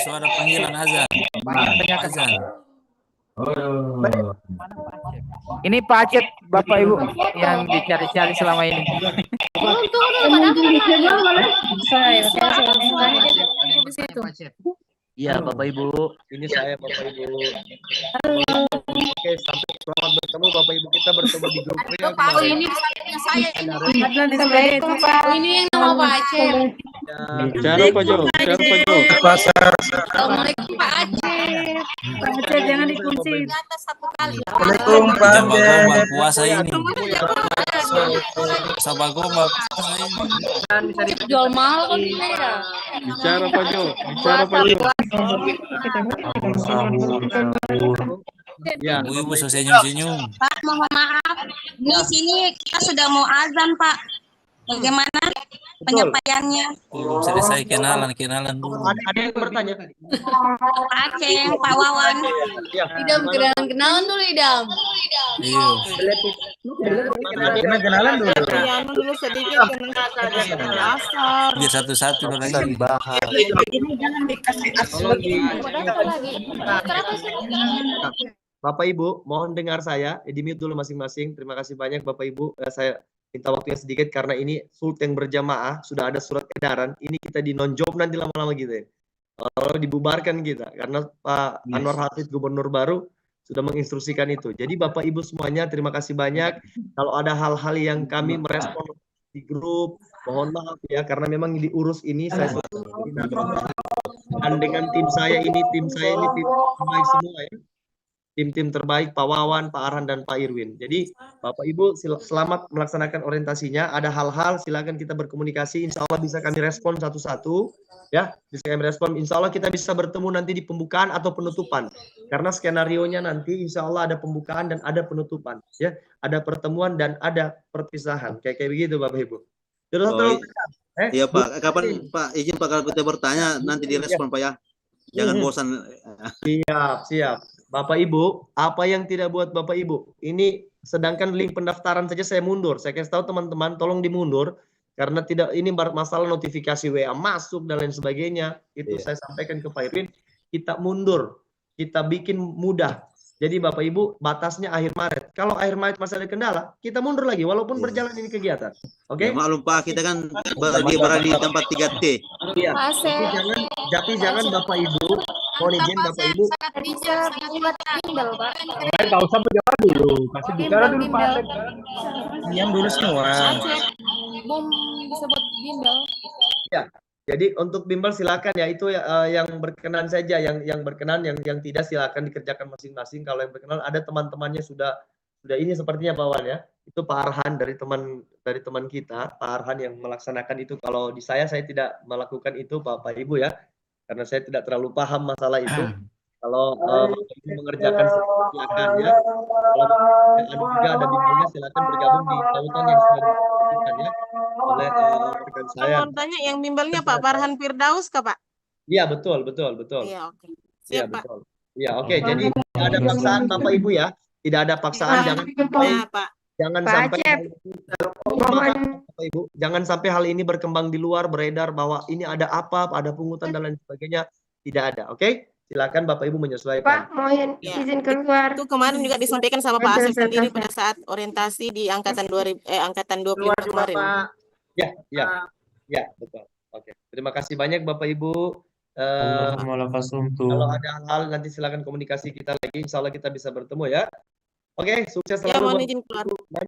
[SPEAKER 5] Suara panggilan azan. Azan.
[SPEAKER 1] Ini Pak Acep, Bapak Ibu yang dicari-cari selama ini.
[SPEAKER 5] Iya, Bapak Ibu. Ini saya, Bapak Ibu. Oke, sampai selamat bertemu Bapak Ibu. Kita bertemu di grup Ria.
[SPEAKER 16] Oh, ini saya. Ini yang nama Pak Aceh.
[SPEAKER 18] Bicara Pak Jo.
[SPEAKER 16] Assalamualaikum Pak Aceh. Pak Aceh jangan dikunci. Atas satu kali.
[SPEAKER 4] Assalamualaikum Pak Aceh.
[SPEAKER 5] Puasa ini. Sabar gombal puasa ini.
[SPEAKER 16] Jual mahal kok ini ya.
[SPEAKER 18] Bicara Pak Jo.
[SPEAKER 5] Ya, Ibu senyum-senyum.
[SPEAKER 21] Pak, mohon maaf. Di sini kita sudah mau azan, Pak. Bagaimana? penyampaiannya.
[SPEAKER 7] Belum selesai kenalan dulu.
[SPEAKER 5] Ada yang bertanya?
[SPEAKER 21] Aceh, Pak Wawan.
[SPEAKER 13] Idam, kenalan dulu Idam.
[SPEAKER 7] Iya.
[SPEAKER 4] Kenalan dulu.
[SPEAKER 11] Anu dulu sedikit
[SPEAKER 7] Biar satu-satu lagi.
[SPEAKER 23] Jangan dikasih
[SPEAKER 5] Bapak Ibu, mohon dengar saya. Di mute dulu masing-masing. Terima kasih banyak Bapak Ibu. Saya minta waktunya sedikit karena ini sult yang berjamaah, sudah ada surat edaran. Ini kita di non-job nanti lama-lama gitu ya. Kalau dibubarkan kita, karena Pak Anwar Hafiz Gubernur baru sudah menginstruksikan itu. Jadi Bapak Ibu semuanya terima kasih banyak. Kalau ada hal-hal yang kami merespon di grup, mohon maaf ya, karena memang diurus ini saya dan dengan tim saya ini tim terbaik semua ya. Tim-tim terbaik Pak Wawan, Pak Arhan, dan Pak Irwin. Jadi Bapak Ibu selamat melaksanakan orientasinya. Ada hal-hal silakan kita berkomunikasi. Insya Allah bisa kami respon satu-satu. Ya, bisa kami respon. Insya Allah kita bisa bertemu nanti di pembukaan atau penutupan. Karena skenario-nya nanti Insya Allah ada pembukaan dan ada penutupan. Ya, ada pertemuan dan ada perpisahan. Kayak begitu Bapak Ibu. Terus
[SPEAKER 10] Iya Pak, kapan Pak izin Pak kalau kita bertanya nanti direspon Pak ya. Jangan bosan.
[SPEAKER 5] Siap. Bapak Ibu, apa yang tidak buat Bapak Ibu? Ini sedangkan link pendaftaran saja saya mundur. Saya kasih tahu teman-teman tolong dimundur karena tidak ini masalah notifikasi WA masuk dan lain sebagainya. Itu saya sampaikan ke Pak Irwin, kita mundur. Kita bikin mudah. Jadi Bapak Ibu batasnya akhir Maret. Kalau akhir Maret masih ada kendala, kita mundur lagi walaupun berjalan ini kegiatan. Oke?
[SPEAKER 10] Ya, maklum Pak, kita kan berada di tempat 3T.
[SPEAKER 5] Iya. Tapi jangan Bapak Ibu, mohon izin Bapak Ibu.
[SPEAKER 13] Bisa buat bimbel, Pak.
[SPEAKER 20] Nggak usah berbicara dulu, kasih bicara dulu Pak.
[SPEAKER 4] Diam dulu semua.
[SPEAKER 13] Bom bisa buat bimbel.
[SPEAKER 5] Ya. Jadi untuk bimbel silakan ya, itu yang berkenan saja, yang berkenan, yang tidak silakan dikerjakan masing-masing. Kalau yang berkenan ada teman-temannya sudah ini sepertinya Pak Wan ya. Itu Pak Arhan dari teman kita, Pak Arhan yang melaksanakan itu. Kalau di saya tidak melakukan itu Bapak Ibu ya. Karena saya tidak terlalu paham masalah itu. Kalau Ibu mengerjakan silakan ya. Kalau juga ada bimbelnya silakan bergabung di tautan yang sudah dilakukan ya oleh rekan saya.
[SPEAKER 11] Mau tanya yang bimbelnya Pak Farhan Firdaus kah Pak?
[SPEAKER 5] Iya betul.
[SPEAKER 11] Iya oke.
[SPEAKER 5] Iya
[SPEAKER 11] Siap Pak.
[SPEAKER 5] betul. Iya oke. Jadi tidak ada paksaan Bapak Ibu ya. Tidak ada paksaan. Jangan sampai Bapak Ibu, jangan sampai hal ini berkembang di luar, beredar bahwa ini ada apa, ada pungutan dan lain sebagainya. Tidak ada. Oke? Silakan Bapak Ibu menyesuaikan.
[SPEAKER 3] Pak, mau izin keluar.
[SPEAKER 11] Itu kemarin juga disampaikan sama Pak Asif sendiri pada saat orientasi di angkatan 25 kemarin.
[SPEAKER 5] Ya, betul. Oke. Terima kasih banyak Bapak Ibu.
[SPEAKER 20] Kalau
[SPEAKER 5] ada hal nanti silakan komunikasi kita lagi. Insya Allah kita bisa bertemu ya. Oke, sukses
[SPEAKER 11] Ya,
[SPEAKER 5] selalu.
[SPEAKER 11] mohon izin keluar.